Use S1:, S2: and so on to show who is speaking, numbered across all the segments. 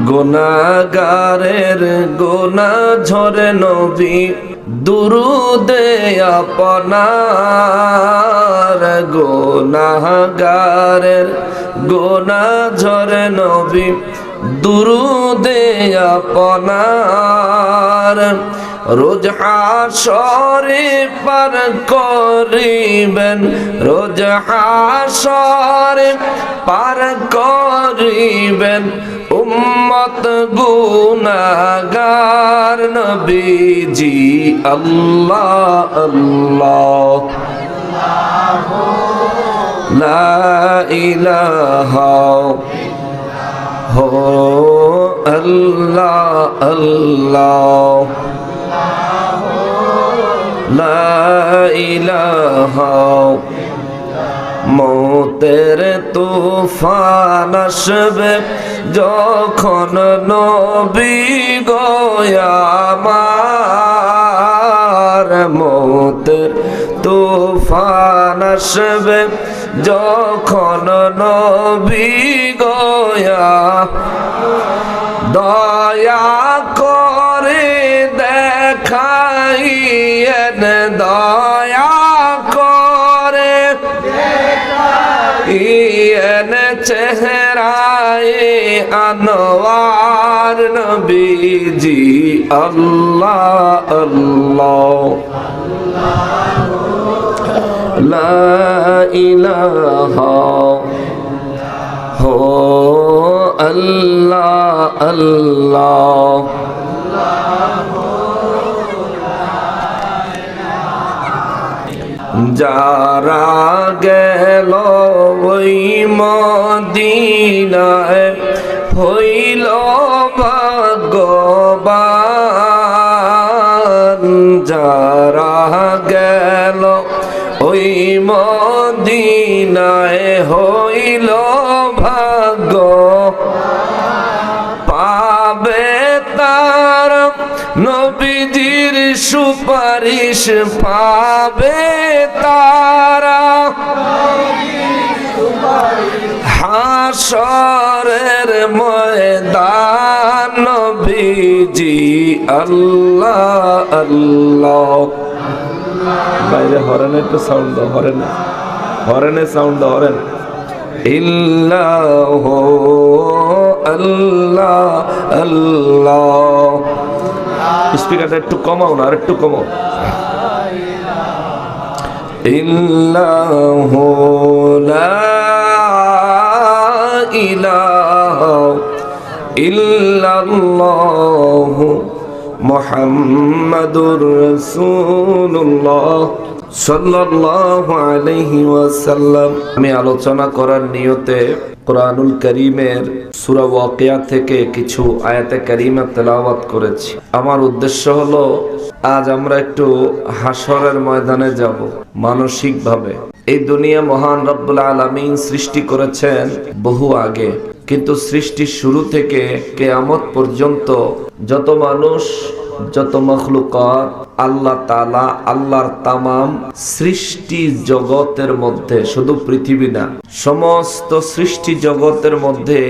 S1: গুনাহগারের গুনাহ ঝরে নবী দুরুদে আপনার গুনাহগারের গুনাহ ঝরে নবী দুরুদে আপনার রোজ হাশরে পার করিবেন রোজ হাশরে পার করিবেন উম্মত গুনাহগার নবীজি আল্লাহ আল্লাহ লা ইলাহা হো আল্লাহ আল্লাহ লা ইলাহা মৌতের তুফান আসবে যখন নবী গো আমার মৌতের তুফান আসবে যখন নবী গো দয়া করে দেখাইয়েন দয়া করে দেখাইয়েন চেহারায় আনোয়ার নবীজি আল্লাহ আল্লাহ লা ইলাহা হো আল্লাহ আল্লাহ যারা গেল ওই মদিনায় হইল ভাগ্যবান যারা গেল ওই মদিনায় হইল ভাগ্য পাবে তার নবীজির সুপারিশ পাবে তারা হাশরের ময়দান নবীজি আল্লাহ আল্লাহ বাইরে হরেন একটু সাউন্ড দাও হরেনে সাউন্ড দাও হরেন ইল্লাহ আল্লাহ আল্লাহ স্পিকারটা একটু কমাও না আর একটু কমাও ইল্লাহ লা ইলাহা ইল্লাল্লাহ মুহাম্মাদুর রাসূলুল্লাহ সাল্লাল্লাহু আলাইহি ওয়াসাল্লাম। আমি আলোচনা করার নিয়তে কোরআনুল কারীমের সূরা ওয়াকিয়া থেকে কিছু আয়াতে কারীমা তেলাওয়াত করেছি। আমার উদ্দেশ্য হলো আজ আমরা একটু হাশরের ময়দানে যাব মানসিকভাবে। এই দুনিয়া মহান রব্বুল আলামিন সৃষ্টি করেছেন বহু আগে, কিন্তু সৃষ্টির শুরু থেকে কিয়ামত পর্যন্ত যত মানুষ যত মখলুকাত আল্লাহ তাআলা আল্লাহর তামাম সৃষ্টি জগতের মধ্যে, শুধু পৃথিবী না, সমস্ত সৃষ্টি জগতের মধ্যে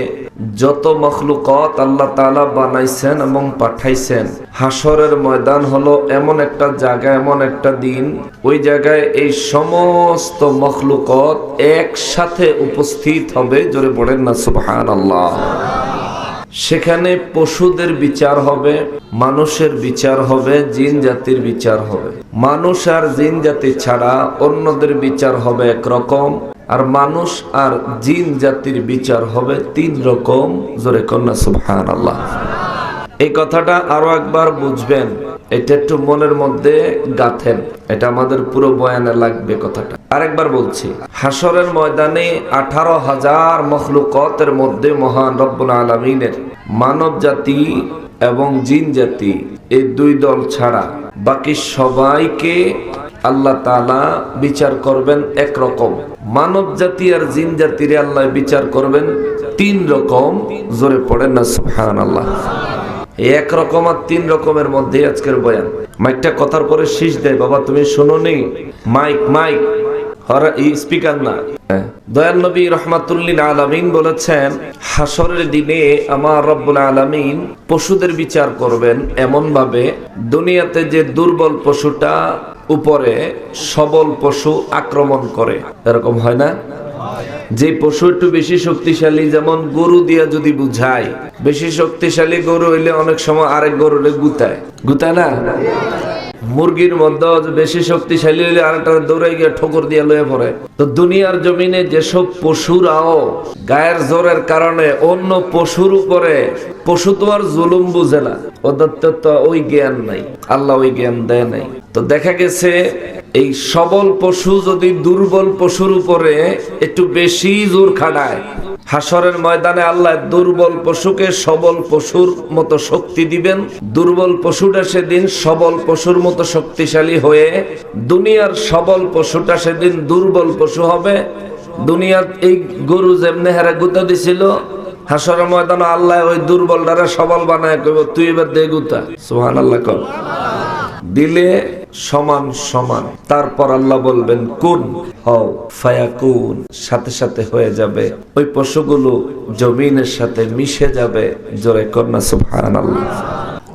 S1: যত মখলুকাত আল্লাহ তাআলা বানাইছেন এবং পাঠাইছেন, হাশরের ময়দান হলো এমন একটা জায়গা, এমন একটা দিন, ওই জায়গায় এই সমস্ত মখলুকাত একসাথে উপস্থিত হবে। জোরে পড়েন না সুবহানাল্লাহ। সেখানে পশুদের বিচার হবে, মানুষের বিচার হবে, জিন জাতির বিচার হবে। মানুষ আর জিন জাতি ছাড়া অন্যদের বিচার হবে একরকম, আর মানুষ আর জিন জাতির বিচার হবে তিন রকম। জোরে কন্যা সুবহানাল্লাহ। এই কথাটা আরো একবার বুঝবেন, এটা একটু মনের মধ্যে গাঁথেন, এটা আমাদের পুরো বয়ানে লাগবে কথাটা। আরেকবার বলছি, হাশরের ময়দানে 18,000 মখলুকাতের মধ্যে মহান রব্বুল আলামিনের মানব জাতি এবং জিন জাতি এই দুই দল ছাড়া বাকি সবাইকে আল্লাহ তাআলা বিচার করবেন একরকম। মানব জাতি আর জিন জাতিরে আল্লাহ বিচার করবেন তিন রকম। জোরে পড়েন না সুবহানাল্লাহ। এক রকম আর তিন রকমের মধ্যে আজকের বয়ান। মাইকটা কথার পরে শীষ দেয়, বাবা তুমি শোনো নি, মাইক মাইক স্পিকার না। দয়াল নবী রহমাতুল্লিল আলামিন বলেছেন, হাসরের দিনে আমার রব্বুল আলামিন পশুদের বিচার করবেন এমন ভাবে, দুনিয়াতে যে দুর্বল পশুটা উপরে সবল পশু আক্রমণ করে, এরকম হয় না? যে পশু একটু বেশি শক্তিশালী, যেমন গরু দিয়া যদি বুঝায়, বেশি শক্তিশালী গরু হইলে অনেক সময় আরেক গরুরে গুতায় না? মুরগির মধ্যে বেশি শক্তিশালী হইলে আরেকটা দৌড়াই গিয়ে ঠোকর দিয়ে লয়ে পড়ে। তো দুনিয়ার জমিনে যেসব পশুরাও গায়ের জোরের কারণে অন্য পশুর উপরে, পশু তো আর জুলুম বুঝে না, ওদের তো ওই জ্ঞান নাই, আল্লাহ ওই জ্ঞান দেয় নাই। তো দেখা গেছে এই সবল পশু যদি দুর্বল পশুর উপরে একটু বেশি জোর খাটায়, হাসরের ময়দানে আল্লাহ দুর্বল পশুকে সবল পশুর মতো শক্তি দিবেন। দুর্বল পশুটা সেদিন সবল পশুর মতো শক্তিশালী হয়ে, দুনিয়ার সবল পশুটা সেদিন দুর্বল পশু হবে। দুনিয়ার এই গরু যেমনে হেরা গুতা দিছিল, হাসরের ময়দানে আল্লাহ ওই দুর্বলটারে সবল বানায় কইব, তুই এবার দে গুতা। সুবহানাল্লাহ কর। দিলে সমান সমান। তারপর আল্লাহ বলবেন কুন হও, ফায়াকুন, সাথে সাথে হয়ে যাবে। ওই পশুগুলো জমিনের সাথে মিশে যাবে। জোরে কন্যা সুবহানাল্লাহ।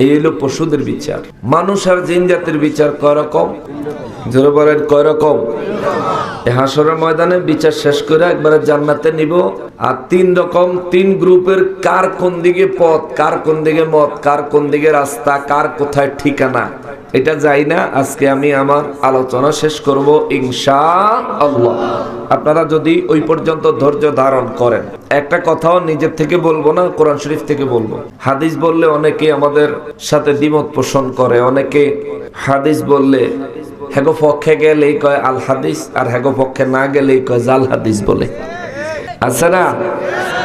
S1: এই হলো পশুদের বিচার। মানুষ আর জিন জাতির বিচার কয় রকম? জোরে বলেন কয় রকম? হাসরের ময়দানে বিচার শেষ করে একবারে জান্নাতে নিব। আর তিন রকম, তিন গ্রুপের কার কোন দিকে পথ, কার কোন দিকে মত, কার কোন দিকে রাস্তা, কার কোথায় ঠিকানা, এটা যাই না। আজকে আমি আমার আলোচনা শেষ করব ইনশাআল্লাহ। আপনারা যদি ওই পর্যন্ত ধৈর্য ধারণ করেন, একটা কথাও নিজের থেকে বলবো না, কোরআন শরীফ থেকে বলবো। হাদিস বললে অনেকে আমাদের সাথে দ্বিমত পোষণ করে। অনেকে হাদিস বললে হেগো পক্ষে গেলেই কয় আল হাদিস, আর হেগো পক্ষে না গেলেই কয় জাল হাদিস বলে, আছে না?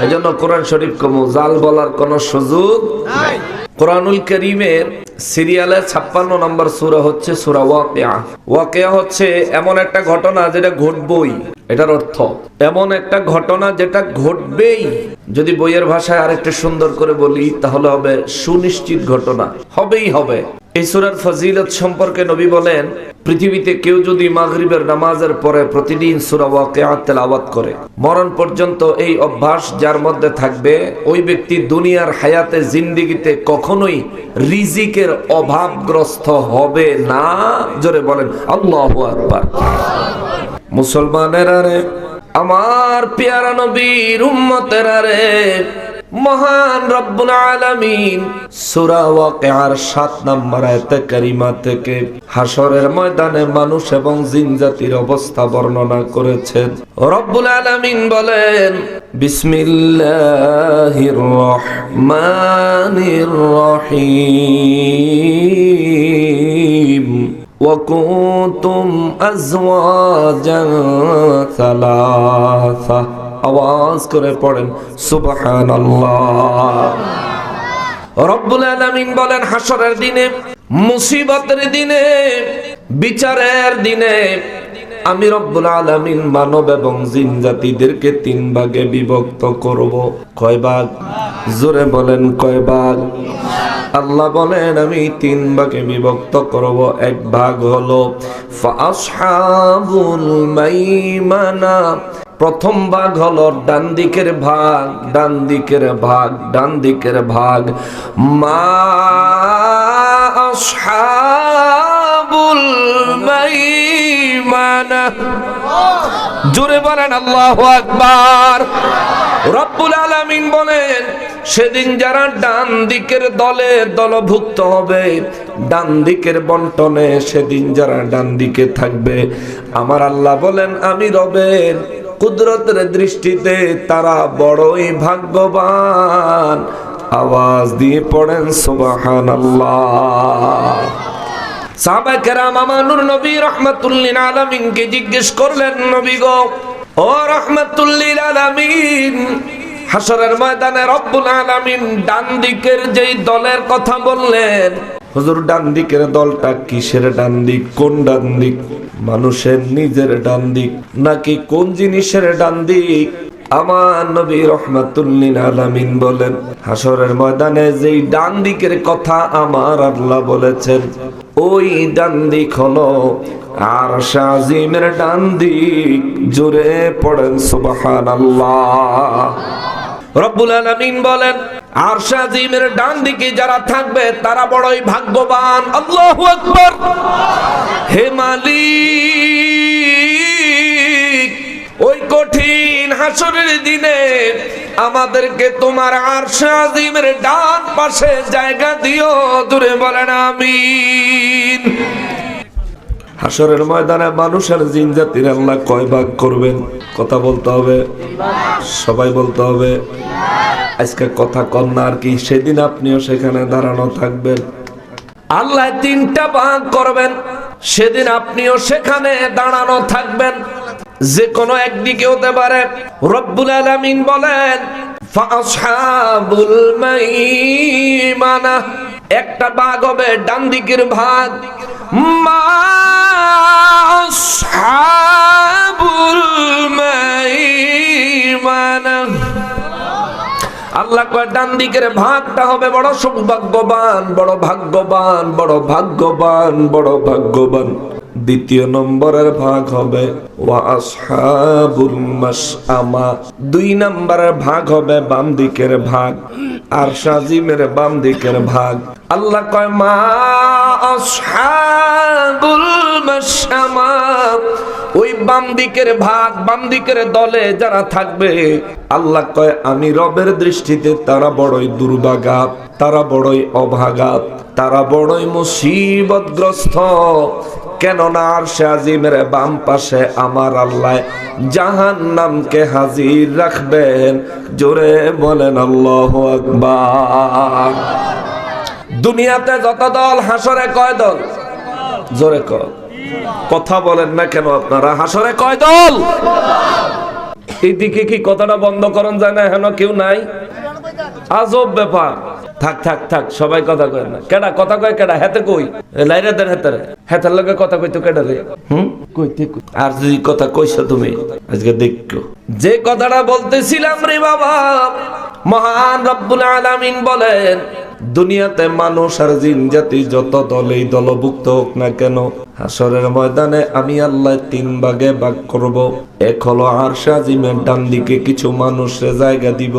S1: এই জন্য কোরআন শরীফ কম, জাল বলার কোন সুযোগ নাই। কোরআনুল কারীমের সিরিয়ালে 56 নম্বর সূরা হচ্ছে সূরা ওয়াকিয়া। ওয়াকিয়া হচ্ছে এমন একটা ঘটনা যেটা ঘটবেই, এটার অর্থ এমন একটা ঘটনা যেটা ঘটবেই। যদি বইয়ের ভাষায় আরেকটু সুন্দর করে বলি তাহলে হবে সুনিশ্চিত ঘটনা, হবেই হবে। এই সূরার ফজিলত সম্পর্কে নবী বলেন, পৃথিবীতে কেউ যদি মাগরিবের নামাজের পরে প্রতিদিন সূরা ওয়াকিয়া তেলাওয়াত করে, মরণ পর্যন্ত এই অভ্যাস যার মধ্যে থাকবে, ওই ব্যক্তি দুনিয়ার হায়াতে জিন্দেগিতে কখনোই রিজিকের অভাবগ্রস্ত হবে না। জোরে বলেন আল্লাহু আকবার। মুসলমানেরা রে, আমার পেয়ারা নবীর উম্মতেরা রে, মহান রব্বুল আলামিন সূরা ওয়াকিয়ার 7 নম্বর আয়াতে কারিমা থেকে হাসরের ময়দানে মানুষ এবং জিন জাতির অবস্থা বর্ণনা করেছেন। রব্বুল আলামিন বলেন, বিসমিল্লাহির রহমানির রহিম ওয়া কুনতুম আজওয়াজান সালাসা। আওয়াজ করে পড়েন সুবহানাল্লাহ। রব্বুল আলামিন বলেন, হাসরের দিনে, মুসিবতের দিনে, বিচারের দিনে আমি রব্বুল আলামিন মানব এবং জিন জাতিদেরকে 3 ভাগে বিভক্ত করব। কয় ভাগ? জোরে বলেন কয় ভাগ? আল্লাহ বলেন আমি 3 ভাগে বিভক্ত করব। এক ভাগ হলো ফাআসহাবুল মাইমানা, প্রথম ভাগ হলো ডান দিকের ভাগ, ডান দিকের ভাগ, ডান দিকের ভাগ। মা আসহাবুল মাইমানা, জোরে বলেন আল্লাহু আকবার। রব্বুল আলামিন বলেন, সেদিন যারা ডান দিকের দলের দলভুক্ত হবে, ডান দিকের বন্টনে সেদিন যারা ডান দিকে থাকবে, আমার আল্লাহ বলেন আমি রবের কুদরতের দৃষ্টিতে তারা বড়ই ভাগ্যবান। আওয়াজ দিয়ে পড়েন সুবহানাল্লাহ। সাহাবায়ে কেরাম আমানুর নবী রাহমাতুল লিল আলামিনকে জিজ্ঞেস করলেন, নবী গো, ও রাহমাতুল লিল আলামিন, হাসরের ময়দানে রব্বুল আলামিন ডান দিকের যেই দলের কথা বললেন, হুজুর ডান দিকের দলটা কিসের ডান দিক? কোন ডান দিক? মানুষের নিজের ডান দিক নাকি কোন জিনিসের ডান দিক? আমার নবী রাহমাতুল লিল আলামিন বলেন, হাসরের ময়দানে যেই ডান দিকের কথা আমার আল্লাহ বলেছেন, ওই ডান দিক হলো আরশ আজিমের ডান দিক। জোরে পড়েন সুবহানাল্লাহ। রব্বুল আলামিন বলেন আরশ আজিমের ডান দিকে যারা থাকবে তারা বড়ই ভাগ্যবান। আল্লাহু আকবার। হে মালিক, ওই কঠিন হাসরের দিনে আমাদেরকে তোমার আরশ আজিমের ডান পাশে জায়গা দিও। জোরে বলেন আমিন। হাসরের ময়দানে মানুষের জিন জাতির আল্লাহ কয় ভাগ করবেন? কথা বলতে হবে, সবাই বলতে হবে। আজকে কথা কম না আর কি, সেদিন আপনিও সেখানে দাঁড়ানো থাকবেন। আল্লাহ তিনটা ভাগ করবেন, সেদিন আপনিও সেখানে দাঁড়ানো থাকবেন। যে কোনো একদিকে হতে পারে। রব্বুল আলামিন বলেন ফাআসহাবুল মাইমানা, একটা ভাগ হবে ডান দিকের ভাগ। মা আসহাবুল মাইমানা, আল্লাহ কয় ডান দিকের ভাগটা হবে বড় সৌভাগ্যবান, বড় ভাগ্যবান, বড় ভাগ্যবান, বড় ভাগ্যবান। দ্বিতীয় নম্বরের ভাগ হবে ওয়া আসহাবুল মাশআমা, 2 নম্বরের ভাগ হবে বাম দিকের ভাগ, আরশ আজিমের বাম দিকের ভাগ। আল্লাহ কয় মা আসহাবুল মাশআমা, ওই বাম দিকের ভাগ, বাম দিকের দলে যারা থাকবে, আল্লাহ কয় আমি রবের দৃষ্টিতে তারা বড়ই দুর্ভাগা, তারা বড়ই অভাগা, তারা বড়ই মুসিবতগ্রস্ত। কেননা আরশে আজিমের বাম পাশে আমার আল্লাহ জাহান্নামকে হাজির রাখবেন। জোরে বলেন আল্লাহু আকবার। দুনিয়াতে যত দল, হাসরে কয় দল? জোরে কর, কথা বলেন না কেন আপনারা? হাসরে কয় দল? এইদিকে কি কথাটা বন্ধ করন যায় না? এখনো কেউ নাই? আজব ব্যাপার। থাক থাক থাক, সবাই কথা কয় না। কেডা কথা কয়? কেডা হেতে কই? লাইরে দেন হেতারে, হেতার লগে কথা কইতো কেডা রে? কইতে কই। আর যদি কথা কইছো তুমি আজকে দেখো, যে কথাটা বলতেছিলাম রে বাবা, মহান রব্বুল আলামিন বলেন দুনিয়াতে মানুষ আর জিন জাতি যত দলেই দলভুক্ত হোক না কেন, হাসরের ময়দানে আমি আল্লাহ 3 ভাগে ভাগ করব। এক হলো আরশ আজিমের ডান দিকে কিছু মানুষের জায়গা দিব।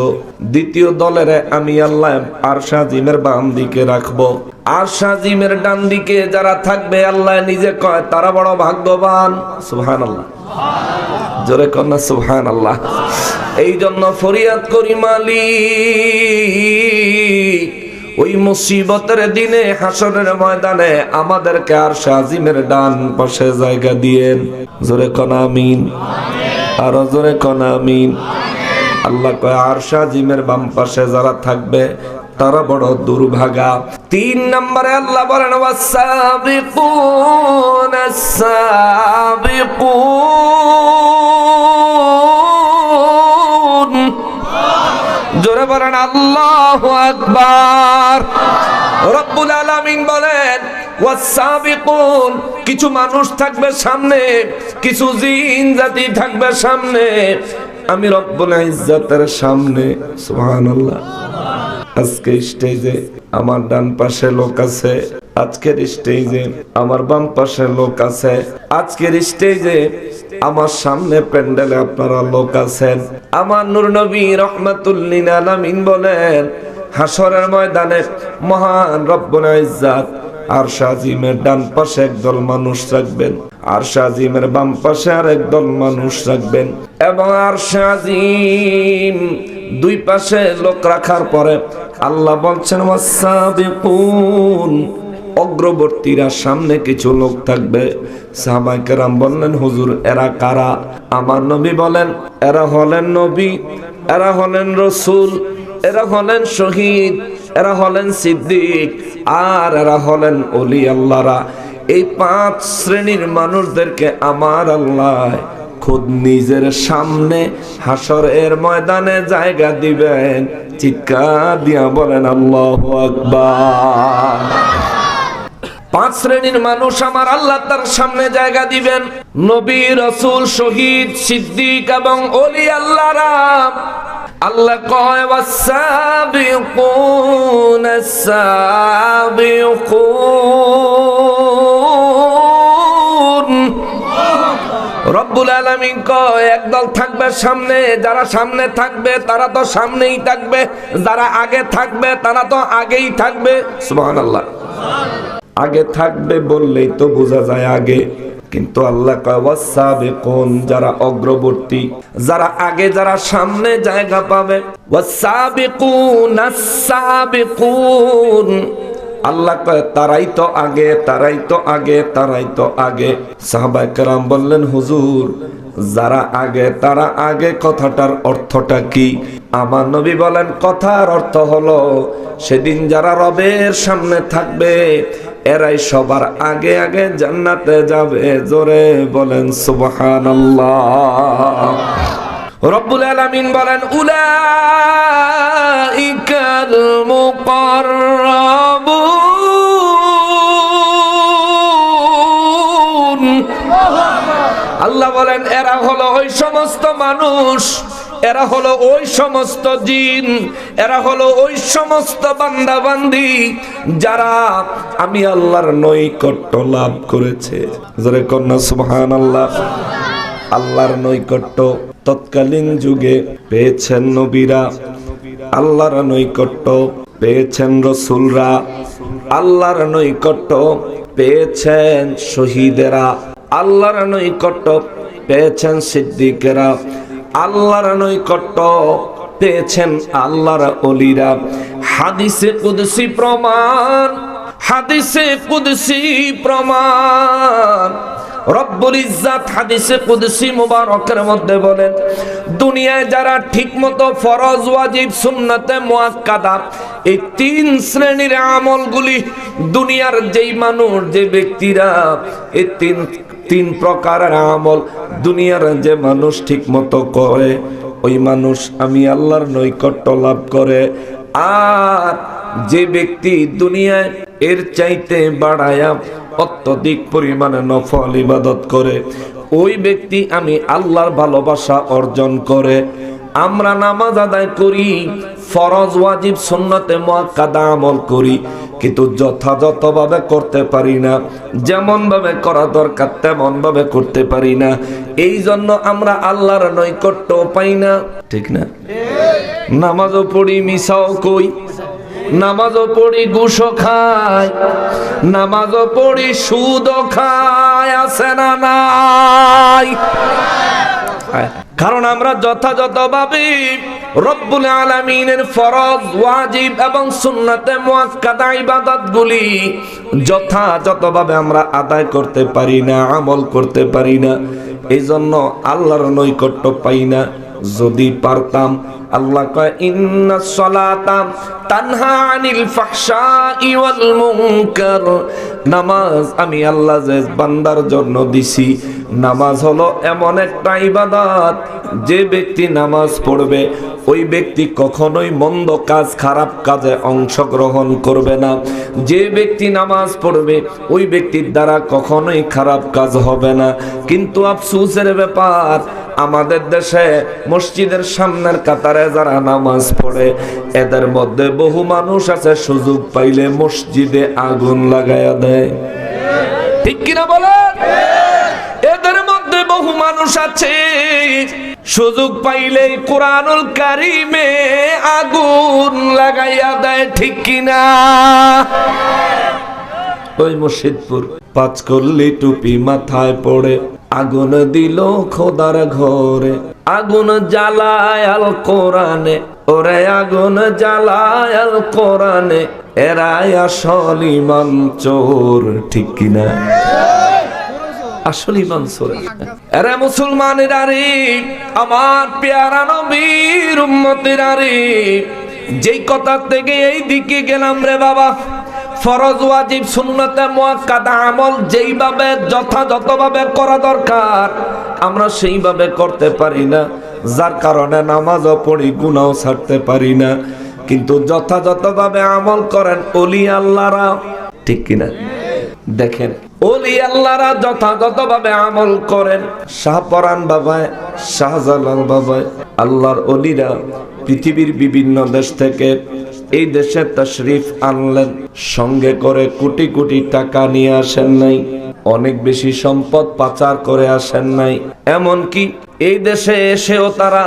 S1: দ্বিতীয় দলের আমি আল্লাহ আরশ আজিমের বাম দিকে রাখবো। আরশ আজিমের ডান দিকে যারা থাকবে আল্লাহ নিজে কয় তারা বড় ভাগ্যবান। সুবহানাল্লাহ, জোরে কর না সুবহানাল্লাহ। এই জন্য ফরিয়াদ করি মালিক, ওই মুসিবতের দিনে হাসরের ময়দানে আমাদেরকে আরশ আজিমের ডান পাশে জায়গা দিয়েন। জোরে কোন আমিন, আর জোরে কোন আমিন। আল্লাহ কয় আরশ আজিমের বাম পাশে যারা থাকবে তারা বড় দুর্ভাগা। 3 নম্বরে আল্লাহ বলেন ওয়াসাবিকুন আস-সাবিকুন। জোরে বলেন আল্লাহু আকবার। রব্বুল আলামিন বলেন ওয়াসাবিকুন, কিছু মানুষ থাকবে সামনে, কিছু জিন জাতি থাকবে সামনে, আমি রব্বুল ইজ্জতের সামনে। সুবহানাল্লাহ। আজকে স্টেজে আমার ডান পাশে লোক আছে, আজকের স্টেজে আমার বাম পাশে লোক আছে, আজকের স্টেজে আমার সামনে প্যান্ডেলে আপনারা লোক আছেন। আমার নূর নবী রাহমাতুল লিল আলামিন বলেন হাসরের ময়দানে মহান রব্বুল ইজ্জত আরশ আজিমের ডান পাশে একদল মানুষ রাখবেন, আরশ আজিমের বাম পাশে আরেক দল মানুষ রাখবেন, এবং আরশ আজিম 2 পাশে লোক রাখার পরে আল্লাহ বলছেন ওয়াসাবিকুন, অগ্রবর্তীরা সামনে কিছু লোক থাকবে। সাহাবায়ে কেরাম বললেন হুজুর এরা কারা? আমার নবী বলেন এরা হলেন নবী, এরা হলেন রাসূল, এরা হলেন শহীদ, এরা হলেন সিদ্দিক, আর এরা হলেন ওলি আল্লাহরা। এই 5 শ্রেণীর মানুষদেরকে আমার আল্লাহ খুদ নিজের সামনে হাসরের ময়দানে জায়গা দিবেন। চিৎকার দিয়া বলেন আল্লাহু আকবার। 5 শ্রেণীর মানুষ আমার আল্লাহ তার সামনে জায়গা দিবেন, নবী, রাসূল, শহীদ, সিদ্দিক এবং ওলি আল্লাহরা। আল্লাহ কয় ওয়াসাবিকুন আস-সাবিকুন রব্বুল আলামিন কয় একদল থাকবে সামনে, যারা সামনে থাকবে তারা তো সামনেই থাকবে, যারা আগে থাকবে তারা তো আগেই থাকবে। সুবহানাল্লাহ। আগে থাকবে বললেই তো বোঝা যায় আগে, কিন্তু আল্লাহ কয় ওয়াসাবিকুন, যারা অগ্রবর্তী, যারা আগে, যারা সামনে জায়গা পাবে। ওয়াসাবিকুন আস-সাবিকুন, আল্লাহ কয় তারাই তো আগে, তারাই তো আগে, তারাই তো আগে। সাহাবায়ে কেরাম বললেন হুজুর, যারা আগে তারা আগে কথাটার অর্থটা কি? আমার নবী বলেন কথার অর্থ হলো সেদিন যারা রবের সামনে থাকবে এরাই সবার আগে আগে জান্নাতে যাবে। জোরে বলেন সুবহানাল্লাহ। রব্বুল আলামিন বলেন উলাইকাল মুকাররাবুন, আল্লাহ বলেন এরা হলো ওই সমস্ত মানুষ, এরা হলো ওই সমস্ত জিন, এরা হলো ওই সমস্ত বান্দা বান্দি যারা আমি আল্লাহর নৈকট্য লাভ করেছে। যারা কন্যা সুবহানাল্লাহ। আল্লাহর নৈকট্য তৎকালীন যুগে পেয়েছেন নবীরা, আল্লাহর নৈকট্য পেয়েছেন রাসূলরা, আল্লাহর নৈকট্য পেয়েছেন শহীদেরা, আল্লাহর নৈকট্য পেয়েছেন সিদ্দিকেরা, আল্লাহর নৈকট্য পেয়েছেন আল্লাহর ওলিরা। হাদিসে কুদসি প্রমাণ, হাদিসে কুদসি প্রমাণ। রব্বুল ইজ্জাত হাদিসে কুদসি মুবারকের মধ্যে বলেন দুনিয়ায় যারা ঠিকমতো ফরজ, ওয়াজিব, সুন্নাতে মুআক্কাদা এই তিন শ্রেণীর আমলগুলি দুনিয়ার যেই মানুষ, যে ব্যক্তিরা এই তিন প্রকারের আমল দুনিয়ার যে মানুষ ঠিকমতো করে ওই মানুষ আমি আল্লাহর নৈকট্য লাভ করে। আর যে ব্যক্তি দুনিয়ায় এর চাইতে বাড়ায়া অত্যধিক পরিমাণে নফল ইবাদত করে ওই ব্যক্তি আমি আল্লাহর ভালোবাসা অর্জন করে। আমরা নামাজ আদায় করি, ফরজ, ওয়াজিব, সুন্নতে মুআক্কাদা আমল করি, কিন্তু যথাযথভাবে করতে পারি না, যেমন ভাবে করা দরকার তেমন ভাবে করতে পারি না। এই জন্য আমরা আল্লাহর নৈকট্য পাই না। ঠিক না? নামাজও পড়ি, মিসাও কই, নামাজও পড়ি, ঘুষও খাই, নামাজও পড়ি, সুদও খাই, আছে না নাই? কারণ আমরা যথাযথভাবে রব্বুল আলামিনের ফরজ, ওয়াজিব এবং সুন্নাতে মুআক্কাদা ইবাদতগুলি যথাযথভাবে আমরা আদায় করতে পারি না, আমল করতে পারি না। এইজন্য আল্লাহর নৈকট্য পাই না। যদি পারতাম, আল্লাহ কয় ইন্নাস সালাতা তানহা আনিল ফাহশাই ওয়াল মুনকার, নামাজ আমি আল্লাহ যে বান্দার জন্য দিছি, নামাজ হলো এমন একটা ইবাদত যে ব্যক্তি নামাজ পড়বে ওই ব্যক্তি কখনোই মন্দ কাজ, খারাপ কাজে অংশগ্রহণ করবে না। যে ব্যক্তি নামাজ পড়বে ওই ব্যক্তির দ্বারা কখনোই খারাপ কাজ হবে না। কিন্তু আফসোসের ব্যাপার, আমাদের দেশে মসজিদের সামনের কাতারে যারা নামাজ পড়ে এদের মধ্যে বহু মানুষ আছে সুযোগ পাইলে মসজিদে আগুন লাগায়া দেয়। ঠিক কিনা বলেন? এদের মধ্যে বহু মানুষ আছে সুযোগ পাইলে কোরআনুল কারিমে আগুন লাগাইয়া দেয়। ঠিক কিনা? ওই মুর্শিদপুর পাঁচকল্লি টুপি মাথায় পড়ে আগুন দিল খোদার ঘরে, আগুন জ্বালায় আল কোরআনে, ওরে আগুন জ্বালায় আল কোরআনে, এরাই আসল ইমান চোর। ঠিক কিনা? আসল ইমান চোর এরা মুসলমানেরা রে, আমার পেয়ারা নবীর উম্মতেরা রে। যেই কথা থেকে এই দিকে গেলাম রে বাবা, ফরজ, ওয়াজিব, সুন্নাতে মুআক্কাদা আমল যেইভাবে যথাযথভাবে করা দরকার আমরা সেইভাবে করতে পারি না, যার কারণে নামাজও পড়ি, গুনাহও ছাড়তে পারি না। কিন্তু যথাযথভাবে আমল করেন ওলি আল্লাহরা। ঠিক কিনা? দেখেন ওলি আল্লাহরা যথাযথভাবে আমল করেন। শাহপরান বাবায়, শাহজালাল বাবায়, আল্লাহর ওলিরা পৃথিবীর বিভিন্ন দেশ থেকে এই দেশে তাশরিফ আনলেন, সঙ্গে করে কোটি কোটি টাকা নিয়ে আসেন নাই। অনেক বেশি সম্পদ পাচার করে আসেন নাই, এমনকি এই দেশে এসেও তারা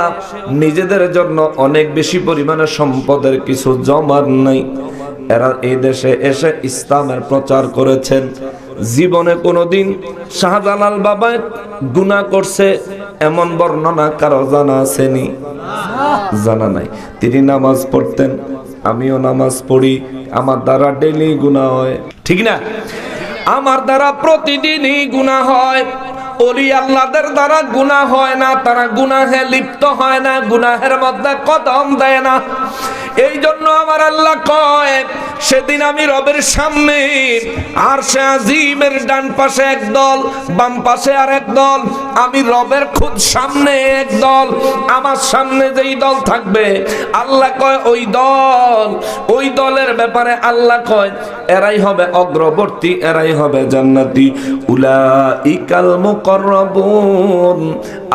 S1: নিজেদের জন্য অনেক বেশি পরিমাণে সম্পদের কিছু জমান নাই। এরা এই দেশে এসে ইসলামের প্রচার করেছেন। জীবনে কোনোদিন শাহজালাল বাবা গুনাহ করছে এমন বর্ণনা কারো জানা আসেনি? জানা নাই। তিনি নামাজ পড়তেন, আমিও নামাজ পড়ি, আমার দ্বারা ডেইলি গুনাহ হয়, ঠিক না? আমার দ্বারা প্রতিদিনই গুনাহ হয়। ওলি আল্লাহদের দ্বারা গুনাহ হয় না, তারা গুনাহে লিপ্ত হয় না, গুনাহের মধ্যে কদম দেয় না। এই জন্য আমার আল্লাহ কয়, সেদিন আমি রবের সামনে আরশে আজিমের ডান পাশে এক দল, বাম পাশে আর এক দল, আমি রবের খুদ সামনে এক দল, আমার সামনে যেই দল থাকবে আল্লাহ কয় ওই দলের ব্যাপারে আল্লাহ কয় এরাই হবে অগ্রবর্তী, এরাই হবে জান্নাতি। উলাইকাল মুকাররাবুন,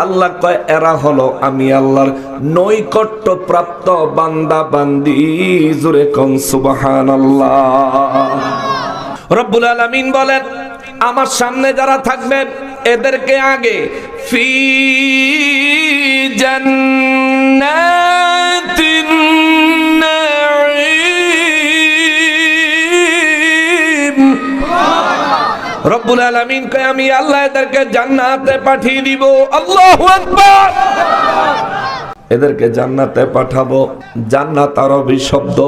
S1: আল্লাহ কয় এরা হলো আমি আল্লাহর নৈকট্য প্রাপ্ত বান্দা বান্দি। জোরে কোন সুবহানাল্লাহ। রব্বুল আলামিন বলেন, আমার সামনে যারা থাকবে এদেরকে আগে ফি জান্নাতিন নাঈম। রব্বুল আলামিন কয় আমি আল্লাহ এদেরকে জান্নাতে পাঠিয়ে দিব। আল্লাহু আকবার। এদেরকে জান্নাতে পাঠাবো। জান্নাত আরবি শব্দ,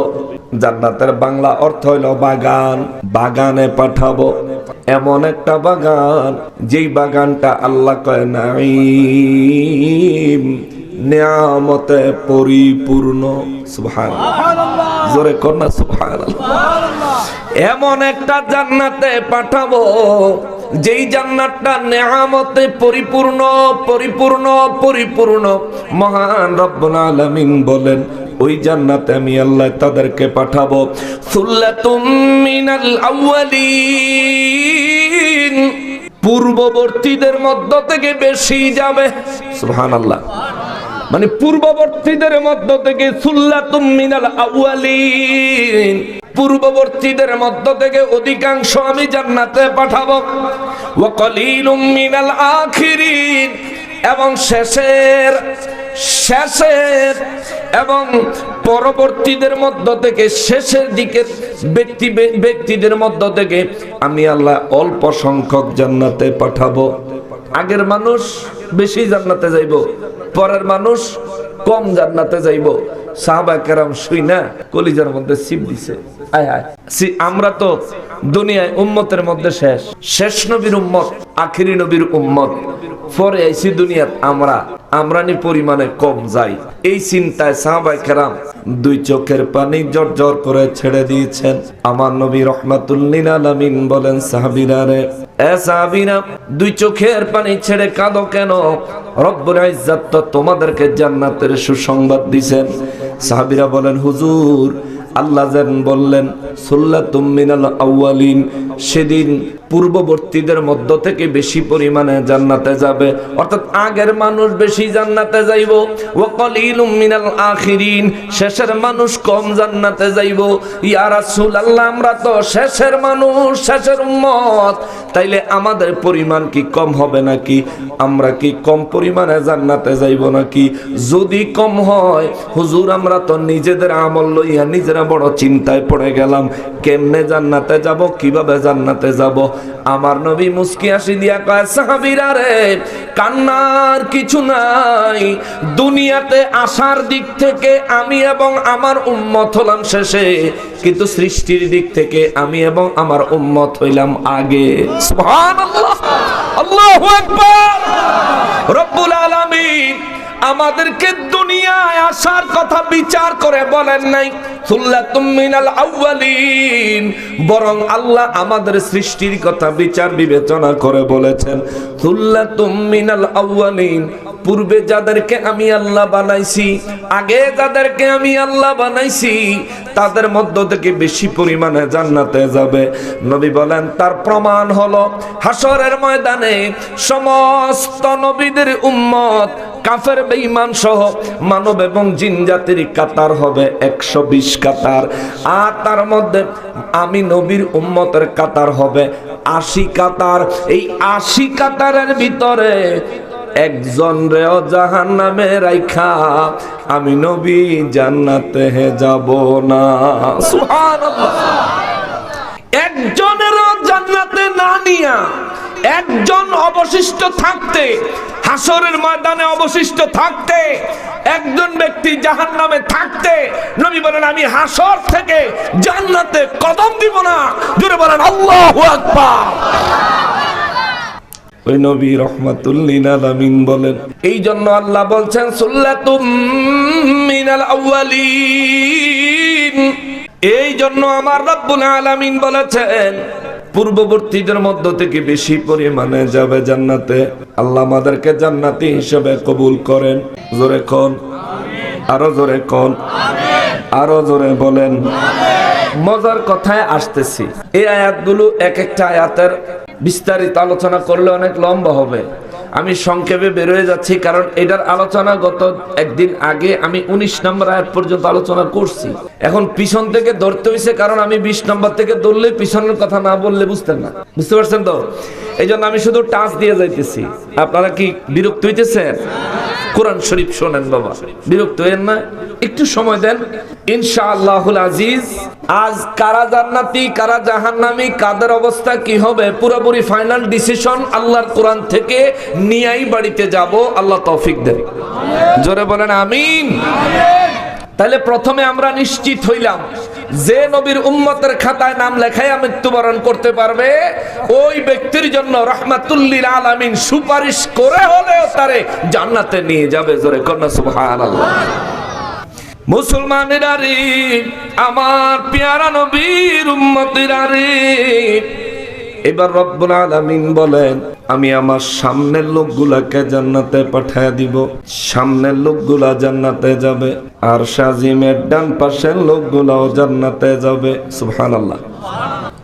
S1: জান্নাতের বাংলা অর্থ হইল বাগান। বাগানে পাঠাবো, এমন একটা বাগান যেই বাগানটা আল্লাহ কয় নাঈম, নিয়ামতে পরিপূর্ণ। সুবহানাল্লাহ, জোরে কর না সুবহানাল্লাহ। এমন একটা জান্নাতে পাঠাবো যেই জান্নাতটা নিয়ামতে পরিপূর্ণ পরিপূর্ণ পরিপূর্ণ। মহান রব্বুল আলামিন বলেন, ওই জান্নাতে আমি আল্লাহ তাদেরকে পাঠাবো। সুল্লাতুম মিনাল আউয়ালিন, পূর্ববর্তীদের মধ্য থেকে বেশি যাবে। সুবহানাল্লাহ। মানে পূর্ববর্তীদের মধ্য থেকে, সুল্লাতুম মিনাল আউয়ালিন, পূর্ববর্তীদের মধ্য থেকে অধিকাংশ আমি জান্নাতে পাঠাবো। ওয়া কলিলুম মিনাল আখিরিন, এবং শেষের এবং পরবর্তীদের মধ্য থেকে, শেষের দিকের ব্যক্তিদের মধ্য থেকে আমি আল্লাহ অল্প সংখ্যক জান্নাতে পাঠাবো। আগের মানুষ বেশি জান্নাতে যাইব, পরের মানুষ কম জান্নাতে যাইব। সাহাবা কেরাম শুই না কলিজার মধ্যে সিপ দিছে। আমরা তো দুনিয়ায় উম্মতের মধ্যে শেষ নবীর উম্মত, আখিরি নবীর উম্মত, পরে আইছি দুনিয়াত আমরা নি পরিমাণে কম যাই। এই চিন্তায় সাহাবা কেরাম দুই চোখের পানি জর্জর করে ছেড়ে দিয়েছেন। আমার নবী রাহমাতুল লিল আলামিন বলেন, সাহাবীরা রে, সাহাবীরা দুই চোখের পানি ছেড়ে কাঁদো কেন? রব্বুল ইজ্জত তো তোমাদেরকে জান্নাতের সুসংবাদ দিবেন। সাহাবীরা বলেন, হুজুর আল্লাহ যেন বললেন সুল্লাতুম মিনাল আউয়ালিন, সেদিন পূর্ববর্তীদের মধ্য থেকে বেশি পরিমাণে জান্নাতে যাবে, অর্থাৎ আগের মানুষ বেশি জান্নাতে যাইব। ওয়া কলিলুম মিনাল আখিরিন, শেষের মানুষ কম জান্নাতে যাইব। ইয়া রাসূলুল্লাহ, আমরা তো শেষের মানুষ, শেষের উম্মত, তাইলে আমাদের পরিমাণ কি কম হবে নাকি? আমরা কি কম পরিমাণে জান্নাতে যাইব নাকি? যদি কম হয় হুজুর, আমরা তো নিজেদের আমল লইয়া নিজেরা বড় চিন্তায় পড়ে গেলাম, কেমনে জান্নাতে যাব, কিভাবে জান্নাতে যাব? আমার নবী মুস্কি হাসি দিয়া কয়, সাহাবীরা রে, কান্নার কিছু নাই। দুনিয়াতে আসার দিক থেকে আমি এবং আমার উম্মত হলাম শেষে, কিন্তু সৃষ্টির দিক থেকে আমি এবং আমার উম্মত হইলাম আগে। সুবহানাল্লাহ, আল্লাহু আকবার। রব্বুল আলামিন আমাদেরকে দুনিয়ায় আসার কথা বিচার করে বলেন নাই সুল্লাতুম মিনাল আউয়ালিন, বরং আল্লাহ আমাদের সৃষ্টির কথা বিচার বিবেচনা করে বলেছেন সুল্লাতুম মিনাল আউয়ালিন, পূর্বে যাদেরকে আমি আল্লাহ বানাইছি, আগে যাদেরকে আমি আল্লাহ বানাইছি, তাদের মধ্য থেকে বেশি পরিমাণে জান্নাতে যাবে। নবী বলেন তার প্রমাণ হলো হাসরের ময়দানে সমস্ত নবীদের উম্মত কাফের বেঈমান সহ মানব এবং জিন জাতির কাতার হবে 120 কাতার, আর তার মধ্যে আমি নবীর উম্মতের কাতার হবে 80 কাতার। এই 80 কাতারের ভিতরে একজন রেও জাহান্নামে রাইখা আমি নবী জান্নাতে যাব না। সুবহানাল্লাহ। একজনেরও জান্নাতে না নিয়া একজন অবশিষ্ট থাকতে, হাসরের ময়দানে অবশিষ্ট থাকতে, একজন ব্যক্তি জাহান্নামে থাকতে নবী বলেন আমি হাসর থেকে জান্নাতে কদম দিব না। জোরে বলেন আল্লাহু আকবার। ওই নবী রাহমাতুল লিল আলামিন বলেন, এই জন্য আল্লাহ বলছেন সুল্লাতুম মিনাল আউয়ালিন। এই জন্য আমার রব্বুল আলামিন বলেছেন পূর্ববর্তীদের মধ্য থেকে বেশি পরিমাণে যাবে জান্নাতে। আল্লাহ আমাদেরকে জান্নাতি হিসেবে কবুল করেন। জোরে কোন, আরো জোরে কোন, আরো জোরে বলেন। মজার কথায় আসতেছি, এই আয়াতগুলো এক একটা আয়াতের বিস্তারিত আলোচনা করলে অনেক লম্বা হবে। আমি সংক্ষেপে বের হয়ে যাচ্ছি, কারণ এটার আলোচনা গত একদিন আগে আমি 19 নম্বর আয়াত পর্যন্ত আলোচনা করছি। এখন পিছন থেকে ধরতে হয়েছে, কারণ আমি 20 নম্বর থেকে ধরলে পিছনের কথা না বললে বুঝতেন না। বুঝতে পারছেন তো? এই জন্য আমি শুধু টাচ দিয়ে যাইতেছি। আপনারা কি বিরক্ত হইতেছেন? কোরআন শরীফ শোনেন বাবা, বিরক্ত হইেন না, একটু সময় দেন। ইনশাআল্লাহুল আজিজ আজ কারা জান্নাতি কারা জাহান্নামী, কাদের অবস্থা কি হবে, পুরোপুরি ফাইনাল ডিসিশন আল্লাহর কোরআন থেকে নিয়েই বাড়িতে যাব। আল্লাহ তৌফিক দেন। জোরে বলেন আমিন। তাহলে প্রথমে আমরা নিশ্চিত হইলাম যে নবীর উম্মতের খাতায় নাম লেখায় মৃত্যুবরণ করতে পারবে, ওই ব্যক্তির জন্য রাহমাতুল লিল আলামিন সুপারিশ করে হলেও তারে জান্নাতে নিয়ে যাবে। জোরে কন্যা সুবহানাল্লাহ। মুসলমানেরা রে, আমার পেয়ারা নবীর উম্মতেরা রে, এবার রব্বুল আলামিন বলেন আমি আমার সামনের লোকগুলাকে জান্নাতে পাঠিয়ে দিব। সামনের লোকগুলা জান্নাতে যাবে, আর শাজিমের ডান পাশের লোকগুলাও জান্নাতে যাবে। সুবহানাল্লাহ।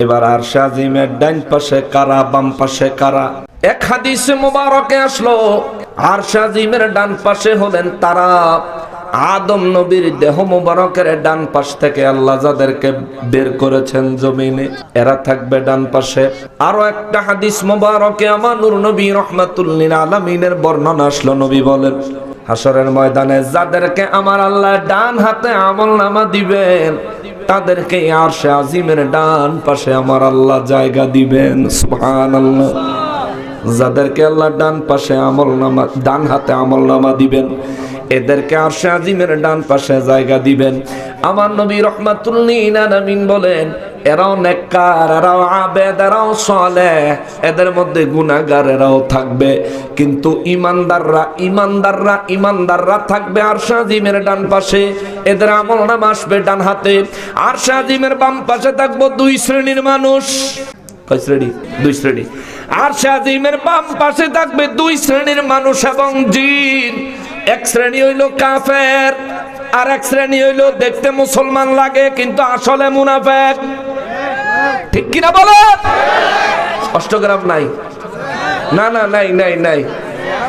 S1: এবার আর শাজিমের ডান পাশে কারা, বাম পাশে কারা? এক হাদিসে মুবারকে আসলো আর শাজিমের ডান পাশে হলেন তারা আদম নবীর দেহ মুবারকের ডান পাশ থেকে আল্লাহ যাদেরকে বের করেছেন জমিনে, এরা থাকবে ডান পাশে। আরো একটা হাদিস মুবারকে আমার নূর নবী রাহমাতুল লিল আলামিনের বর্ণনা আসলো। নবী বলেন হাসরের ময়দানে যাদেরকে আমার আল্লাহ ডান হাতে আমলনামা দিবেন, তাদেরকে আরশে আজিমের ডান পাশে আমার আল্লাহ জায়গা দিবেন। সুবহানাল্লাহ। যাদেরকে আল্লাহ ডান পাশে আমলনামা, ডান হাতে আমলনামা দিবেন, এদেরকে আরশে আজিমের ডান পাশে জায়গা দিবেন। আমার নবী রাহমাতুল লিল আলামিন বলেন এরাও নেককার, এরাও আবেদ, এরাও সালেহ, এদের মধ্যে গুনাহগার এরাও থাকবে, কিন্তু ইমানদাররা থাকবে আরশে আজিমের ডান পাশে। এদের আমলনামা আসবে ডান হাতে। আরশে আজিমের বাম পাশে থাকবে দুই শ্রেণীর মানুষ। কয় শ্রেণী? দুই শ্রেণী। আরশে আজিমের বাম পাশে থাকবে দুই শ্রেণীর মানুষ এবং জিন। এক শ্রেণী হইল কাফের, আর এক শ্রেণী হইল দেখতে মুসলমান লাগে কিন্তু আসলে মুনাফিক। ঠিক কিনা বলেন? অষ্টগ্রাম নাই? না না, নাই নাই নাই।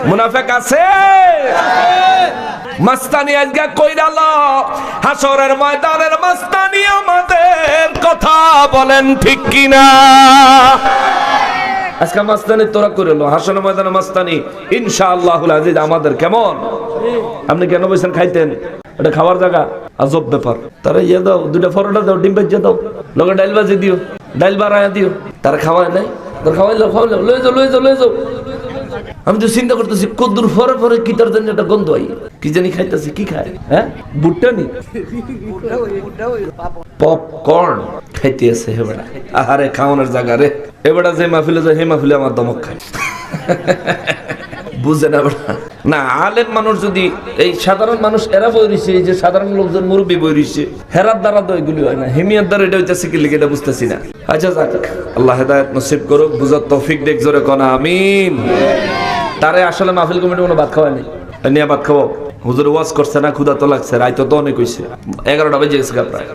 S1: মুনাফিক আছে। মাস্তানি আজকে কইরাল হাসরের ময়দানের মাস্তানি আমাদের কথা বলেন ঠিক কিনা? আজকে মাস্তানি তোরা করে লো, হাসরের ময়দানে মাস্তানি ইনশাআল্লাহুল আজিজ আমাদের কেমন? আপনি কেন বলছেন খাইতেন? এটা খাওয়ার জায়গা, আজব ব্যাপার। তারা ইয়ে দাও, দুটা পরোটা দাও, ডিম ভেজে দাও, লগে ডাইল ভাজি দিও, ডাইল বাড়ায়া দিও। তারা খাওয়ায় নাই, তারা খাওয়াইলো, লয়ে যাও। আমি তো চিন্তা করতেছি কদ্দুর পরে পরে কি তার জন্য একটা গন্ধ আই, কি জানি খাইতেছি। কি খায়? হ্যাঁ, ভুট্টা নি, পপকর্ন খাইতে আছে। হেবেড়া আহারে খাওয়ানোর জায়গা রে। এবেড়া যে মাহফিলে যায়, হে মাহফিলে আমার দমক খায়। বুঝে না বেড়া। না, আলেম মানুষ যদি, এই সাধারণ মানুষ এরা বই রয়েছে, এই যে সাধারণ লোকজন মুরব্বী বই রয়েছে, হেরার দ্বারা তো এগুলি হয় না, হেমিয়ার দ্বারা এটা হইতেছে কি লিখে এটা বুঝতেছি না। আচ্ছা যাক, আল্লাহ হেদায়েত নসিব করুক, বুঝার তৌফিক দেখ। জোরে কোন আমিন। তারে আসলে মাহফিল কমিটি কোনো ভাত খাওয়ায় নেই। নিয়ে ভাত খাবো। হুজুর ওয়াজ করছে না, ক্ষুধা তো লাগছে, রাইতো তো অনেক হইছে, 11টা বেজে গেছে প্রায়।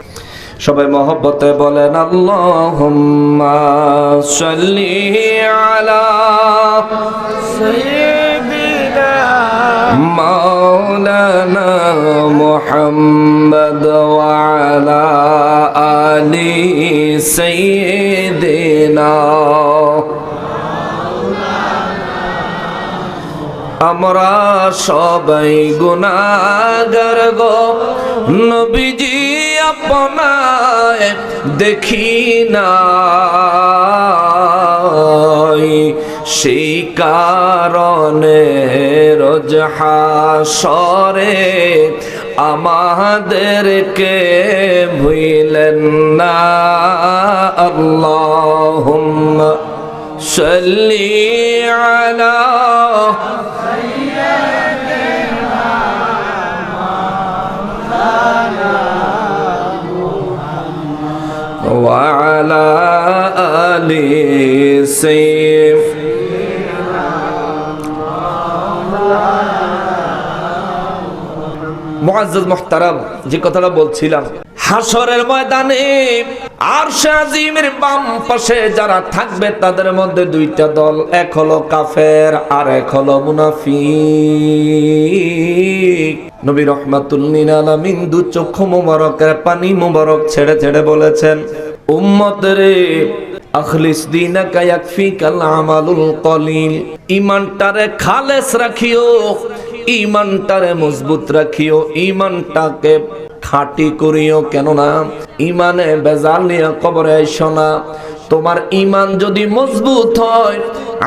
S1: সবাই মহব্বতে বলেন আল্লাহুম্মা সাল্লি আলা সাইয়্যিদিনা মাওলানা মুহাম্মদ ওয়া আলা আলি সাইয়্যিদিনা। আমরা সবাই গুনাহগার গো, নবীজি আপনায় দেখি না, সেই কারণে রোজ হাসরে আমাদেরকে ভুলেন না। আল্লাহুম্মা সাল্লি আলা ওয়া আলা আলি সাইয়্যিদিনা। মুআজ্জাজ মুহতারাম, যে কথাটা বলছিলাম, হাসরের ময়দানে আরশে আজিমের বাম পাশে যারা থাকবে তাদের মধ্যে দুইটা দল, এক হলো কাফের আর এক হলো মুনাফিক। নবী রাহমাতুল লিল আলামিন দু চক্ষু মুবারকের পানি মুবারক ছেড়ে ছেড়ে বলেছেন, উম্মতরে আখলিস দীনাকা ইয়াকফিকাল আমালুল কলিল। ঈমানটারে খালেস রাখিও, ঈমানটারে মজবুত রাখিও, ঈমানটাকে খাঁটি করিও, কেননা ঈমানে বেজাল নিয়ে কবরে আইসো না। তোমার ঈমান যদি মজবুত হয়,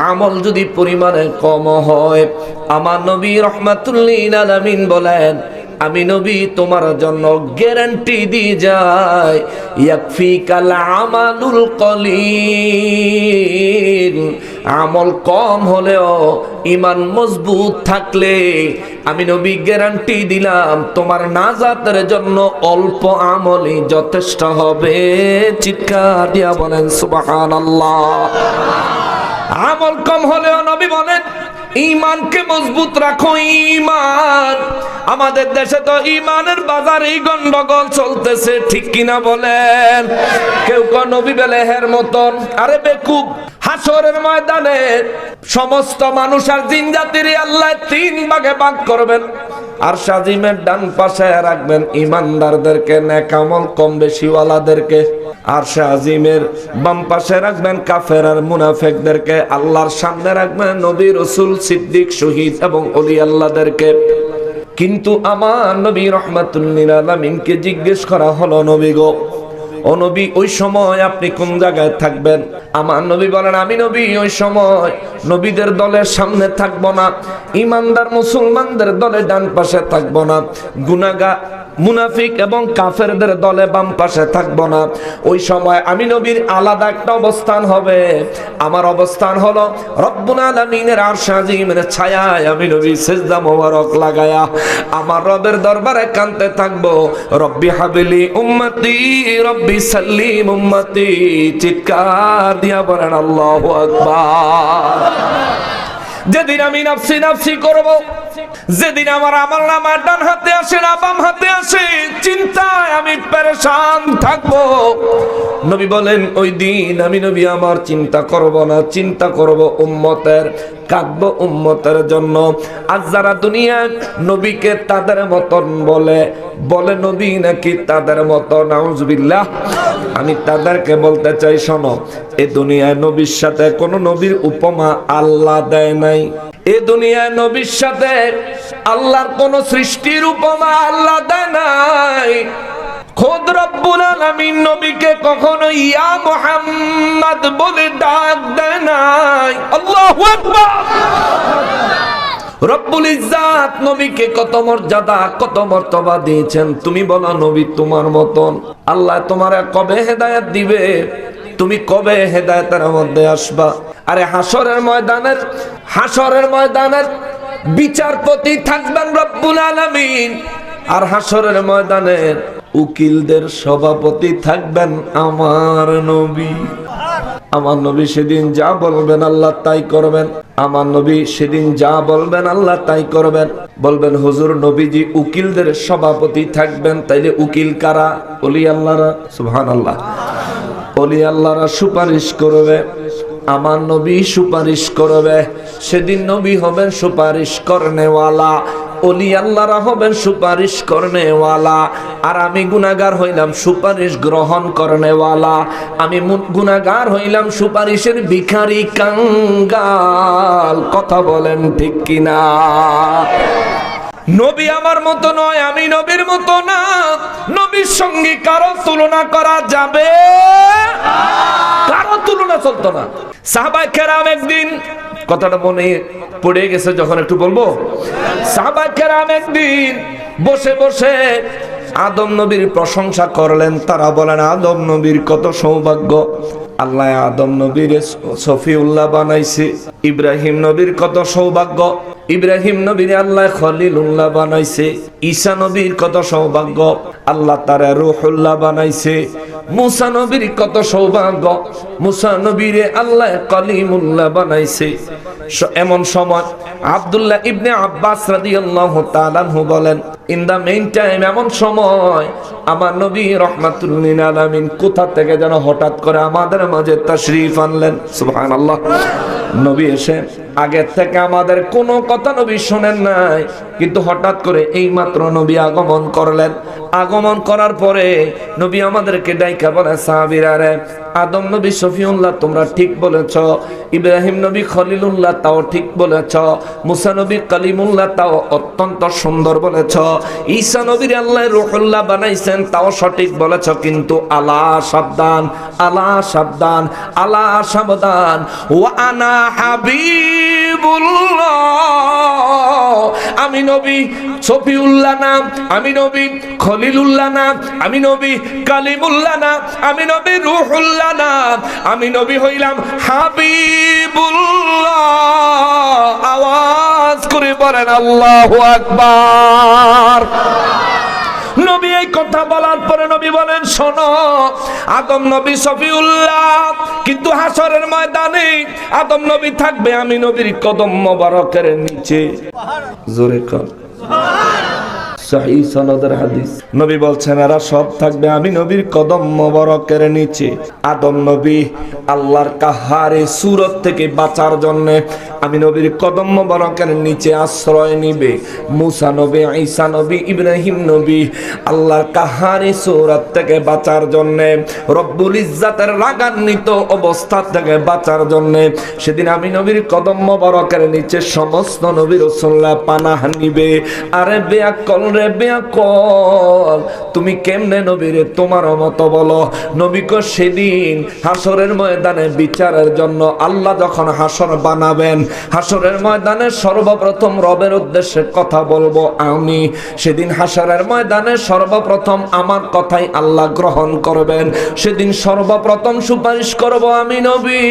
S1: আমল যদি পরিমাণে কম হয়, আমার নবী রাহমাতুল লিল আলামিন বলেন, আমি নবী তোমার জন্য গ্যারান্টি দিয়ে যাই, ইয়াকফিকাল আমালুল কলিল। আমল কম হলেও ঈমান মজবুত থাকলে আমি নবী গ্যারান্টি দিলাম তোমার নাজাতের জন্য অল্প আমলই যথেষ্ট হবে। চিৎকার দিয়া বলেন সুবহানাল্লাহ। আমল কম হলেও নবী বলেন ঈমানকে মজবুত রাখো। ঈমান, আমাদের দেশে তো ঈমানের বাজারে গন্ডগোল চলতেছে, ঠিক কিনা বলেন? কেউ কেউ নবী বেলেহের মতন, আরে বেকুব, হাসরের ময়দানে সমস্ত মানুষ আর জিন জাতিরই আল্লাহ 3 ভাগে ভাগ করবেন। আর সাজিমের ডান পাশে রাখবেন ইমানদারদেরকে, নেক আমল কম বেশি ওয়ালাদেরকে। আর সাজিমের বাম পাশে রাখবেন কাফের আর মুনাফিকদেরকে। আল্লাহর সামনে রাখবেন নবী, রাসূল, সিদ্দিক, শহীদ এবং ওলি আল্লাহদেরকে। কিন্তু আমার নবী রাহমাতুল লিল আলামিনকে জিজ্ঞেস করা হলো, নবী গো, ও নবী, ওই সময় আপনি কোন জায়গায় থাকবেন? আমার নবী বলেন, আমি নবী ওই সময় নবীদের দলের সামনে থাকবো না, ইমানদার মুসলমানদের দলে ডান পাশে থাকবো না, গুনাহগার মুনাফিক এবং কাফেরদের দলে বাম পাশে থাকবো না। ওই সময় আমি নবীর আলাদা একটা অবস্থান হবে। আমার অবস্থান হলো রব্বুল আলামিনের আরশ আজিমের ছায়ায় আমি নবী সিজদা মোবারক লাগায়া আমার রবের দরবারে কাঁদতে থাকবো, রব্বি হাবিলি উম্মতি, রব্বি সাল্লিম উম্মতি। চিৎকার দিয়া বলেন আল্লাহু আকবার। যেদিন আমি নাফসি নাফসি করব, যেদিন আমার আমল নামা ডান হাতে আসে না বাম হাতে আসে, চিন্তায় আমি পেরেশান থাকবো, নবী বলেন ওই দিন আমি নবী আমার চিন্তা করব না, চিন্তা করব উম্মতের, কাঁদবো উম্মতের জন্য। আজ যারা দুনিয়া নবীকে তাদের মতন বলে নবী নাকি তাদের মতো, নাউজুবিল্লাহ, আমি তাদেরকে বলতে চাই, শোনো, এ দুনিয়ায় নবীর সাথে কোন নবীর উপমা আল্লাহ দেয় নাই। এ দুনিয়ায় নবীর সাথে আল্লাহর কোন সৃষ্টির উপমা আল্লাহ দেয় নাই। খোদ রব্বুল আলামিন নবীকে কখনো ইয়া মুহাম্মদ বলে ডাক দেয় নাই। আল্লাহু আকবার। রব্বুল ইজ্জাত নবীকে কত মর্যাদা, কত মর্তবা দিয়েছেন। তুমি বলো নবী তোমার মতন আল্লাহ তোমারে কবে হেদায়েত দিবে? তুমি কবে হেদায়েতের মধ্যে আসবা? আরে হাসরের ময়দানের বিচারপতি থাকবেন রব্বুল আলামিন, আর হাসরের ময়দানের উকিলদের সভাপতি থাকবেন আমার নবী। আমার নবী সেদিন যা বলবেন আল্লাহ তাই করবেন। আমার নবী সেদিন যা বলবেন আল্লাহ তাই করবেন। বলবেন হুজুর নবীজি উকিলদের সভাপতি থাকবেন, তাইলে উকিল কারা? ওলি আল্লাহরা। সুবহানাল্লাহ। ওলি আল্লাহরা সুপারিশ করবে, আমার নবী সুপারিশ করবে। সেদিন নবী হবেন সুপারিশ করনেওয়ালা, ওলি আল্লাহরা হবেন সুপারিশ করনেওয়ালা, আর আমি গুনাহগার হইলাম সুপারিশ গ্রহণ করনেওয়ালা। আমি গুনাহগার হইলাম সুপারিশের ভিখারি কাঙ্গাল। কথা বলেন ঠিক কিনা? নবী আমার মতো নয়, আমি নবীর মতো না। নবীর সঙ্গে কারো তুলনা করা যাবে, কারো তুলনা চলতো না। সাহাবায়ে কেরাম একদিন, কথাটা মনে পড়ে গেছে যখন একটু বলবো। সাহাবায়ে কেরাম একদিন বসে বসে আদম নবীর প্রশংসা করলেন। তারা বলেন আদম নবীর কত সৌভাগ্য, আল্লাহ আদম নবীর সফিউল্লাহ বানাইছে। ইব্রাহিম নবীর কত সৌভাগ্য, ইব্রাহিম নবীর আল্লাহ খলিলুল্লাহ বানাইছে। ঈসা নবীর কত সৌভাগ্য, আল্লাহ তারে রূহুল্লাহ বানাইছে। মুসা নবীর কত সৌভাগ্য, মুসা নবীরে আল্লাহ কালিমুল্লাহ বানাইছে। এমন সময় আব্দুল্লাহ ইবনে আব্বাস রাদিয়াল্লাহু তাআলা আনহু বলেন, ইন দা মেইন টাইম, এমন সময় আমার নবী রাহমাতুল লিল আলামিন কোথা থেকে যেন হঠাৎ করে আমাদের মাঝে তাশরীফ আনলেন। সুবহানাল্লাহ। নবী এসে আগের থেকে আমাদের কোনো কথা নবী শোনেন নাই, কিন্তু হঠাৎ করে এই মাত্র নবী আগমন করলেন। আগমন করার পরে নবী আমাদেরকে ডাইকা বলে, সাহাবীরা রে, আদম নবী সফিউল্লাহ তোমরা ঠিক বলেছ, ইব্রাহিম নবী খলিলুল্লাহ তাও ঠিক বলেছ, মুসা নবী কালিমুল্লাহ তাও অত্যন্ত সুন্দর বলেছ, ঈসা নবীর আল্লাহ রূহুল্লাহ বানাইছেন তাও সঠিক বলেছ, কিন্তু আলা সাবধান, আলা সাবধান, আলা সাবধান, ওয়া আনা হাবিবুল্লাহ, আমি নবী সফিউল্লাহ না, আমি নবী খলিলুল্লাহ না, আমি নবী কালিমুল্লাহ না, আমি নবী রূহুল্লাহ না, আমি নবী হইলাম হাবিবুল্লাহ। আওয়াজ করে বলেন আল্লাহু আকবার। নবী এই কথা বলার পরে নবী বলেন, শোনো, আদম নবী সফিউল্লাহ, কিন্তু হাসরের ময়দানে আদম নবী থাকবে আমি নবীর কদম মোবারকের নিচে। জোরে কর সহিহ সনদের হাদিস। নবী বলছেন এরা সব থাকবে আমি নবীর কদম মোবারকের নিচে। আদম নবী আল্লাহর কাহারে সুরত থেকে বাঁচার জন্য আমি নবীর কদম মোবারকের নিচে আশ্রয় নিবে। মুসা নবী, ঈসা নবী, ইব্রাহিম নবী আল্লাহর কাহারে সুরত থেকে বাঁচার জন্য, রব্বুল ইজ্জাতের রাগান্বিত অবস্থা থেকে বাঁচার জন্য সেদিন আমি নবীর কদম মোবারকের নিচে সমস্ত নবী রাসূলুল্লাহ পানাহ নিবে। আরে বেয়াক্কল রে বেয়াক্কল, তুমি কেমনে নবীরে তোমার মতো বলো? নবী কো সেদিন হাসরের ময়দানে বিচারের জন্য আল্লাহ যখন হাসর বানাবেন, হাসরের ময়দানে সর্বপ্রথম রবের উদ্দেশ্যে কথা বলবো আমি। সেদিন হাসরের ময়দানে সর্বপ্রথম আমার কথাই আল্লাহ গ্রহণ করবেন। সেদিন সর্বপ্রথম সুপারিশ করব আমি নবী।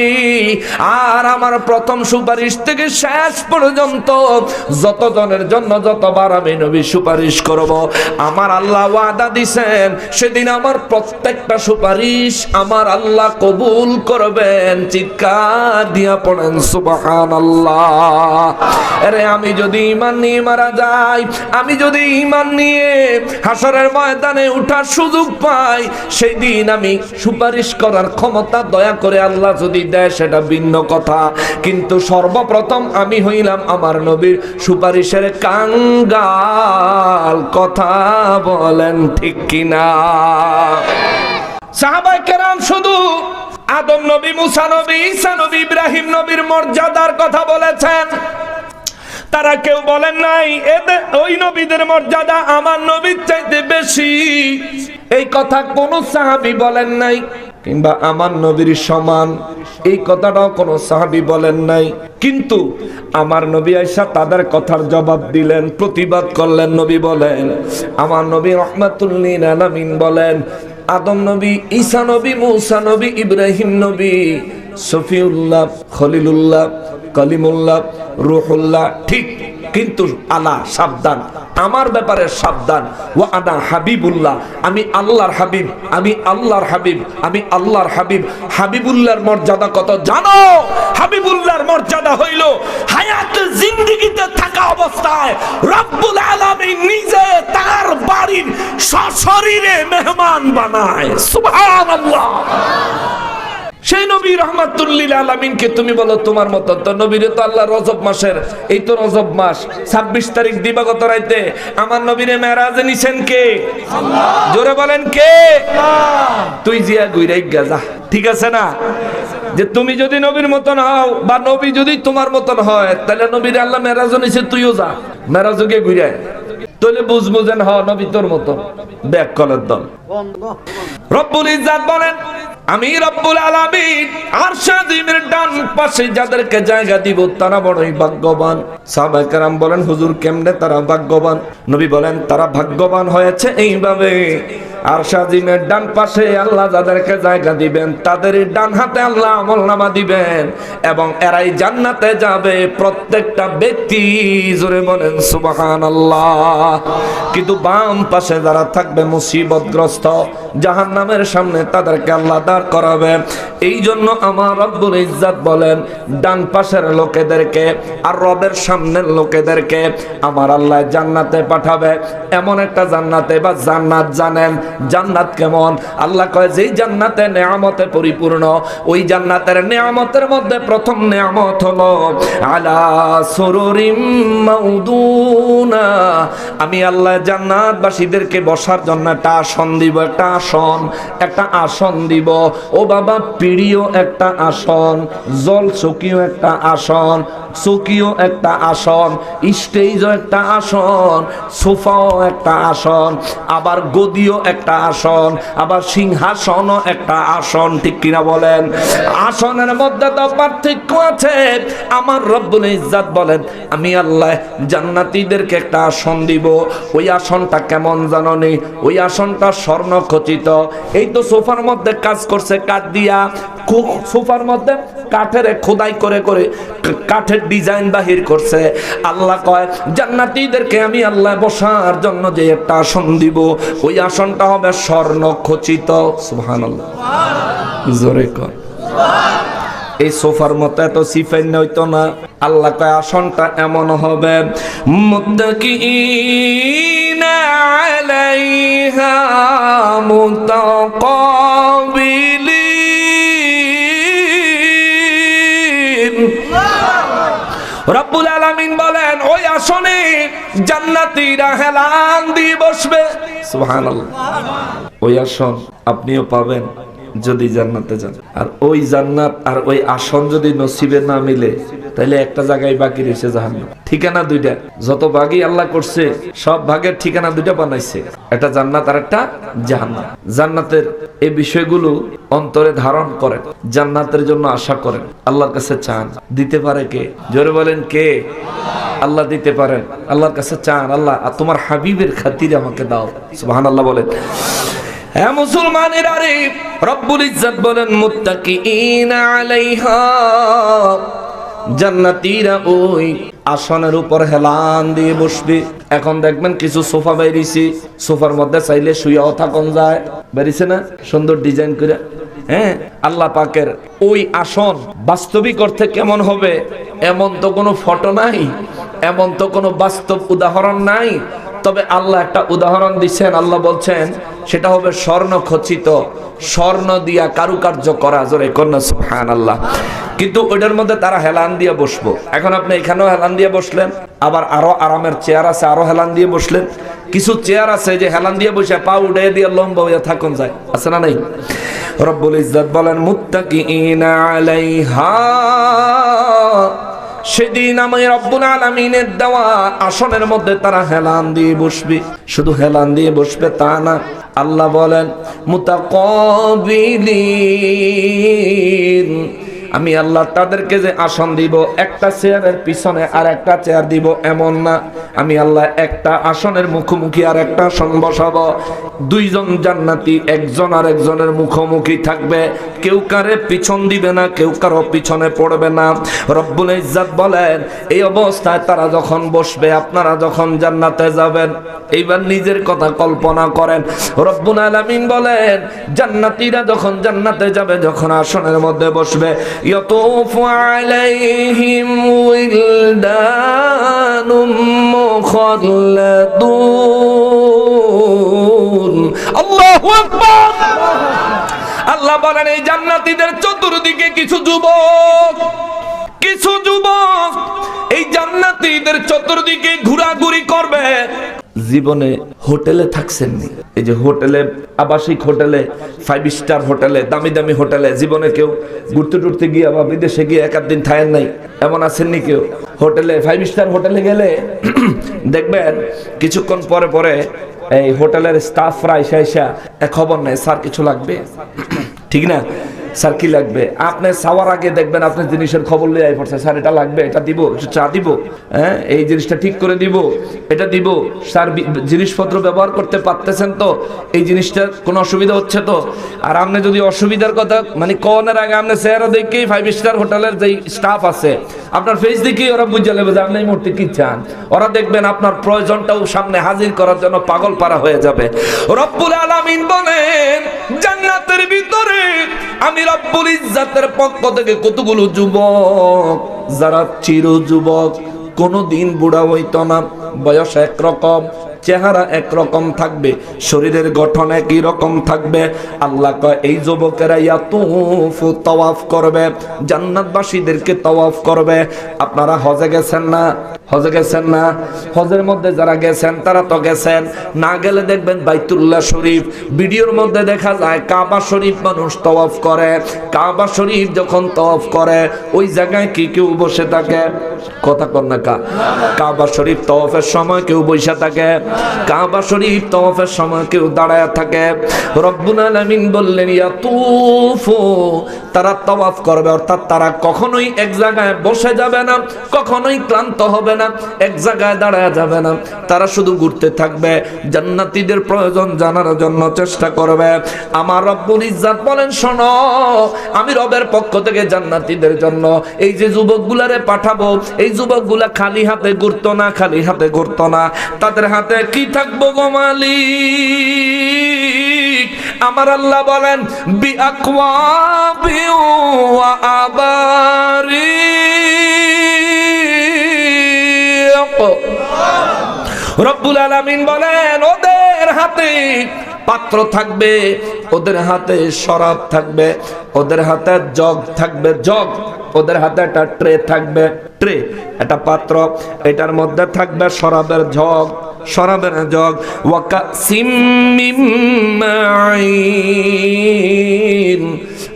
S1: আর আমার প্রথম সুপারিশ থেকে শেষ পর্যন্ত যতজনের জন্য যতবার আমি নবী সুপারিশ করব, আমার আল্লাহ ওয়াদা দিবেন সেদিন আমার প্রত্যেকটা সুপারিশ আমার আল্লাহ কবুল করবেন। চিৎকার দিয়া পড়েন সুবহানাল্লাহ। আরে আমি যদি ঈমান নিয়ে মারা যাই, আমি যদি ঈমান নিয়ে হাসরের ময়দানে উঠার সুযোগ পাই, সেই দিন আমি সুপারিশ করার ক্ষমতা দয়া করে আল্লাহ যদি দেয় সেটা ভিন্ন কথা, কিন্তু সর্বপ্রথম আমি হইলাম আমার নবীর সুপারিশের কাঙ্গাল। কথা বলেন ঠিক কিনা? সাহাবায়ে কেরাম শুধু আদম নবী, মুসা নবী, ঈসা নবী, ইব্রাহিম নবীর মর্যাদার কথা বলেছেন, তারা কেউ বলেন নাই ওই নবীদের মর্যাদা আমার নবীর চাইতে বেশি। এই কথা কোন সাহাবী বলেন নাই, কিংবা আমার নবীর সমান এই কথাটাও কোন সাহাবী বলেন নাই। কিন্তু আমার নবী আয়েশা তাদের কথার জবাব দিলেন, প্রতিবাদ করলেন। নবী বলেন, আমার নবী রাহমাতুল লিল আলামিন বলেন, আদম নবী, ঈসা নবী, মুসা নবী, ইব্রাহিম নবী, সফিউল্লাহ, খলিলুল্লাহ, কালিমুল্লাহ, রূহুল্লাহ ঠিক কিন্তু আলা সাবধান, আমার ব্যাপারে সাবধান। ওয়া আনা হাবিবুল্লাহ, আমি আল্লাহর হাবিব, আমি আল্লাহর হাবিব, আমি আল্লাহর হাবিব। হাবিবুল্লাহর মর্যাদা কত জানো? হাবিবুল্লাহর মর্যাদা হইল হায়াতে জিন্দেগিতে থাকা অবস্থায় রব্বুল আলামিন নিজে তার বাড়ির সশরীরে মেহমান বানায়। সুবহানাল্লাহ। সেই নবী রাহমাতুল লিল আলামিনকে তুমি বলো তোমার মত? তো নবীরে তো আল্লাহ রজব মাসের, এই তো রজব মাস 26 তারিখ দিবাগত রাইতে আমার নবীরে মেরাজে নিছেন কে? আল্লাহ। জোরে বলেন কে? আল্লাহ। তুই জিয়া গুইরাই গাজা, ঠিক আছে না? যে তুমি যদি নবীর মতন হও বা নবী যদি তোমার মতন হয়, তাহলে নবীরে আল্লাহ মেরাজে নিছে, তুইও যা মেরাজে গিয়ে ঘুরে, তাহলে বুঝবো যেন হ নবী তোর মতো। ব্যাক কলার দল। রব্বুল ইজ্জাত বলেন আমি রব্বুল আলামিন আরশ আজিমের ডান পাশে যাদেরকে জায়গা দিব তারা বড়ই ভাগ্যবান। সাহাবায়ে কেরাম বলেন হুজুর কেমনে তারা ভাগ্যবান? নবী বলেন তারা ভাগ্যবান হয়েছে এইভাবে, আরশ আজিমের ডান পাশে আল্লাহ যাদেরকে জায়গা দিবেন তাদের ডান হাতে আল্লাহ আমলনামা দিবেন এবং এরাই জান্নাতে যাবে প্রত্যেকটা ব্যক্তি। জোরে বলেন সুবহানাল্লাহ। কিন্তু বাম পাশে যারা থাকবে মুসিবতগ্রস্ত, জাহান্নামের সামনে তাদেরকে আল্লাহ দাঁড় করাবে। এই জন্য আমার রব্বুল ইজ্জাত বলেন ডান পাশের লোকেদেরকে আর রবের সামনের লোকেদেরকে আমার আল্লাহ জান্নাতে পাঠাবে। এমন একটা জান্নাতে বা জান্নাত, জানেন জান্নাত কেমন? আল্লাহ কয় যেই জান্নাতে নেয়ামতে পরিপূর্ণ, ওই জান্নাতের নেয়ামতের মধ্যে প্রথম নেয়ামত হলো আলা সুরুরিম মাউদুনা। আমি আল্লাহ জান্নাতবাসীদেরকে বসার জন্য একটা আসন দিব, একটা আসন, একটা আসন দিব। ও বাবা, পিড়িও একটা আসন, জল চকিও একটা আসন, চকিও একটা আসন, স্টেজও একটা আসন, সোফাও একটা আসন, আবার গদিও একটা আসন, আবার সিংহাসনও একটা আসন। ঠিক কিনা বলেন? আসনের মধ্যে তো পার্থক্য আছে। আমার রব্বুল ইজ্জাত বলেন আমি আল্লাহ জান্নাতীদেরকে একটা আসন দিব। ওই আসনটা কেমন জানো নি? ওই আসনটা স্বর্ণ খচিত। এই তো সোফার মধ্যে কাজ করছে কাঠ দিয়া, সোফার মধ্যে কাঠের খোদাই করে করে কাঠের ডিজাইন বাহির করছে। আল্লাহ কয় জান্নাতীদেরকে আমি আল্লাহ বসার জন্য যে একটা আসন দিব, ওই আসনটা হবে স্বর্ণ খচিত। সুবহানাল্লাহ। জোরে কর। এই সোফার মতো এত সিফাইন হইতো না। আল্লাহ কয় আসনটা এমন হবে মুত্তাকিনা আলাইহা মুতাকাবিলিন। রব্বুল আলামিন বলেন ওই আসনে জান্নাতীরা হেলান দিয়ে বসবে। সুবহানাল্লাহ। ওই আসন আপনিও পাবেন যদি জান্নাতে যান। আর ওই জান্নাত আর ওই আসন যদি নসিবে না মিলে, তাহলে একটা জায়গায় বাকি রয়েছে জাহান্নাম। ঠিকানা দুইটা, যত ভাগই আল্লাহ করছে সব ভাগের ঠিকানা দুইটা বানাইছে, একটা জান্নাত আর একটা জাহান্নাম। জান্নাতের এই বিষয়গুলো অন্তরে ধারণ করেন, জান্নাতের জন্য আশা করেন, আল্লাহর কাছে চান। দিতে পারে কে? জোরে বলেন কে? আল্লাহ দিতে পারেন। আল্লাহর কাছে চান, আল্লাহ তোমার হাবিবের খাতিরে আমাকে দাও। সুবহানাল্লাহ বলেন। হ্যাঁ মুসলমানেরা রে, রব্বুল ইজ্জাত বলেন মুত্তাকিইনা আলাইহা, জান্নাতীরা ওই আসনের উপর হেলান দিয়ে বসবে। এখন দেখবেন কিছু সোফা বেরিয়েছে, সোফার মধ্যে চাইলে শুয়েও থাকুন যায়, বেরিয়েছে না সুন্দর ডিজাইন করে। হ্যাঁ, আল্লাহ পাকের ওই আসন বাস্তবিক অর্থে কেমন হবে এমন তো কোনো ফটো নাই, এমন তো কোনো বাস্তব উদাহরণ নাই। তবে আল্লাহ একটা উদাহরণ দিচ্ছেন। আল্লাহ বলছেন সেটা হবে স্বর্ণ খচিত, স্বর্ণ দিয়া কারুকার্য করা। জোরে কন্যা সুবহানাল্লাহ। কিন্তু ওইটার মধ্যে তারা হেলান দিয়ে বসবো। এখন আপনি এখানেও হেলান দিয়ে বসলেন, আবার আরো আরামের চেয়ার আছে, আরো হেলান দিয়ে বসলেন। কিছু চেয়ার আছে যে হেলান দিয়ে বসে পা উঠে দিয়ে লম্বা হয়ে থাকুন যায়, আছে না নাই? রব্বুল ইজ্জাত বলেন মুত্তাকিইনা আলাইহা, সেদিন আমি রব্বুল আলামিনের দেওয়া আসনের মধ্যে তারা হেলান দিয়ে বসবে। শুধু হেলান দিয়ে বসবে তা না, আল্লাহ বলেন মুতাকাবিলিন, আমি আল্লাহ তাদেরকে যে আসন দিব, একটা চেয়ারের পিছনে আর একটা চেয়ার দিব এমন না, আমি আল্লাহ একটা আসনের মুখোমুখি আর একটা আসন বসাবো। দুইজন জান্নাতি একজন আর একজনের মুখোমুখি থাকবে, কেউ কারে পিছন দিবে না, কেউ কারো পিছনে পড়বে না। রব্বুল ইজ্জত বলেন, এই অবস্থায় তারা যখন বসবে, আপনারা যখন জান্নাতে যাবেন, এইবার নিজের কথা কল্পনা করেন। রব্বুল আলামিন বলেন, জান্নাতীরা যখন জান্নাতে যাবে, যখন আসনের মধ্যে বসবে, ইয়াতুফু আলাইহিম উইলদানুম মুখাল্লাদুন। আল্লাহু আকবার। আল্লাহ বলেন, এই জান্নাতীদের চতুর্দিকে কিছু যুবক এই জান্নাতীদের চতুর্দিকে ঘোরাঘুরি করবে। জীবনে হোটেলে থাকছেননি, এই যে হোটেলে, আবাসিক হোটেলে, 5 স্টার হোটেলে, দামি দামি হোটেলে জীবনে কেউ ঘুরতে টুরতে গিয়ে বা বিদেশে গিয়ে এক দিন থাকেন নাই, এমন আছেননি কেউ? হোটেলে 5 স্টার হোটেলে গেলে দেখবেন কিছুক্ষণ পরে পরে এই হোটেলের স্টাফরা এসে খবর নেয়, স্যার কিছু লাগবে? ঠিক না? স্যার কি লাগবে? আপনি চাওয়ার আগে দেখবেন আপনি জিনিসের খবর লিয়ে পড়ছে, স্যার এটা লাগবে, এটা দিব, চা দিব, হ্যাঁ এই জিনিসটা ঠিক করে দিব, এটা দিব, স্যার জিনিসপত্র ব্যবহার করতে পারতেছেন তো, এই জিনিসটার কোনো অসুবিধা হচ্ছে তো। আর আপনি যদি অসুবিধার কথা মানে কোনের আগে আপনি চেহারা দেখেই 5 স্টার হোটেলের যেই স্টাফ আছে আপনার ফেস দেখেই ওরা বুঝে নেবে যে আপনি এই মুহূর্তে কি চান। ওরা দেখবেন আপনার প্রয়োজনটাও সামনে হাজির করার জন্য পাগল পারা হয়ে যাবে। রব্বুল আলামিন বলেন, জান্নাতের ভিতরে আমি রব্বুল ইজ্জতের পক্ষ থেকে কতগুলো যুবক, যারা চির যুবক, কোনদিন বুড়া হইতো না, বয়স একরকম, চেহারা একরকম থাকবে, শরীরের গঠন একই রকম থাকবে। আল্লাহ কয়, এই যুবকেরা ইয়াতুফু তাওয়াফ করবে, জান্নাতবাসীদেরকে তাওয়াফ করবে। আপনারা হজে গেছেন না? হজে গেছেন না? হজের মধ্যে যারা গেছেন তারা তো গেছেন, না গেলে দেখবেন বাইতুল্লাহ শরীফ, ভিডিওর মধ্যে দেখা যায় কাবা শরীফ মানুষ তাওয়াফ করে। কাবা শরীফ যখন তাওয়াফ করে ওই জায়গায় কি কেউ বসে থাকে? কথা কর না কা? কাবা শরীফ তাওয়াফের সময় কেউ বসে থাকে, কাবা শরীফ তাওয়াফের সময় কেউ দাঁড়ায় থাকে। রব্বুল আলামিন বললেন, ইয়াতুফু, তারা তাওয়াফ করবে, অর্থাৎ তারা কখনোই এক জায়গায় বসে যাবে না, কখনোই ক্লান্ত হবে না, এক জায়গায় দাঁড়ায় যাবে না, তারা শুধু ঘুরতে থাকবে, জান্নাতীদের প্রয়োজন জানার জন্য চেষ্টা করবে। আমার রব্বুল ইজ্জত বলেন, শোনো, আমি রবের পক্ষ থেকে জান্নাতীদের জন্য এই যে যুবকগুলারে পাঠাবো, এই যুবকগুলা খালি হাতে ঘুরতো না, খালি হাতে ঘুরতো না, তাদের হাতে কি থাকবো গো মালিক? আমার আল্লাহ বলেন, বিআকওয়াবি ওয়া আবারিক। রব্বুল আলামিন বলেন, ওদের হাতে পাত্র থাকবে, ওদের হাতে শরাব থাকবে, ওদের হাতে জগ থাকবে, জগ, ওদের হাতে একটা ট্রে থাকবে, ট্রে, একটা পাত্র, এটার মধ্যে থাকবে শরাবের জগ, শরাবের জগ। ওয়াকাসিম মিন মাইন,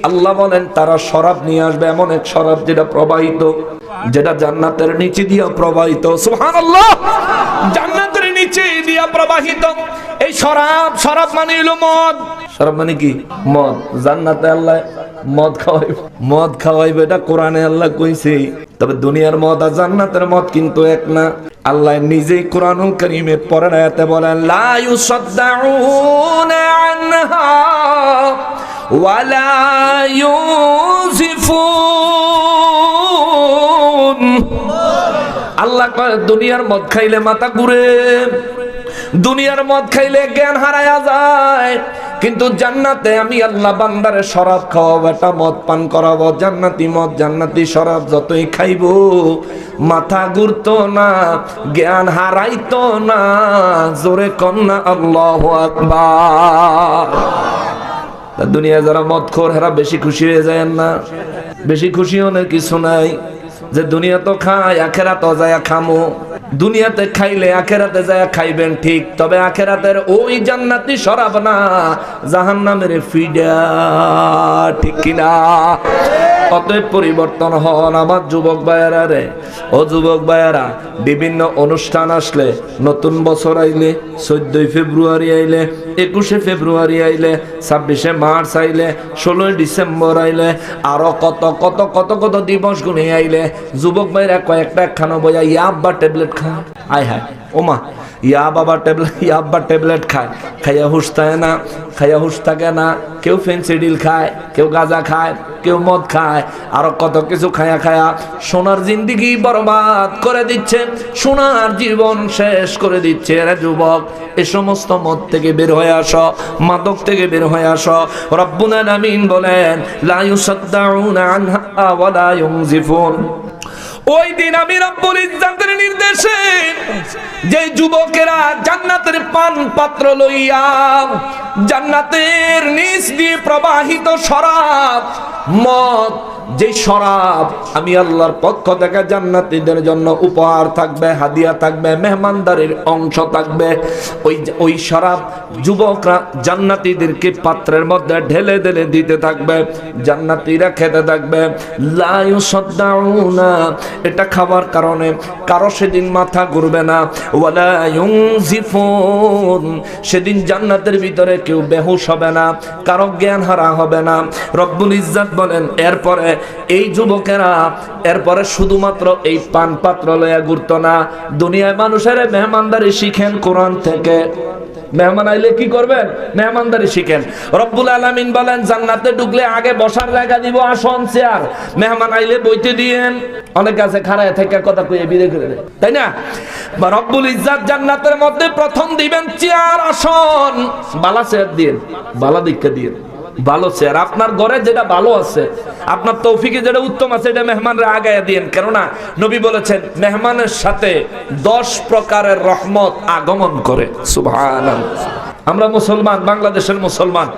S1: আল্লাহ বলেন তারা শরাব নিয়ে আসবে, এমন এক শরাব যেটা প্রবাহিত, যেটা জান্নাতের নিচে দিয়া প্রবাহিত। সুবহানাল্লাহ, জান্নাতের নিচে দিয়া প্রবাহিত এই শরাব, শরাব মানে হলো মদ। শরাব মানে কি? মদ। জান্নাতে আল্লাহ মদ খাওয়াইবে, মদ খাওয়াইবে, এটা কোরআনে আল্লাহ কইছে। তবে দুনিয়ার মদ আর জান্নাতের মদ কিন্তু এক না। আল্লাহ নিজেই কোরআনুল কারীমের পরের আয়াতে বলেন, লা ইউসাদ্দাউনা আনহা ওয়ালা ইউজিফুন। আল্লাহ কয়, দুনিয়ার মদ খাইলে মাথা ঘুরে, দুনিয়ার মদ খাইলে জ্ঞান হারায়া যায়, কিন্তু জান্নাতে আমি আল্লাহ বান্দারে শরাব খাওয়াবো, এটা মদ পান করাবো, জান্নাতি মদ, জান্নাতি শরাব যতই খাইবো মাথা ঘুরতো না, জ্ঞান হারাইতো না। জোরে কন্যা আল্লাহু আকবার। দুনিয়া যারা মদ খোর হেরা বেশি খুশি হয়ে যায় না? বেশি খুশি হওয়ার কিছু নাই, যে দুনিয়া তো খায়, আখেরাতে যায় খামো। দুনিয়াতে খাইলে আখেরাতে যায় খাইবেন ঠিক, তবে আখেরাতের ওই জান্নাতি শরাব না, জাহান্নামের ফিডা, ঠিক কিনা? অতএব পরিবর্তন হন আমার যুবক ভাইয়েরা রে। ও যুবক ভাইয়েরা, বিভিন্ন অনুষ্ঠান আসলে, নতুন বছর আইলে, 14 ফেব্রুয়ারি আইলে, 21 ফেব্রুয়ারি আইলে, 26 মার্চ আইলে, 16 ডিসেম্বর আইলে, আরো কত কত কত কত দিবস গুনে আইলে, যুবক ভাইরা কয়েকটা একখানো বইয়া ইয়াব্বা ট্যাবলেট খায়। আয় হায় ওমা, ইয়াব্বা ট্যাবলেট খায়, খাইয়া হুশ থাকে না, খাইয়া হুশ থাকে না। কেউ ফেন্সিডিল খায়, কেউ গাঁজা খায়, কেউ মদ খায়, আরো কত কিছু খায়া খায়া সোনার জিন্দিগি বরবাদ করে দিচ্ছে, সোনার জীবন শেষ করে দিচ্ছে। এরা যুবক, এ সমস্ত মদ থেকে বের হয়ে আসো, মাদক থেকে বের হয়ে আসো। রব্বুল আলামিন বলেন, লা ইউসাদ্দাউনা আনহা ওয়া লা ইউনজিফুন। ওই দিন আমি রব্বুল ইজ্জাতের নির্দেশে যে যুবকেরা জান্নাতের পান পাত্র লইয়া জান্নাতের নিচ দিয়ে প্রবাহিত শরাব, মদ, যে শরাব আমি আল্লাহর পক্ষ থেকে জান্নাতীদের জন্য উপহার থাকবে, হাদিয়া থাকবে, মেহমানদারির অংশ থাকবে, ওই শরাব যুবকরা জান্নাতীদেরকে পাত্রের মধ্যে ঢেলে ঢেলে দিতে থাকবে, জান্নাতীরা খেতে থাকবে। লা ইউসাদ্দাউনা, এটা খাবার কারণে কারো সেদিন মাথা ঘুরবে না। ওয়ালা ইউনজিফুন, সেদিন জান্নাতের ভিতরে কেউ বেহুশ হবে না, কারো জ্ঞান হারা হবে না। রব্বুল ইজ্জাত বলেন, এরপরে এই যুবকেরা এরপরে শুধুমাত্র এই পান পাত্র লয়া ঘুরতো না, দুনিয়ায় মানুষের মেহমানদারি শিখেন কোরআন থেকে। মেহমান আইলে কি করবেন? মেহমানদারি শিখেন। রব্বুল আলামিন বলেন, জান্নাতে ঢুকলে আগে বসার জায়গা দিব, আসন, চেয়ার। মেহমান আইলে বইতে দিয়েন, অনেক কাছে খাড়ায় থেকে কথা কইয়ে বিদায় করে দেয়, তাই না? রব্বুল ইজ্জাত জান্নাতের মধ্যে প্রথম দিবেন চেয়ার, আসন, বালা চেয়ার দিয়েন, বালা দীক্ষা দিয়েন, ভালো চেয়ার। আপনার ঘরে যেটা ভালো আছে, আপনার তৌফিকে যেটা উত্তম আছে, এটা মেহমানরা আগায় দিয়েন। কেননা নবী বলেছেন, মেহমানের সাথে 10 প্রকারের রহমত আগমন করে। সুবহানাল্লাহ। আমরা মুসলমান, বাংলাদেশের মুসলমান,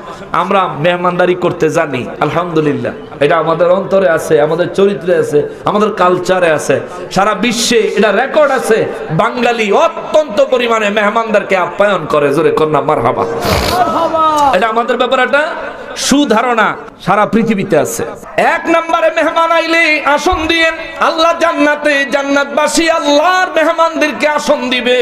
S1: আমরা মেহমানদারি করতে জানি, আলহামদুলিল্লাহ। এটা আমাদের অন্তরে আছে, আমাদের চরিত্রে আছে, আমাদের কালচারে আছে, সারা বিশ্বে এটা রেকর্ড আছে। বাঙালি অত্যন্ত পরিমাণে মেহমানদারকে আপ্যায়ন করে। জোরে কন্যা মারহাবা। এটা আমাদের ব্যাপারে একটা সুধারণা সারা পৃথিবীতে আছে। 1 নম্বরে মেহমান আইলে আসন দিয়েন। আল্লাহ জান্নাতে জান্নাতবাসী আল্লাহর মেহমানদেরকে আসন দিবে।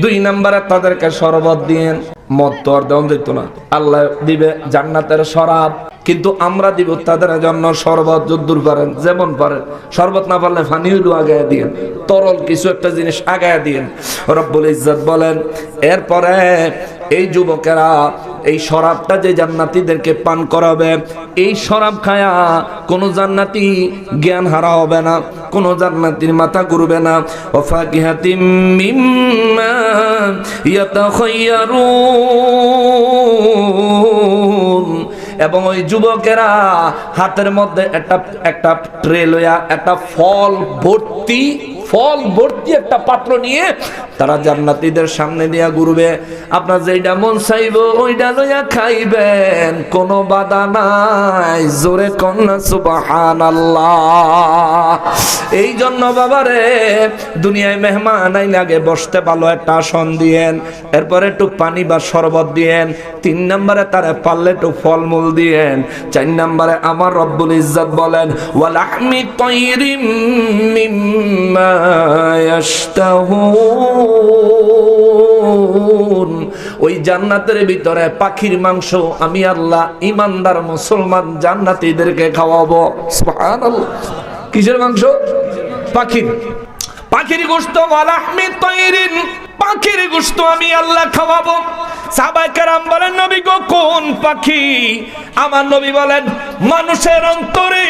S1: 2 নম্বরে তাদেরকে শরবত দিয়েন। মদ তো আর দেওয়া যেত না, আল্লাহ দিবে জান্নাতের শরাব, কিন্তু আমরা দিব তাদের জন্য শরবত। যদ্দূর পারেন, যেমন পারেন, শরবত না পারলে পানি হইলো আগায় দিয়েন, তরল কিছু একটা জিনিস আগায় দিয়েন। রব্বুল ইজ্জত বলেন, এরপরে এই যুবকেরা এই শরাবটা যে জান্নাতীদেরকে পান করাবে, এই শরাব খায়া কোন জান্নাতি জ্ঞান হারা হবে না, কোন জান্নাতীর মাথা ঘুরবে না। ওয়াফাকিহাতিম মিম্মা ইয়াতাখায়্যারুন, এবং ওই যুবকেরা হাতের মধ্যে একটা ট্রে লইয়া, একটা ফল ভর্তি একটা পাত্র নিয়ে তারা জান্নাতীদের সামনে দিয়া ঘুরবে। আপনার যেটা মন চাইবো ওইটা লইয়া খাইবেন, কোনো বাধা নাই। জোরে কন্যা সুবহানাল্লাহ। এই জন্য বাবারে, দুনিয়ায় মেহমান আইলে আগে বসতে ভালো একটা আসন দিয়েন, এরপরে একটু পানি বা শরবত দিয়েন। 3 নম্বরে তারে পারলে একটু ফলমূল দিয়েন। 4 নম্বরে আমার রব্বুল ইজ্জত বলেন, ওয়ালাহমি তায়রিম মিম্মা ইয়াশতাহুন, ওই জান্নাতের ভিতরে পাখির মাংস আমি আল্লাহ ইমানদার মুসলমান জান্নাতীদেরকে খাওয়াবো। সুবহানাল্লাহ। কিসের মাংস? পাখির গোশত। ওয়ালাহমি তায়রিন, পাখির গোশত আমি আল্লাহ খাওয়াবো। সাহাবায়ে কেরাম বলেন, নবী গো কোন পাখি? আমার নবী বলেন, মানুষের অন্তরে,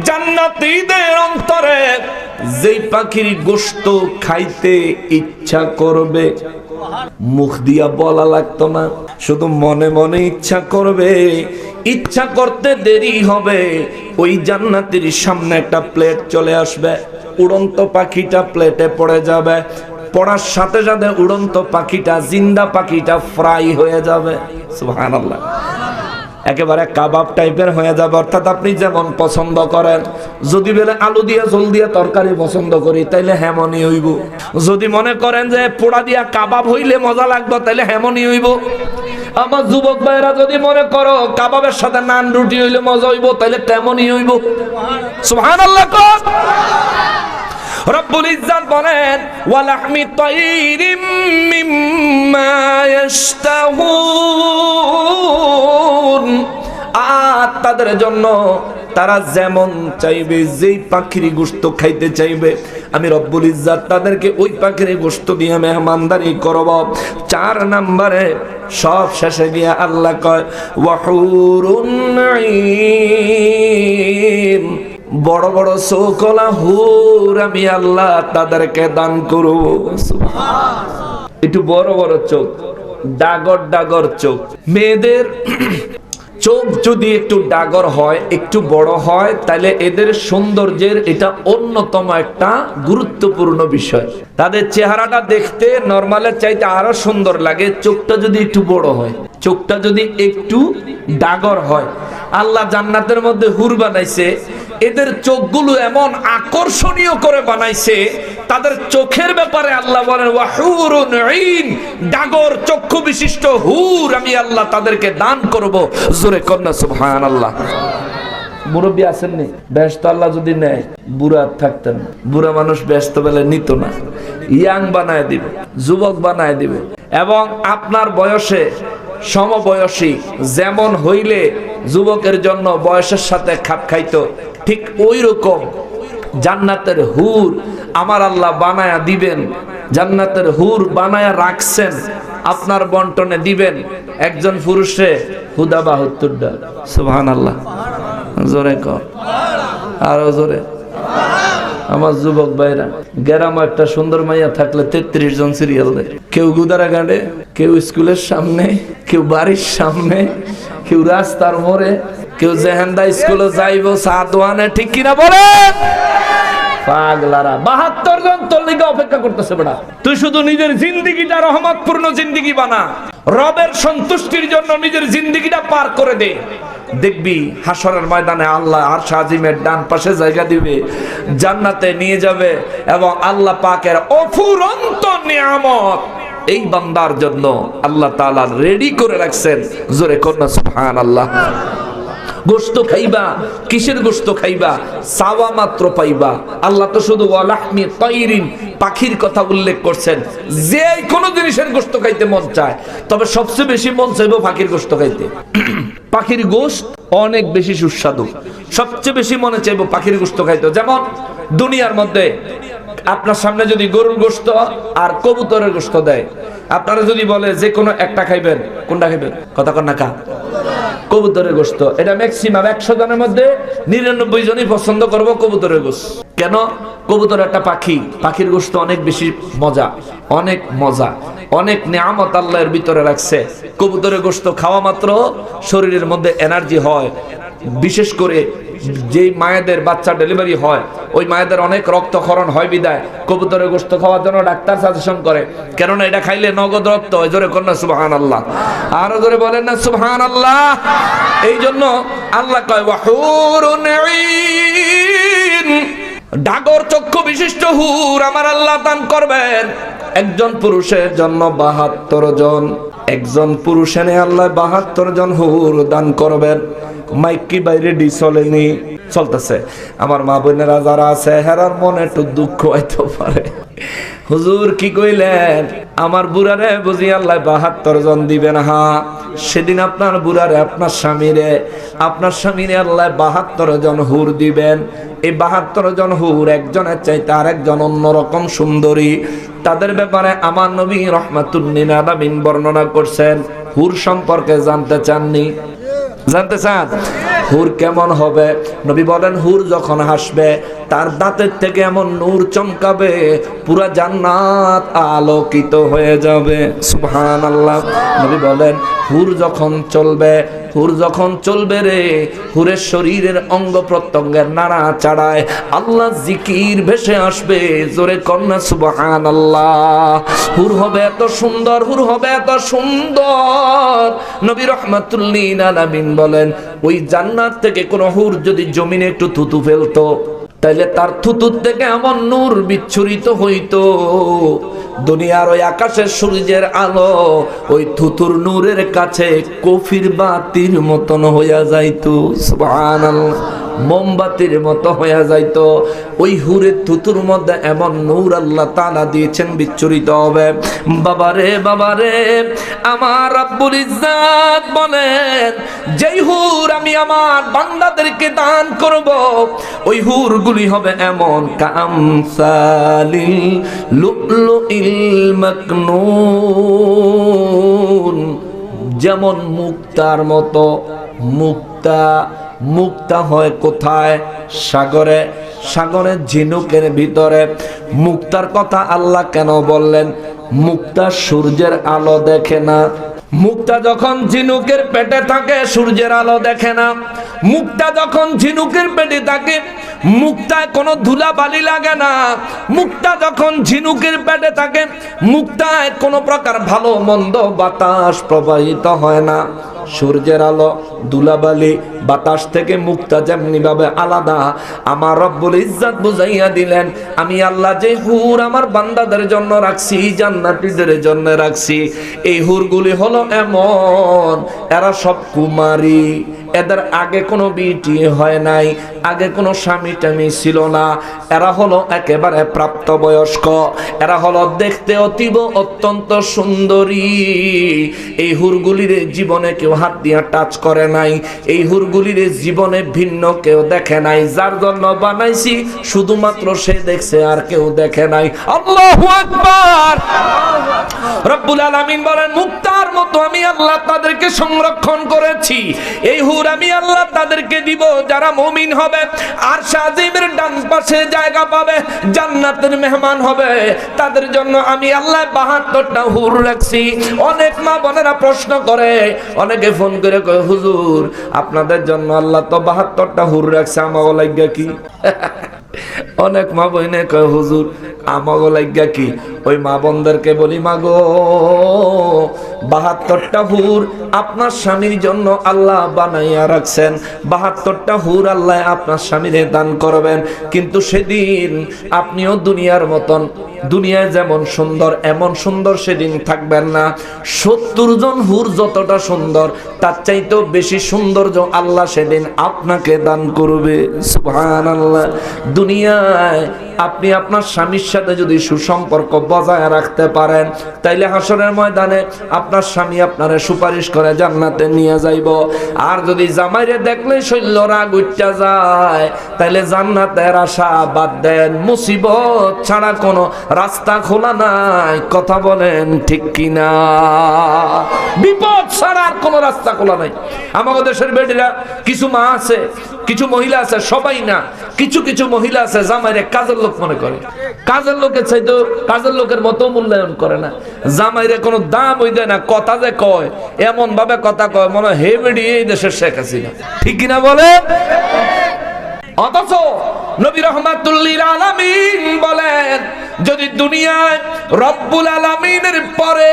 S1: জান্নাতীদের অন্তরে যেই পাখির গোশত খাইতে ইচ্ছা করবে, মুখ দিয়া বলা লাগতো না, শুধু মনে মনে ইচ্ছা করবে, ইচ্ছা করতে দেরি হবে, ওই জান্নাতীর সামনে একটা প্লেট চলে আসবে, উড়ন্ত পাখিটা প্লেটে পড়ে যাবে, পড়ার সাথে সাথে উড়ন্ত পাখিটা, জিন্দা পাখিটা ফ্রাই হয়ে যাবে। সুবহানাল্লাহ। একেবারে কাবাব টাইপের হয়ে যাবে, অর্থাৎ আপনি যেমন পছন্দ করেন। যদি বলে আলু দিয়ে ঝোল দিয়ে তরকারি পছন্দ করি, তাইলে হেমনই হইব। যদি মনে করেন যে পোড়া দিয়া কাবাব হইলে মজা লাগবে, তাইলে হেমনই হইব। আমার যুবক ভাইরা যদি মনে করো কাবাবের সাথে নান রুটি হইলে মজা হইব, তাইলে তেমনই হইব। সুবহানাল্লাহ। রব্বুল ইজ্জাত বলেন ওয়ালাহমি তাইরিম মিম্মা ইয়াশতাহুন, আর তাদের জন্য তারা যেমন চাইবে, যেই পাখির গোশত খাইতে চাইবে, আমি রব্বুল ইজ্জাত তাদেরকে ওই পাখির গোশত দিয়ে মেহমানদারি করব। 4 নম্বরে সব শেষে গিয়া আল্লাহ কয় ওয়াহুরুন ঈন, বড় বড় চোখলা হুর আমি আল্লাহ তাদেরকে দান করব। একটু বড় বড় চোখ, ডাগর ডাগর চোখ। মেয়েদের চোখ যদি একটু ডাগর হয়, একটু বড় হয়, তাহলে এদের সৌন্দর্যের এটা অন্যতম একটা গুরুত্বপূর্ণ বিষয়। তাদের চেহারাটা দেখতে নরমালের চাইতে আরো সুন্দর লাগে চোখটা যদি একটু বড় হয়, চোখটা যদি একটু ডাগর হয়। আল্লাহ জান্নাতের মধ্যে হুর বানাইছে, এদের চোখগুলো এমন আকর্ষণীয় করে বানাইছে, তাদের চোখের ব্যাপারে আল্লাহ বলেন ওয়াহুরুন ঈন, ডাগর চক্ষু বিশিষ্ট হুর আমি আল্লাহ তাদেরকে দান করব। জোরে কন্যা সুবহানাল্লাহ। মুরব্বী আছেন নি? ব্যস্ত আল্লাহ যদি নেয় বুড়া থাকতেন, বুড়া মানুষ ব্যস্ত বেলে নিত না, ইয়াং বানায় দিবে, যুবক বানায় দিবে। এবং আপনার বয়সে সমবয়সী যেমন হইলে যুবকের জন্য বয়সের সাথে খাপ খাইতো, ঠিক ওই রকম জান্নাতের হুর আমার আল্লাহ বানায়া দিবেন। জান্নাতের হুর বানায়া রাখছেন, আপনার বন্টনে দিবেন। একজন পুরুষে হুদা 72টা। সুবহানাল্লাহ। জোরে কর, আরো জোরে। আমার যুবক ভাইরা, গ্রামে একটা সুন্দর মাইয়া থাকলে 33 জন সিরিয়াল দেয়। কেউ গুদারা গাড়ে, কেউ স্কুলের সামনে, কেউ বাড়ির সামনে, কেউ রাস্তার মোড়ে, কেউ জেহেন্দা স্কুলে যাইব চা দোয়ানে, ঠিক কিনা বলেন? পাগলারা 72 জন তোর লিগে অপেক্ষা করতেছে। বেটা তুই শুধু নিজের জিন্দেগিটা রহমতপূর্ণ জিন্দেগি বানা, রবের সন্তুষ্টির জন্য নিজের জিন্দেগিটা পার করে দে। দেখবি হাসরের ময়দানে আল্লাহ আরশ আজিমের ডান পাশে জায়গা দিবে, জান্নাতে নিয়ে যাবে, এবং আল্লাহ পাকের অফুরন্ত নিয়ামত এই বান্দার জন্য আল্লাহ তাআলা রেডি করে রাখছেন। জোরে কন্যা সুবহানাল্লাহ। গোশত খাইবা, কিসের গোশত খাইবা? চাওয়া মাত্র পাইবা। আল্লাহ তো শুধু ওয়ালাহমি তাইরিন, পাখির কথা উল্লেখ করছেন। যে কোনো জিনিসের গোশত খাইতে মন চায়, তবে সবচেয়ে বেশি মন চাইবো পাখির গোশত খাইতে। পাখির গোশত অনেক বেশি সুস্বাদু, সবচেয়ে বেশি মনে চাইবো পাখির গোশত খাইতে। যেমন দুনিয়ার মধ্যে আপনার সামনে যদি গরুর গোশত আর কবুতরের গোশত দেয়, আপনারা যদি বলে যে কোনো একটা খাইবেন, কোনটা খাইবেন? কথা কন না কা? কবুতরের গোশত। এটা ম্যাক্সিমাম 100 জনের মধ্যে 99 জনই পছন্দ করবো কবুতরের গোশত। কেন? কবুতর একটা পাখি, পাখির গোশত অনেক বেশি মজা, অনেক মজা, অনেক নিয়ামত আল্লাহর ভিতরে রাখছে। কবুতরের গোশত খাওয়া মাত্র শরীরের মধ্যে এনার্জি হয়। বিশেষ করে যেই মায়েদের বাচ্চা ডেলিভারি হয়, ওই মায়েদের অনেক রক্তক্ষরণ হয় বিদায় কবুতরের গোশত খাওয়ার জন্য ডাক্তার সাজেশন করে, কেননা এটা খাইলে নগদ রক্ত হয়। জোরে কন্যা সুবহানাল্লাহ। আরো জোরে বলেন না সুবহানাল্লাহ। এই জন্য আল্লাহ কয় ওয়াহুরুন ঈন, ডাগর চক্ষু বিশিষ্ট হুর আমার আল্লাহ দান করবেন। একজন পুরুষের জন্য 72 জন, একজন পুরুষের আল্লাহ 72 জন হুর দান করবেন। মাইক কি বাইরে ডি চলেনি? চলতেছে। আমার মা বোনেরা যারা আছে হেরার মনে একটু দুঃখ হইতে পারে, হুজুর কি কইলেন? আমার বুড়ারে বুঝি আল্লাহ 72 জন দিবেন। হ্যাঁ, সেদিন আপনার বুড়ারে, আপনার স্বামীরে আল্লাহ 72 জন হুর দিবেন। এই 72 জন হুর একজনের চাইতে আরেকজন অন্যরকম সুন্দরী। তাদের ব্যাপারে আমার নবী রাহমাতুল লিল আলামিন বর্ণনা করছেন। হুর সম্পর্কে জানতে চাননি? জানতে চান? হুর কেমন হবে? নবী বলেন হুর যখন হাসবে তার দাঁতের থেকে এমন নূর চমকাবে পুরা জান্নাত আলোকিত হয়ে যাবে। সুবহানাল্লাহ। নবী বলেন হুর যখন চলবে রে, হুরের শরীরের অঙ্গ প্রত্যঙ্গের নাড়া চাড়ায় আল্লাহ জিকির ভেসে আসবে। জোরে কন্যা সুবহানাল্লাহ। হুর হবে এত সুন্দর, নবী রাহমাতুল লিল আলামিন বলেন ওই জান্নাত থেকে কোন হুর যদি জমিনে একটু থুতু ফেলতো তাইলে তার থুতুর থেকে এমন নূর বিচ্ছুরিত হইতো, দুনিয়ার ওই আকাশের সূর্যের আলো ওই থুতুর নূরের কাছে কফির বাতির মতন হইয়া যাইতো। সুবহানাল্লাহ। মোমবাতির মতো হইয়া যাইতো। ওই হুরের থুতুর মধ্যে এমন নূর আল্লাহ তাআলা দিয়েছেন বিচ্ছুরিত হবে। বাবারে আমার রব্বুল ইজ্জত বলেন যেই হুর আমি আমার বান্দাদেরকে দান করব ওই হুরগুলি হবে এমন কামসালিল লুলুইল মাকনুন, যেমন মুক্তার মতো। মুক্তা হয় কোথায়? সাগরের ঝিনুকের ভিতরে। মুক্তার কথা আল্লাহ কেন বললেন? মুক্তা সূর্যের আলো দেখে না। মুক্তা যখন ঝিনুকের পেটে থাকে সূর্যের আলো দেখে না। মুক্তা যখন ঝিনুকের পেটে থাকে মুক্তায় কোনো ধুলাবালি লাগে না। মুক্তা যখন ঝিনুকের পেটে থাকে মুক্তায় কোনো প্রকার ভালো মন্দ বাতাস প্রবাহিত হয় না। সূর্যের আলো, ধুলাবালি, বাতাস থেকে মুক্তা যেমনি ভাবে আলাদা আমার রব্বুল ইজ্জত বুঝাইয়া দিলেন আমি আল্লাহ যে হুর আমার বান্দাদের জন্য রাখছি, জান্নাতীদের জন্য রাখছি, এই হুরগুলি হলো এমন এরা সব কুমারী। এদের আগে কোনো বিটি হয় নাই, আগে কোনো স্বামী টামি ছিল না। এরা হলো একেবারে প্রাপ্তবয়স্ক। এরা হলো দেখতে অত্যন্ত সুন্দরী। এই হুরগুলির জীবনে কেউ হাত দিয়া টাচ করে নাই। এই হুরগুলির জীবনে ভিন্ন কেউ দেখে নাই। যার জন্য বানাইছি শুধুমাত্র সে দেখছে, আর কেউ দেখে নাই। আল্লাহু আকবার। রব্বুল আলামিন বলেন মুক্তার মতো আমি আল্লাহ তাদেরকে সংরক্ষণ করেছি। এই হুর আমি আল্লাহ তাদেরকে দিব যারা মুমিন হবে, আর শাজিমের ডান পাশে জায়গা পাবে, জান্নাতের মেহমান হবে। তাদের জন্য আমি আল্লাহ 72টা হুর রাখছি। অনেক মা বোনেরা প্রশ্ন করে, অনেকে ফোন করে কয় হুজুর আপনাদের জন্য আল্লাহ তো 72টা হুর রাখছে, আমাগো লাগা কি? অনেক মা বোনে কয় হুজুর আমাগো লাগা কি? ওই মা বোনদেরকে বলি মাগো 72টা হুর আপনার স্বামীর জন্য আল্লাহ বানাইয়া রাখছেন। 72টা হুর আল্লাহ আপনার স্বামীরে দান করবেন, কিন্তু সেদিন আপনিও দুনিয়ার মতন, দুনিয়ায় যেমন সুন্দর এমন সুন্দর সেদিন থাকবেন না। 70 জন হুর যতটা সুন্দর তার চাইতেও বেশি সৌন্দর্য আল্লাহ সেদিন আপনাকে দান করবে। সুবহানাল্লাহ। দুনিয়ায় আপনি আপনার স্বামীর সাথে যদি সুসম্পর্ক বজায় রাখতে পারেন তাইলে হাসরের ময়দানে আপনার স্বামী আপনারে সুপারিশ করে জান্নাতে নিয়ে যাইব। আর যদি জামাইরে দেখলে শৈল্য রাগ উঠতে যায় তাইলে জান্নাতের আশা বাদ দেন। মুসিবত ছাড়া কোনো রাস্তা খোলা নাই। কথা বলেন ঠিক কিনা? বিপদ ছাড়া আর কোনো রাস্তা খোলা নাই। আমাদের দেশের বেটিরা কিছু মা আছে, কিছু মহিলা আছে, সবাই না, কিছু কিছু মহিলা আছে জামাইরে কাজের লোক মনে করে। কাজের লোকের চাইতো কাজের লোকের মতো মূল্যায়ন করে না। জামাইরে কোনো দাম হই দেয় না। কথা যে কয় এমন ভাবে কথা কয় মনে হয় হে বেডি এই দেশের শেখ হাসিনা। ঠিক কিনা বলে? অথচ নবী রাহমাতুল লিল আলামিন বলেন যদি দুনিয়ায় রব্বুল আলামিনের পরে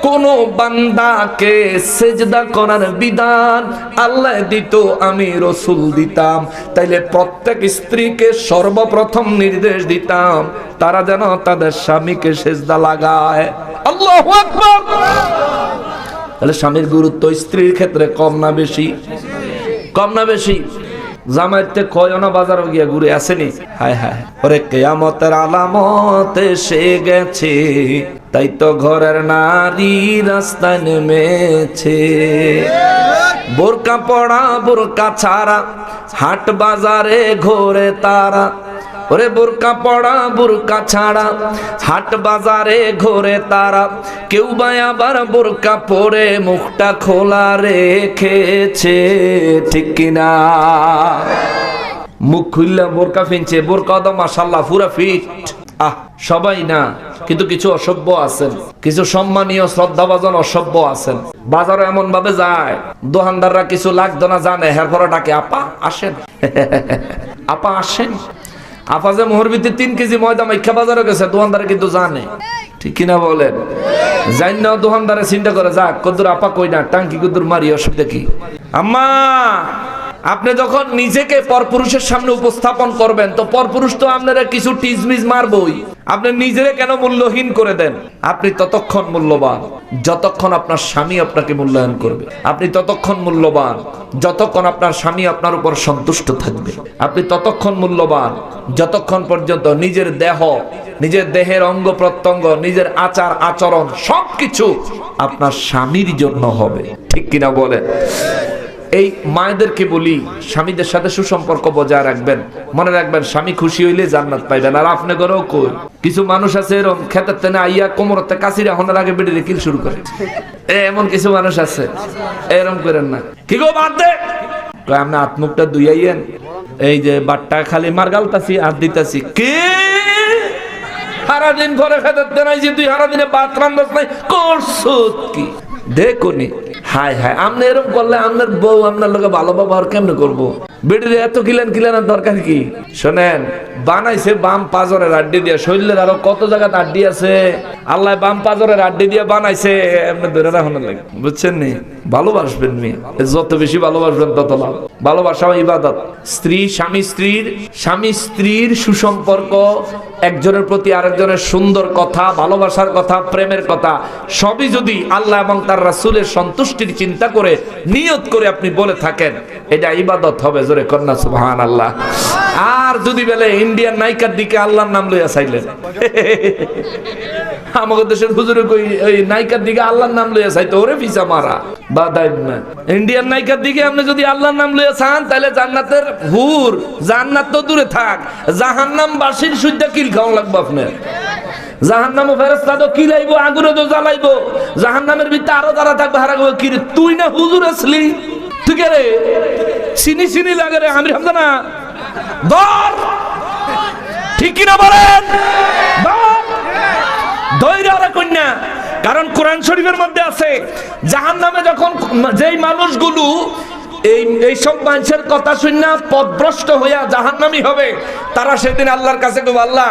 S1: কোন বান্দাকে সেজদা করার বিধান আল্লাহ দিত, আমি রাসূল দিতাম, তাইলে প্রত্যেক স্ত্রীকে সর্বপ্রথম নির্দেশ দিতাম তারা যেন তাদের স্বামীকে সেজদা লাগায়। আল্লাহু আকবার। তাহলে স্বামীর গুরুত্ব স্ত্রীর ক্ষেত্রে কম না বেশি? কম না বেশি? জামাইতে কয় না বাজারে গিয়া ঘুরে আসেনি? হায় হায়, ওরে কিয়ামতের আলামত এসে গেছে, তাই তো ঘরের নারী রাস্তায় নেমেছে। বোরকা পড়া বোরকা ছাড়া হাট বাজারে ঘোরে তারা, ওরে বোরকা পড়া বোরকা ছাড়া হাট বাজারে ঘোরে তারা, কেউ বা আবার বোরকা পরে মুখটা খোলা রেখেছে, ঠিক কিনা? মুখ খুললে বোরকা ফিনছে, বোরকা তো মাশাআল্লাহ পুরা ফিট। সবাই না, কিন্তু কিছু অসভ্য আছেন, কিছু সম্মানীয় শ্রদ্ধাভাজন অসভ্য আছেন। বাজারে এমন ভাবে যায়, দোকানদাররা কিছু লাগতো না জানে, এরপরে ডাকে আপা আসেন, আপা আসেন। আপা যে মোহর ভিত্তি 3 কেজি ময়দা মাইখা বাজারে গেছে, দোকানদারে কিন্তু জানে, ঠিক কিনা বলেন? জান না, দোকানদারে চিন্তা করে যাক কদ্দুর আপা কই না, টাঙ্কি কদ্দুর মারি, অসুবিধা কি? আম্মা, আপনি যখন নিজেকে পরপুরুষের সামনে উপস্থাপন করবেন, তো পরপুরুষ তো আপনারা কিছু টিজমিজ মারবই। আপনি নিজেরে কেন মূল্যহীন করে দেন? আপনি ততক্ষণ মূল্যবান যতক্ষণ আপনার স্বামী আপনাকে মূল্যায়ন করবে। আপনি ততক্ষণ মূল্যবান যতক্ষণ আপনার স্বামী আপনার উপর সন্তুষ্ট থাকবে। আপনি ততক্ষণ মূল্যবান যতক্ষণ পর্যন্ত নিজের দেহ, নিজের দেহের অঙ্গ প্রত্যঙ্গ, নিজের আচার আচরণ সবকিছু আপনার স্বামীর জন্য হবে, ঠিক কিনা বলে? এই মায়েদেরকে বলি, স্বামীদের সাথে সুসম্পর্ক বজায় রাখবেন। মনে রাখবেন, স্বামী খুশি হইলে জান্নাত পাইবেন। আর আপনি ঘরেও কই কিছু মানুষ আছে এরকম, খেতের তেনে আইয়া কোমরতে কাছিরা হনার আগে বেড়ে কিল শুরু করে, এমন কিছু মানুষ আছে। এরকম করেন না। কি গো বাদ দে, আপনি আত্মুখটা ধুইয়াইয়েন, এই যে বাট্টা খালি মার গালতাছি আর দিতাছি, কে সারাদিন পরে খেতের তেনাই যে তুই সারাদিনে ভাত রান্নাস নাই, করছো কি? দেখুনি, হায় হায়, আপনি এরকম করলে আপনার বউ আপনার লোকে ভালো ব্যবহার কেমনে করবো? বেডিরে এত কিলানের দরকার কি? শোনেন, বানাইছে বাম পাজরের আড্ডি দিয়ে, শরীরের আরো কত জায়গাতে আড্ডি আছে, আল্লাহ বাম পাজরের আড্ডি দিয়ে বানাইছে, আপনি ধরে রাখুন লাগে, বুঝছেন নি? ভালোবাসবেন মেয়ে, যত বেশি ভালোবাসবেন তত লাভ। ভালোবাসা ইবাদত। স্বামী স্ত্রীর সুসম্পর্ক, একজনের প্রতি আরেকজনের সুন্দর কথা, ভালোবাসার কথা, প্রেমের কথা, সবই যদি আল্লাহ এবং তার রাসূলের সন্তুষ্টির চিন্তা করে নিয়ত করে আপনি বলে থাকেন, এটা ইবাদত হবে। জোরে কন্যা সুবহানাল্লাহ। আর যদি বলে ইন্ডিয়ান নায়িকার দিকে আল্লাহর নাম লইয়া চাইলেন, আমাদের দেশের হুজুরে কই ওই নায়িকার দিকে আল্লাহর নাম লইয়া চাইতো, ওরে পিছা মারা বাদাইব না। ইন্ডিয়ান নায়িকার দিকে আপনি যদি আল্লাহর নাম লইয়া চান, তাহলে জান্নাতের হুর, জান্নাত তো দূরে থাক, জাহান্নাম বাসীর সুদ্ধা কিল খাওয়া লাগবে আপনার। জাহান্নামে ফেরেশতা তো কিলাইবো, আগুনে তো জ্বালাইবো, জাহান্নামের ভিতরে আরো যারা থাকবে হারা গো, কি রে তুই না হুজুর আসলি? ঠিক রে, চিনি চিনি লাগে রে, আমির হামজা না ধর, ঠিক কিনা বলেন? ধৈর্য রাখুন না, কারণ কোরআন শরীফের মধ্যে আছে, জাহান্নামে যখন যেই মানুষগুলো এই সব মানুষের কথা শুনে পথভ্রষ্ট হইয়া জাহান্নামী হবে, তারা সেদিন আল্লাহর কাছে কইবে, আল্লাহ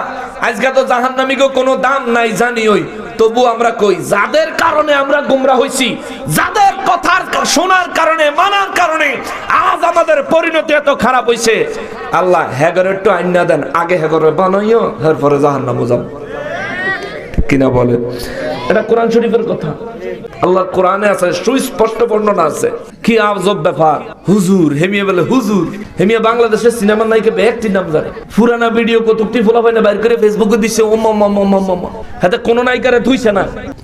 S1: আজকে তো জাহান্নামীকে কোনো দাম নাই জানি, ওই তবু আমরা কই যাদের কারণে আমরা গোমরা হইছি, যাদের কথার শোনার কারণে মানার কারণে আজ আমাদের পরিণতি এত খারাপ হইছে, আল্লাহ হেগরে একটু আইনা দেন, আগে হেগরে বানাইও, এরপরে জাহান্নামে যাব, কিনা বলে? এটা কোরআন শরীফের কথা, আল্লাহ কোরআনে আছে, সুস্পষ্ট বর্ণনা আছে। কি আজব ব্যাপার, হুজুর হেমিয়া বলে, হুজুর হেমিয়া বাংলাদেশের সিনেমার নায়িকা ব্যক্তি নাম জানে, পুরানা ভিডিও কতটি ফোলা হয় না বাইর করে ফেসবুকে দিচ্ছে, ও মামা হাতে কোন নায়িকারে ধুইছে না।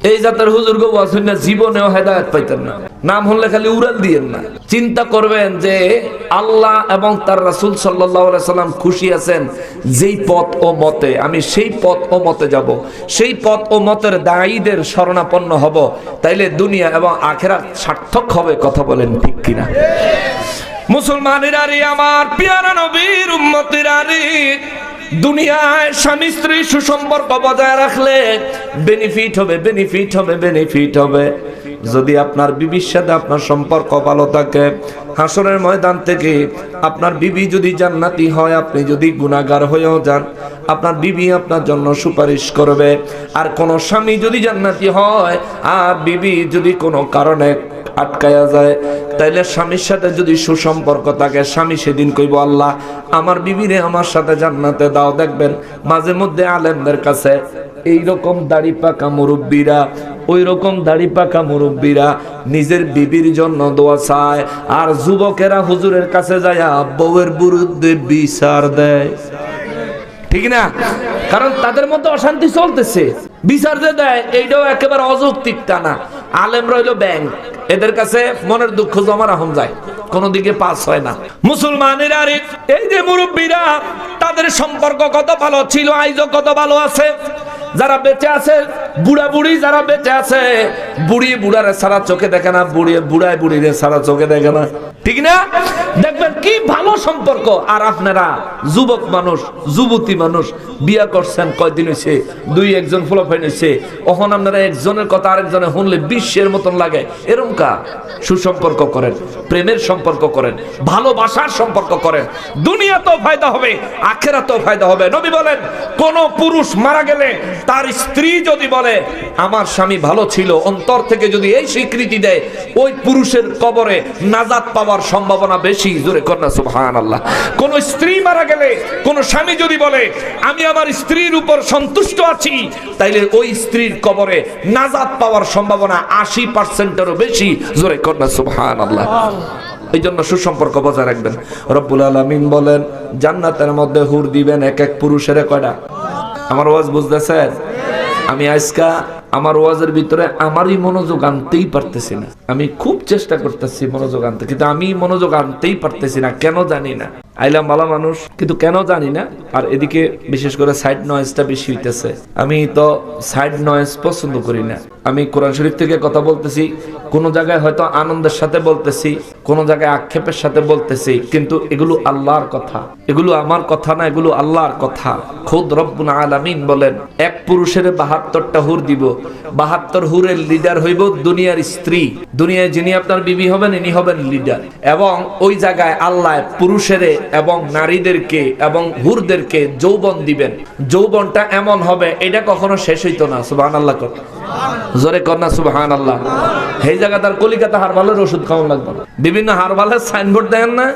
S1: এই জাতের হুজুর গো আসুন না, জীবনেও হেদায়েত পাইতেন না, নাম হলে খালি উড়াল দিয়েন না। চিন্তা করবেন যে আল্লাহ এবং তার রাসূল সাল্লাল্লাহু আলাইহি সাল্লাম খুশি আছেন যেই পথ ও মতে, আমি সেই পথ ও মতে যাব, সেই পথ ও মতের দায়ীদের শরণাপন্ন হব, তাইলে দুনিয়া এবং আখিরাত সার্থক হবে। কথা বলেন ঠিক কিনা? মুসলমানেরা রে, আমার প্রিয় নবীর উম্মতেরা রে, দুনিয়ায় স্বামী স্ত্রী সুসম্পর্ক বজায় রাখলে বেনিফিট হবে। যদি আপনার বিবির সাথে আপনার সম্পর্ক ভালো থাকে, হাসরের ময়দান থেকে আপনার বিবি যদি জান্নাতি হয়, আপনি যদি গুনাহগার হয়েও যান, আপনার বিবি আপনার জন্য সুপারিশ করবে। আর কোন স্বামী যদি জান্নাতি হয় আর বিবি যদি কোনো কারণে আটকায়া যায়, তাইলে স্বামীর সাথে যদি সুসম্পর্ক থাকে, স্বামী সেদিন কইব, আল্লাহ আমার বিবিরে আমার সাথে জান্নাতে দাও। দেখবেন মাঝে মধ্যে আলেমদের কাছে এইরকম দাড়ি পাকা মুরব্বীরা, ওই রকম দাড়ি পাকা মুরব্বীরা নিজের বিবির জন্য দোয়া চায়, আর যুবকেরা হুজুরের কাছে যায় বউয়ের বিরুদ্ধে বিচার দেয়, ঠিক না? কারণ তাদের মধ্যে অশান্তি চলতেছে, বিচার যে দেয় এইটাও একেবারে অযৌক্তিক টানা। আলেমরা হইলো ব্যাংক, এদের কাছে মনের দুঃখ জমা রাখুন যায়। কোনো দিকে পাস হয় না। মুসলমানেরা এই যে মুরব্বীরা, তাদের সম্পর্ক কত ভালো ছিল, আইজও কত ভালো আছে। যারা বেঁচে আছে, বুড়া বুড়ি যারা বেঁচে আছে, বুড়ি বুড়ারে সারা চোখে দেখে না, বুড়ায় বুড়িরে সারা চোখে দেখে না, ঠিক না? দেখবেন কি ভালো সম্পর্ক। আর আপনারা যুবক মানুষ, যুবতী মানুষ, বিয়া করছেন কয়দিন হয়েছে, দুই একজন ফলাফল হয়েছে, ওখানে আপনারা একজনের কথা আরেকজনে শুনলে বিশ্বের মতন লাগে। এরকম কা সুসম্পর্ক করেন, প্রেমের সম্পর্ক করেন, ভালোবাসার সম্পর্ক করেন। দুনিয়াতেও ফায়দা হবে, আখিরাতেও ফায়দা হবে। নবী বলেন, কোন পুরুষ মারা গেলে তার স্ত্রী যদি বলে আমার স্বামী ভালো ছিল, অন্তর থেকে যদি এই স্বীকৃতি দেয়, ওই পুরুষের কবরে নাজাত পাওয়ার সম্ভাবনা বেশি। জোরে কন্যা সুবহানাল্লাহ। কোন স্ত্রী মারা গেলে কোন স্বামী যদি বলে আমি আমার স্ত্রীর উপর সন্তুষ্ট আছি, তাইলে ওই স্ত্রীর কবরে নাজাত পাওয়ার সম্ভাবনা 80%-এরও বেশি। জোরে কন্যা সুবহানাল্লাহ। এই জন্য সুসম্পর্ক বজায় রাখবেন। রব্বুল আলামিন বলেন, জান্নাতের মধ্যে হুর দিবেন এক এক পুরুষের কয়টা। আমার ওয়াজ বুঝতেছেন? আমি আজকা আমার ওয়াজের ভিতরে আমারই মনোযোগ আনতেই পারতেছি না। আমি খুব চেষ্টা করতেছি মনোযোগ আনতে, কিন্তু আমি মনোযোগ আনতেই পারতেছি না, কেন জানি না। আইলাম ভালো মানুষ, কিন্তু কেন জানি না। আর এদিকে বিশেষ করে সাইড নয়েজটা বেশি হইতেছে। আমি তো সাইড নয়েজ পছন্দ করি না। আমি কোরআন শরীফ থেকে কথা বলতেছি, কোন জায়গায় হয়তো আনন্দের সাথে বলতেছি, কোন জায়গায় আক্ষেপের সাথে বলতেছি, কিন্তু এগুলো আল্লাহর কথা, এগুলো আমার কথা না, এগুলো আল্লাহর কথা। খুদ রব্বুল আলামিন বলেন, এক পুরুষের 72টা হুর দিব, 72 হুরের লিডার হইব দুনিয়ার স্ত্রী। দুনিয়ায় যিনি আপনার বিবি হবেন, ইনি হবেন লিডার। এবং ওই জায়গায় আল্লাহ পুরুষের এবং নারীদেরকে এবং হুরদেরকে যৌবন দিবেন। যৌবনটা এমন হবে, এটা কখনো শেষ হইতো না। সুবহানাল্লাহ, জোরে কন্যা সুবহানাল্লাহ। এই জায়গা তার কলিকাতা হারবালের ওষুধ খাওয়ানো লাগবে না। বিভিন্ন হারবালের সাইনবোর্ড দেখেন না,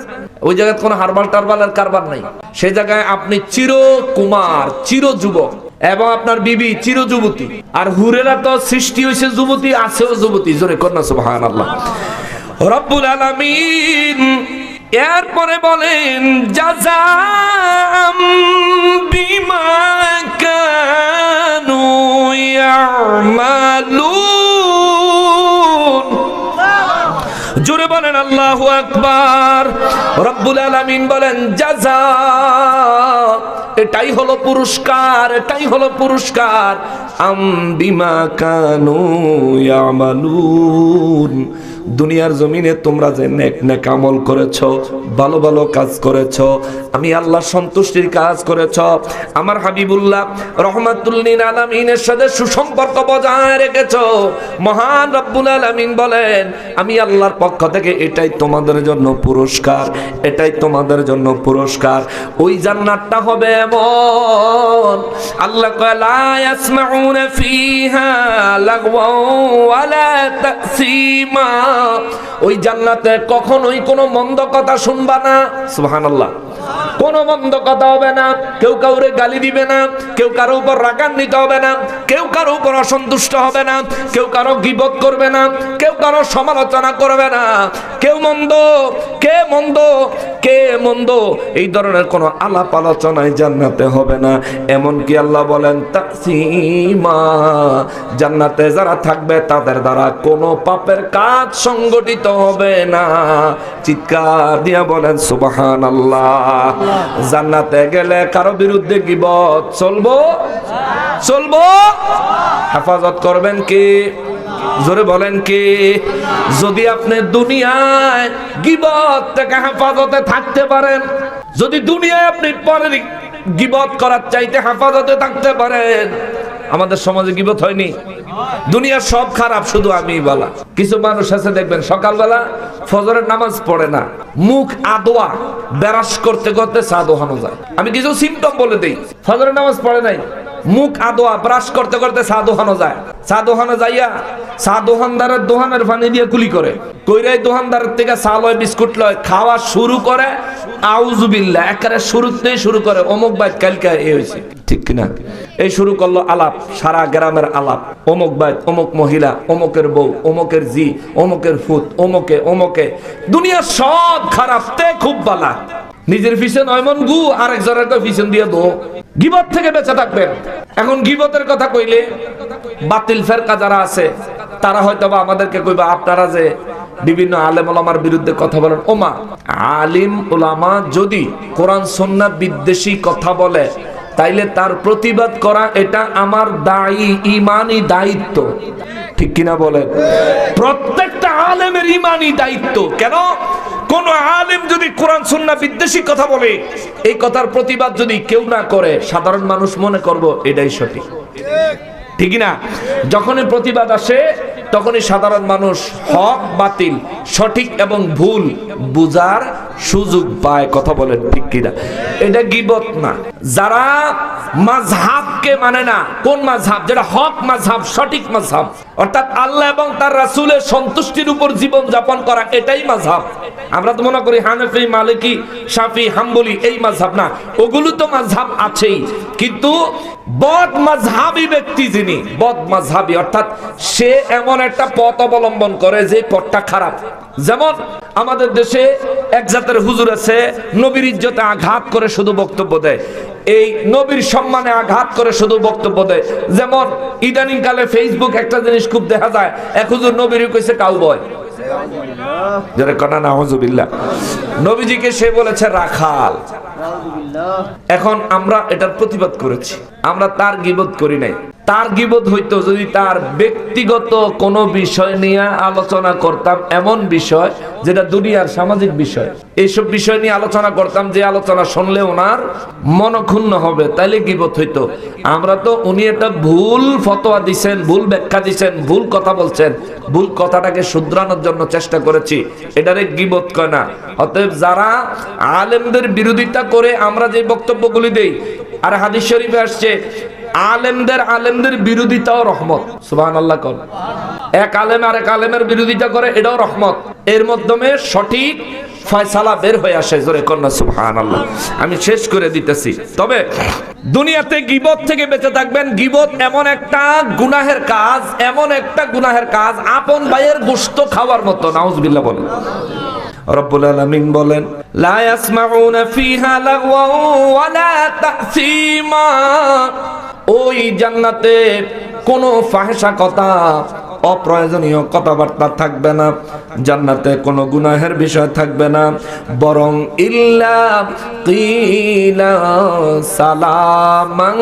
S1: ওই জায়গায় কোনো হারবাল টারবালের কারবার নাই। সেই জায়গায় আপনি চিরকুমার, চির যুবক, এবং আপনার বিবি চির যুবতী। আর হুরেরা তো সৃষ্টি হয়েছে যুবতী, আছেও যুবতী। জোরে কন্যা সুবহানাল্লাহ। রব্বুল আলামিন এরপরে বলেন, জাযাম বিমা কানু ইয়ামালুন। জোরে বলেন আল্লাহু আকবার। রব্বুল আলামিন বলেন, জাযা, এটাই হলো পুরস্কার, এটাই হলো পুরস্কার। আম বিমা কানু ইয়ামালুন। দুনিয়ার জমিনে তোমরা যে নেক নেক আমল করেছো, ভালো ভালো কাজ করেছো, আমি আল্লাহ সন্তুষ্টির কাজ করেছো, আমার হাবিবুল্লাহ রহমাতুল লিল আলামিনের সাথে সুসম্পর্ক বজায় রেখেছো, মহান রব্বুল আলামিন বলেন, আমি আল্লাহর পক্ষ থেকে এটাই তোমাদের জন্য পুরস্কার, এটাই তোমাদের জন্য পুরস্কার। ওই জান্নাতটা হবে এমন, আল্লাহ কয়, লা ইয়াসমাউনা ফিহা লাগওয়া ওয়ালা তাসীমা। ওই জান্নাতে কখনোই কোনো মন্দ কথা শুনবা না। সুবহানাল্লাহ। কোনো মন্দ কথা হবে না, কেউ কাউরে গালি দিবে না, কেউ কারো উপর রাগান্বিত হবে না, কেউ কারো উপর অসন্তুষ্ট হবে না, কেউ কারো গীবত করবে না, কেউ কারো সমালোচনা করবে না, কেউ মন্দ, কে মন্দ, কে মন্দ, এই ধরনের কোনো আলাপ আলোচনায় জান্নাতে হবে না। এমনকি আল্লাহ বলেন, তাসীমা, জান্নাতে যারা থাকবে তাদের দ্বারা কোনো পাপের কাজ সংগঠিত হবে না। চিৎকার দিয়া বলেন সুবহানাল্লাহ। জান্নাতে গেলে কারো বিরুদ্ধে গীবত চলবো, চলবো। হেফাজত করবেন কে? জোরে বলেন কে? যদি আপনি দুনিয়ায় গীবত থেকে হেফাজতে থাকতে পারেন, যদি দুনিয়ায় আপনি পরের গীবত করার চাইতে হেফাজতে থাকতে পারেন। আমাদের সমাজে গীবত হয়নি, দুনিয়ার সব খারাপ, শুধু আমি বলা। কিছু মানুষ আছে দেখবেন সকালবেলা ফজরের নামাজ পড়ে না, মুখ আদোয়া বেরাস করতে করতে চা দোহানো যায়। আমি কিছু সিম্পটম বলে দেই, ফজরের নামাজ পড়ে নাই, মুখ আদোয়া ব্রাশ করতে করতে চা দোহানো যায়। চা দোহানো যাইয়া চা দোকানদারের দোকানের পানি দিয়ে কুলি করে, কইরাই দোকানদারের থেকে চা লয়, বিস্কুট লয়, খাওয়া শুরু করে আউযুবিল্লাহ, একেবারে শুরুতেই শুরু করে অমুক বাইত কালকে এই হয়েছে, ঠিক কিনা? এই শুরু করলো আলাপ, সারা গ্রামের আলাপ, অমুক বাইত, অমুক মহিলা, অমুকের বউ, অমুকের জি, অমুকের ফুত, অমুকে অমুকে। দুনিয়া সব খারাপ, তে খুব বালা। নিজের পিছন নয়মন গু, আরেকজনের পিছন দিয়ে দো। গীবত থেকে বেঁচে থাকবেন। এখন গীবতের কথা কইলে বাতিল ফেরকা যারা আছে তারা হয়তো বা আমাদেরকে কইবা, আপনারা যে বিভিন্ন আলেম ওলামার বিরুদ্ধে কথা বলেন। ওমা, আলিম ওলামা যদি কোরআন সুন্নাহ বিদ্বেষী কথা বলে তাইলে তার প্রতিবাদ করা এটা আমার ইমানি দায়িত্ব, ঠিক কিনা বলেন? প্রত্যেকটা আলেমের ইমানি দায়িত্ব। কেন? কোন আলেম যদি কোরআন সুন্নাহ বিদ্বেষী কথা বলে, এই কথার প্রতিবাদ যদি কেউ না করে, সাধারণ মানুষ মনে করব এটাই সঠিক, ঠিক না? যখনই প্রতিবাদ আসে তখনই সাধারণ মানুষ হক বাতিল, সঠিক এবং ভুল বুঝার সুযোগ পায়। কথা বলেন ঠিক কিনা? এটা গীবত না। যারা মাযহাবকে মানে না, কোন মাযহাব? যেটা হক মাযহাব, সঠিক মাযহাব, অর্থাৎ আল্লাহ এবং তার রাসূলের সন্তুষ্টির উপর জীবন যাপন করা, এটাই মাযহাব। আমরা তো মনে করি হানাফি, মালিকি, শাফি, হাম্বলি এই মাযহাব না, ওগুলো তো মাযহাব আছেই, কিন্তু বদ মাযহাবী ব্যক্তি যিনি, বদ মাযহাবী অর্থাৎ সে এমন একটা পথ অবলম্বন করে যে পথটা খারাপ। যেমন আমাদের দেশে এক জাতের হুজুর আছে, নবীর ইজ্জতে আঘাত করে শুধু বক্তব্য দেয়, এই নবীর সম্মানে আঘাত করে শুধু বক্তব্য দেয়। যেমন ইদানিং কালে ফেসবুক একটা জিনিস খুব দেখা যায়, এক হুজুর নবীর কইছে কাউবয়, যারা কনা নাউজুবিল্লাহ, নবীজিকে সে বলেছে রাখাল। এখন আমরা এটার প্রতিবাদ করেছি, আমরা তার গীবত করি নাই। তার গীবত হইতো যদি তার ব্যক্তিগত কোনো বিষয় নিয়ে আলোচনা করতাম, এমন বিষয় যেটা দুনিয়ার সামাজিক বিষয়, এইসব বিষয় নিয়ে আলোচনা করতাম যে আলোচনা শুনলে ওনার মনক্ষুণ্ণ হবে, তাইলে গীবত হইতো। আমরা তো উনি একটা ভুল ফতোয়া দিছেন, ভুল ব্যাখ্যা দিছেন, ভুল কথা বলছেন, ভুল কথাটাকে শুধরানোর জন্য চেষ্টা করেছি, এটারে গীবত কয় না। অতএব যারা আলেমদের বিরোধিতা করে আমরা যে বক্তব্যগুলি দেই, আর হাদিস শরীফে আসছে আলেমদের বিরোধিতাও রহমত। সুবহানাল্লাহ কোন এক আলেম আরেক আলেমের বিরোধিতা করে, এটাও রহমত। এর মাধ্যমে সঠিক ফয়সালা বের হয়ে আসে। জোরে কন্যা সুবহানাল্লাহ। আমি শেষ করে দিতেছি, তবে দুনিয়াতে গীবত থেকে বেঁচে থাকবেন। গীবত এমন একটা গুনাহের কাজ, এমন একটা গুনাহের কাজ, আপন ভাইয়ের গোশত খাওয়ার মতো। নাউজুবিল্লাহ বলেন। রব্বুল আলামিন বলেন, লা ইয়াসমাউনা ফিহা লাগওয়া ওয়ালা তাসীমা। ওই জান্নাতে কোনো ফাহিশা কথা, অপ্রয়োজনীয় কথাবার্তা থাকবে না, জান্নাতে কোনো গুনাহের বিষয় থাকবে না, বরং ইল্লা কিলা সালামান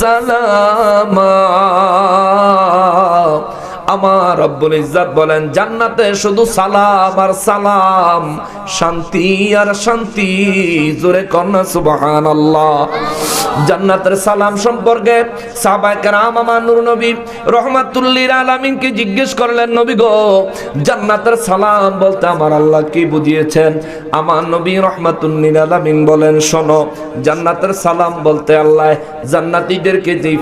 S1: সালামা। আমার রব্বুল ইজ্জত বলেন, জান্নাতে শুধু সালাম আর সালাম, শান্তি আর শান্তি। জোরে কন্যা সুবহানাল্লাহ। জান্নাতের সালাম সম্পর্কে সাহাবায়ে কেরাম আমার নূর নবী রাহমাতুল লিল আলামিনকে জিজ্ঞেস করলেন, নবী গো, জান্নাতের সালাম বলতে আমার আল্লাহ কি বুঝিয়েছেন? আমার নবী রাহমাতুল লিল আলামিন বলেন, শোনো, জান্নাতের সালাম বলতে আল্লাহ জান্নাতীদেরকে যেই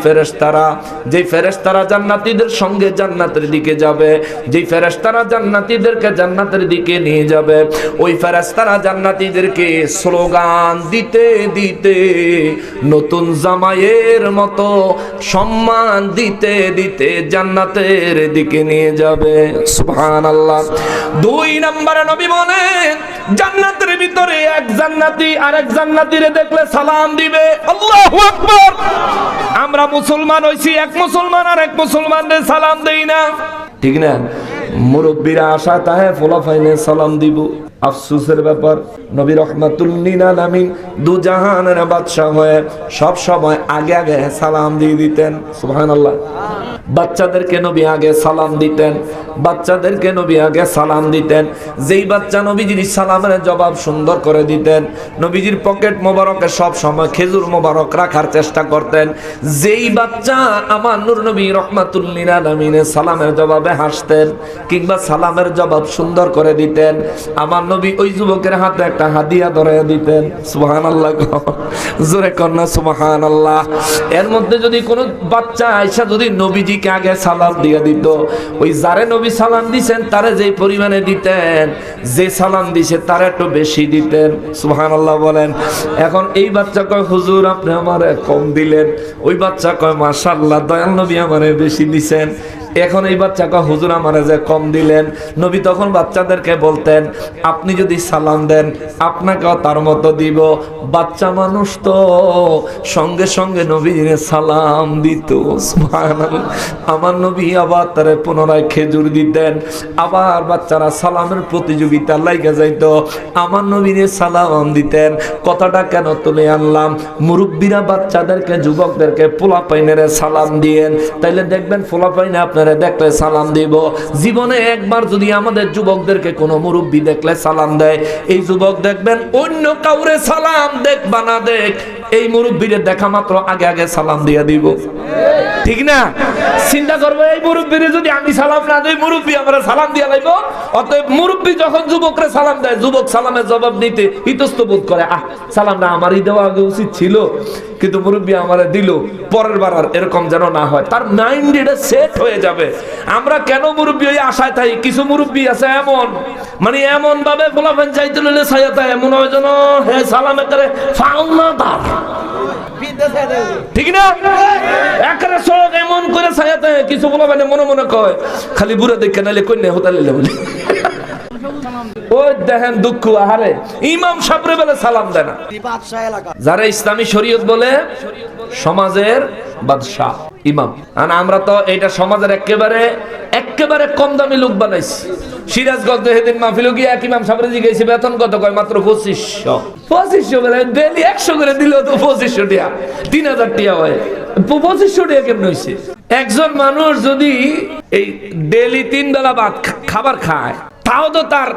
S1: ফেরেশতারা জান্নাতীদের সঙ্গে জান্নাতের দিকে যাবে, যেই ফেরেশতারা জান্নাতীদেরকে জান্নাতের দিকে নিয়ে যাবে, ওই ফেরেশতারা জান্নাতীদেরকে স্লোগান দিতে দিতে নতুন জামাইয়ের মতো সম্মান দিতে দিতে জান্নাতের দিকে নিয়ে যাবে। সুবহানাল্লাহ। 2 নম্বরে নবী বলেন, জান্নাতের ভিতরে এক জান্নাতি আরেক জান্নাতীরে দেখলে সালাম দিবে। আল্লাহু আকবার। আমরা মুসলমান হইছি, এক মুসলমান আর এক মুসলমানদের সালাম দেই না, ঠিক না? মুরব্বীরা আশা তাহে ফলাফাইনে সালাম দিব। আফসোসের ব্যাপার, নবী রাহমাতুল লিল আলামিন দু জাহানের বাদশা হয়ে সব সময় আগে আগে সালাম দিয়ে দিতেন। সুবহানাল্লাহ। বাচ্চাদেরকে নবী আগে সালাম দিতেন, বাচ্চাদেরকে নবী আগে সালাম দিতেন। যেই বাচ্চা নবীজির সালামের জবাব সুন্দর করে দিতেন, নবীজির পকেট মোবারকে সব সময় খেজুর মোবারক রাখার চেষ্টা করতেন। যেই বাচ্চা আমার নূর নবী রাহমাতুল লিল আলামিনের সালামের জবাবে হাসতেন কিংবা সালামের জবাব সুন্দর করে দিতেন, আমার নবী ওই যুবকের হাতে একটা হাদিয়া ধরিয়ে দিতেন। সুবহানাল্লাহ। জোরে কন্যা সুবহানাল্লাহ। এর মধ্যে যদি কোনো বাচ্চা আয়েশা যদি নবীজিকে আগে সালাম দিয়ে দিত, ওই যারে নবী সালাম দিয়েছেন তারে যেই পরিমাণে দিতেন, যে সালাম দিছে তার একটু বেশি দিতেন। সুবহানাল্লাহ বলেন। এখন এই বাচ্চা কয়, হুজুর আপনি আমারে কম দিলেন, ওই বাচ্চা কয়, মাশাআল্লাহ দয়াল নবী আমারে বেশি দিছেন। এখন এই বাচ্চাকে হুজুর আমারে যে কম দিলেন। নবী তখন বাচ্চাদেরকে বলতেন, আপনি যদি সালাম দেন আপনাকেও তার মতো দিব। বাচ্চা মানুষ তো সঙ্গে সঙ্গে নবীর সালাম দিত। সুবহানাল্লাহ। আমার নবী আবার তারে পুনরায় খেজুর দিতেন, আবার বাচ্চারা সালামের প্রতিযোগিতা লাগা যাইত, আমার নবীর সালাম দিতেন। কথাটা কেন তুলে আনলাম? মুরব্বীরা বাচ্চাদেরকে, যুবকদেরকে, পোলাপাইনেরে সালাম দিয়েন, তাইলে দেখবেন পোলাপাইনে আপনারা দেখলে সালাম দিব। জীবনে একবার যদি আমাদের যুবকদেরকে কোনো মুরব্বী দেখলে সালাম দেয়, এই যুবক দেখবেন অন্য কাউরে সালাম দেখ বা না দেখ, এই মুরব্বীরে দেখা মাত্র আগে আগে সালাম দিয়ে দিব। ঠিক না? চিন্তা করবো, এই মুরব্বীরে যদি আমি সালাম না দেই, মুরব্বী আমরা সালাম দিয়ে লাইব। অতএব মুরব্বী যখন যুবকরে সালাম দেয়, যুবক সালামের জবাব নিতে ইতস্ত বোধ করে, সালামটা আমারই দেওয়া আগে উচিত ছিল, কিন্তু মুরব্বী আমারে দিল, পরের বার আর এরকম যেন না হয়। তার মাইন্ড এটা সেট হয়ে যাবে। আমরা কেন মুরব্বী ওই আশায় থাকি? কিছু মুরব্বী আছে এমন, মানে এমন ভাবে ফলাফল চাইতে লইলে ছায়াতে এমন হয় যেন হে সালামে করে ফাউল না তার। ঠিক না? একেবারে সব এমন করে ছায়াতে কিছু ফলাফল মনে মনে কয়, খালি বুড়া দেখে নাইলে কন্যা হতে লাইলে বলে। ওই দেখেন দুঃখ, আহারে ইমাম সাহেবরে বলে সালাম দেয় না। যারা ইসলামী শরীয়ত বলে সমাজের বাদশা ইমাম, আর আমরা তো এটা সমাজের একেবারে কম দামি লোক বানাইছি। সিরাজগঞ্জ সেদিন মাহফিল গিয়ে এক ইমাম সাহেবরে জিজ্ঞেস বেতন কত, কয় মাত্র 2500 বলে ডেইলি 100 করে দিল তো 2500 টাকা, 3000 টাকা হয়। 2500 টাকা কেমন হয়েছে? একজন মানুষ যদি এই ডেইলি 3 বেলা ভাত খাবার খায়, তাও তো তার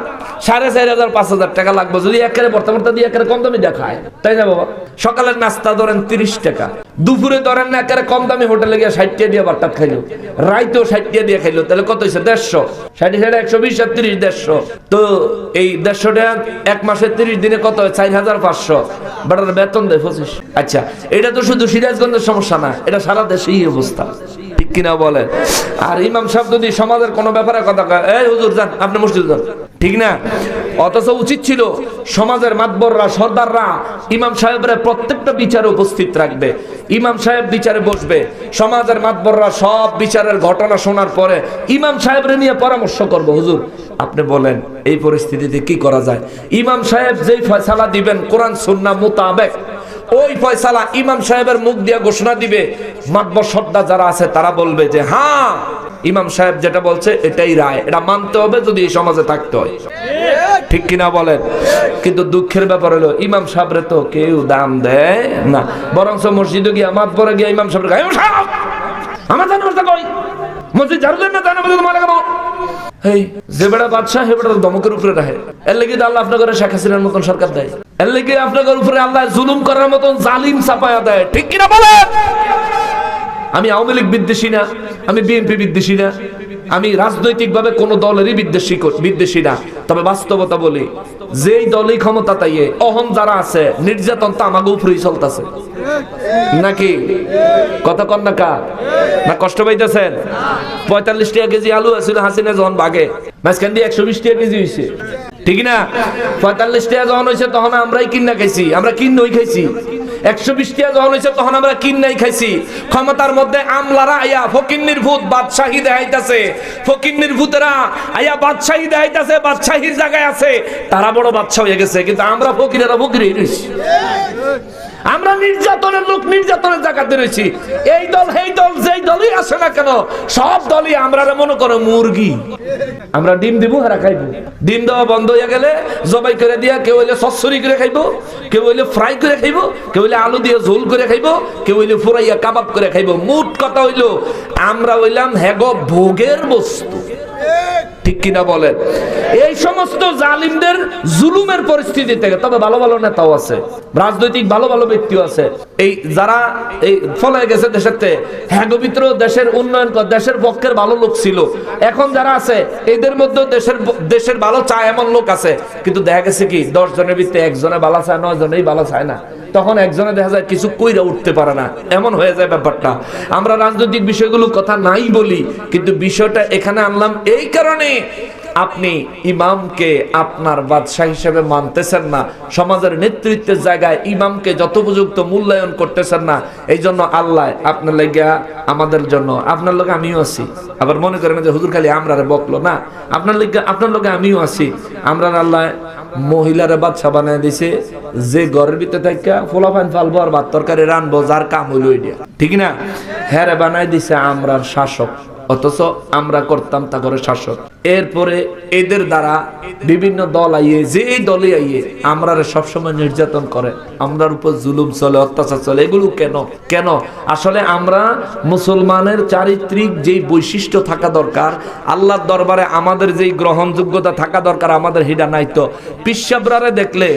S1: 4500 5000 টাকা লাগবে যদি একেবারে ভর্তা দিয়ে একেবারে কম দামি দেখায়, তাই না বাবা? সকালের নাস্তা ধরেন 30 টাকা, দুপুরে ধরেন না একেবারে কম দামি হোটেলে গিয়ে 60 টাকা দিয়ে ভাতটা খাইলো, রাইতেও 60 টাকা দিয়ে খাইলো, তাহলে কত হয়েছে? 150, 60 120 আর 30 150। তো এই 150 টাকা এক মাসে 30 দিনে কত হয়? 4500। বাটার বেতন দেয় 25। আচ্ছা, এটা তো শুধু সিরাজগঞ্জের সমস্যা না, এটা সারা দেশেই অবস্থা, ঠিক কিনা বলেন? আর ইমাম সাহেব যদি সমাজের কোনো ব্যাপারে কথা কয়, এই হুজুর যান আপনি মসজিদে যান, ঠিক না? অথচ উচিত ছিল সমাজের মাতবররা, সর্দাররা ইমাম সাহেবের প্রত্যেকটা বিচারে উপস্থিত রাখবে। ইমাম সাহেব বিচারে বসবে, সমাজের মাতবররা সব বিচারের ঘটনা শোনার পরে ইমাম সাহেবরে নিয়ে পরামর্শ করবে, হুজুর আপনি বলেন এই পরিস্থিতিতে কি করা যায়। ইমাম সাহেব যেই ফয়সালা দিবেন কোরআন সুন্নাহ মোতাবেক, ওই ফয়সালা ইমাম সাহেবের মুখ দিয়ে ঘোষণা দিবে। মাতবর সর্দার যারা আছে তারা বলবে যে হ্যাঁ ইমাম সাহেব যেটা বলছে এটাই রায়, এটা মানতে হবে যদি এই সমাজে থাকতে হয়, ঠিক কিনা বলেন? কিন্তু দুঃখের ব্যাপার হলো ইমাম সাহেবরে তো কেউ দাম দেয় না, বরঞ্চ মসজিদে গিয়ে মাতবরে গিয়ে ইমাম সাহেব আমার জানাবো কই মসজিদ ঝাড়ু দেন না, জানাবো তোমার লাগাবো। এই যে বেড়া বাদশাহ হে বেড়া দমকের উপরে রাখে, এর লেগে আল্লাহ আপনাদের শেখ হাসিনার মতন সরকার দেয়, এর লেগে আপনাদের উপরে আল্লাহ জুলুম করার মতন জালিম চাপায়া দেয়, ঠিক কিনা বলেন? আমি আওয়ামী লীগ বিদ্বেষী না, আমি বিএনপি বিদ্বেষী না, আমি রাজনৈতিকভাবে কোন দলেরই বিদ্বেষী না। তবে বাস্তবতা বলি, যেই দলই ক্ষমতা তাইয়ে অহম যারা আছে, নির্যাতন তো আমাকে উপরেই চলতেছে নাকি? কথা কন না কা না? কষ্ট পাইতেছেন? 45 টাকা কেজি আলু আছিল হাসিনা যখন বাগে, মাঝখান দিয়ে 120 টাকা কেজি হয়েছে, ঠিক না? 45 টাকা যখন হয়েছে তখন আমরাই কিনা খাইছি, আমরা কিন্নই খাইছি। 120 টাকা যখন হয়েছে তখন আমরা কিন্নাই খাইছি। ক্ষমতার মধ্যে আমলারা আয়া ফকিন্নির ভূত বাদশাহী দেখাইতাছে, ফকিন্নির ভূতেরা আয়া বাদশাহী দেখাইতাছে, বাদশাহীর জায়গায় আছে, তারা বড় বাদশা হয়ে গেছে, কিন্তু আমরা ফকিরেরা ফকিরই রইছি। আমরা নির্যাতনের লোক, নির্যাতনের জায়গাতে রয়েছি। এই দল এই দল যেই দলই আসে না কেন, সব দলই আমরা মনে করো মুরগি। আমরা ডিম দিব হারা খাইবো, ডিম দেওয়া বন্ধ হয়ে গেলে জবাই করে দিয়া কেউ হইলে সসরি করে খাইবো, কেউ হইলে ফ্রাই করে খাইবো, কেউ হইলে আলু দিয়ে ঝোল করে খাইবো, কেউ হইলে ফুরাইয়া কাবাব করে খাইবো। মোট কথা হইলো আমরা হইলাম হ্যাগো ভোগের বস্তু, ঠিক কিনা বলেন? এই সমস্ত জালিমদের জুলুমের পরিস্থিতি থেকে, তবে ভালো ভালো নেতাও আছে, রাজনৈতিক ভালো ভালো ব্যক্তিও আছে, এই যারা এই ফলে গেছে দেশের হ্যাঁ ভিতরে দেশের উন্নয়ন, দেশের পক্ষের ভালো লোক ছিল। এখন যারা আছে এদের মধ্যে দেশের ভালো চায় এমন লোক আছে, কিন্তু দেখা গেছে কি 10 জনের ভিতরে একজনে ভালো চায়, 9 জনেই ভালো চায় না। তখন একজনে দেখা যায় কিছু কইরা উঠতে পারে না, এমন হয়ে যায় ব্যাপারটা। আমরা রাজনৈতিক বিষয়গুলো কথা নাই বলি, কিন্তু বিষয়টা এখানে আনলাম এই কারণে আপনি ইমামকে আপনার বাদশা হিসেবে মানতেছেন না, সমাজের নেতৃত্বের জায়গায় ইমামকে যথোপযুক্ত মূল্যায়ন করতেছেন না, এই জন্য আল্লাহ আপনার লেগে আমাদের জন্য, আপনার লোকে আমিও আছি। আবার মনে করেন যে হুজুর খালি আমরা বকলো না, আপনার লোকে আমিও আছি। আমরা আল্লাহ মহিলারে বাদশা বানায় দিছে, যে ঘরের ভিতরে থাকা ফোলাফাইন ফালবো আর ভাত তরকারি রানবো, যার কাম হইল ওইটা, ঠিক না? হ্যাঁ বানায় দিছে আমরার শাসক, অথচ আমরা করতাম তা করে শাসক। এরপরে এদের দ্বারা বিভিন্ন দল আইয়ে, যে দলে আইয়ে আমরা সবসময় নির্যাতন করে, আমরার উপর জুলুম চলে, অত্যাচার চলে। এগুলো কেন কেন? আসলে আমরা মুসলমানের চারিত্রিক যেই বৈশিষ্ট্য থাকা দরকার, আল্লাহর দরবারে আমাদের যেই গ্রহণযোগ্যতা থাকা দরকার, আমাদের হিডা নাই। তো পীর সাহেবরা দেখলে,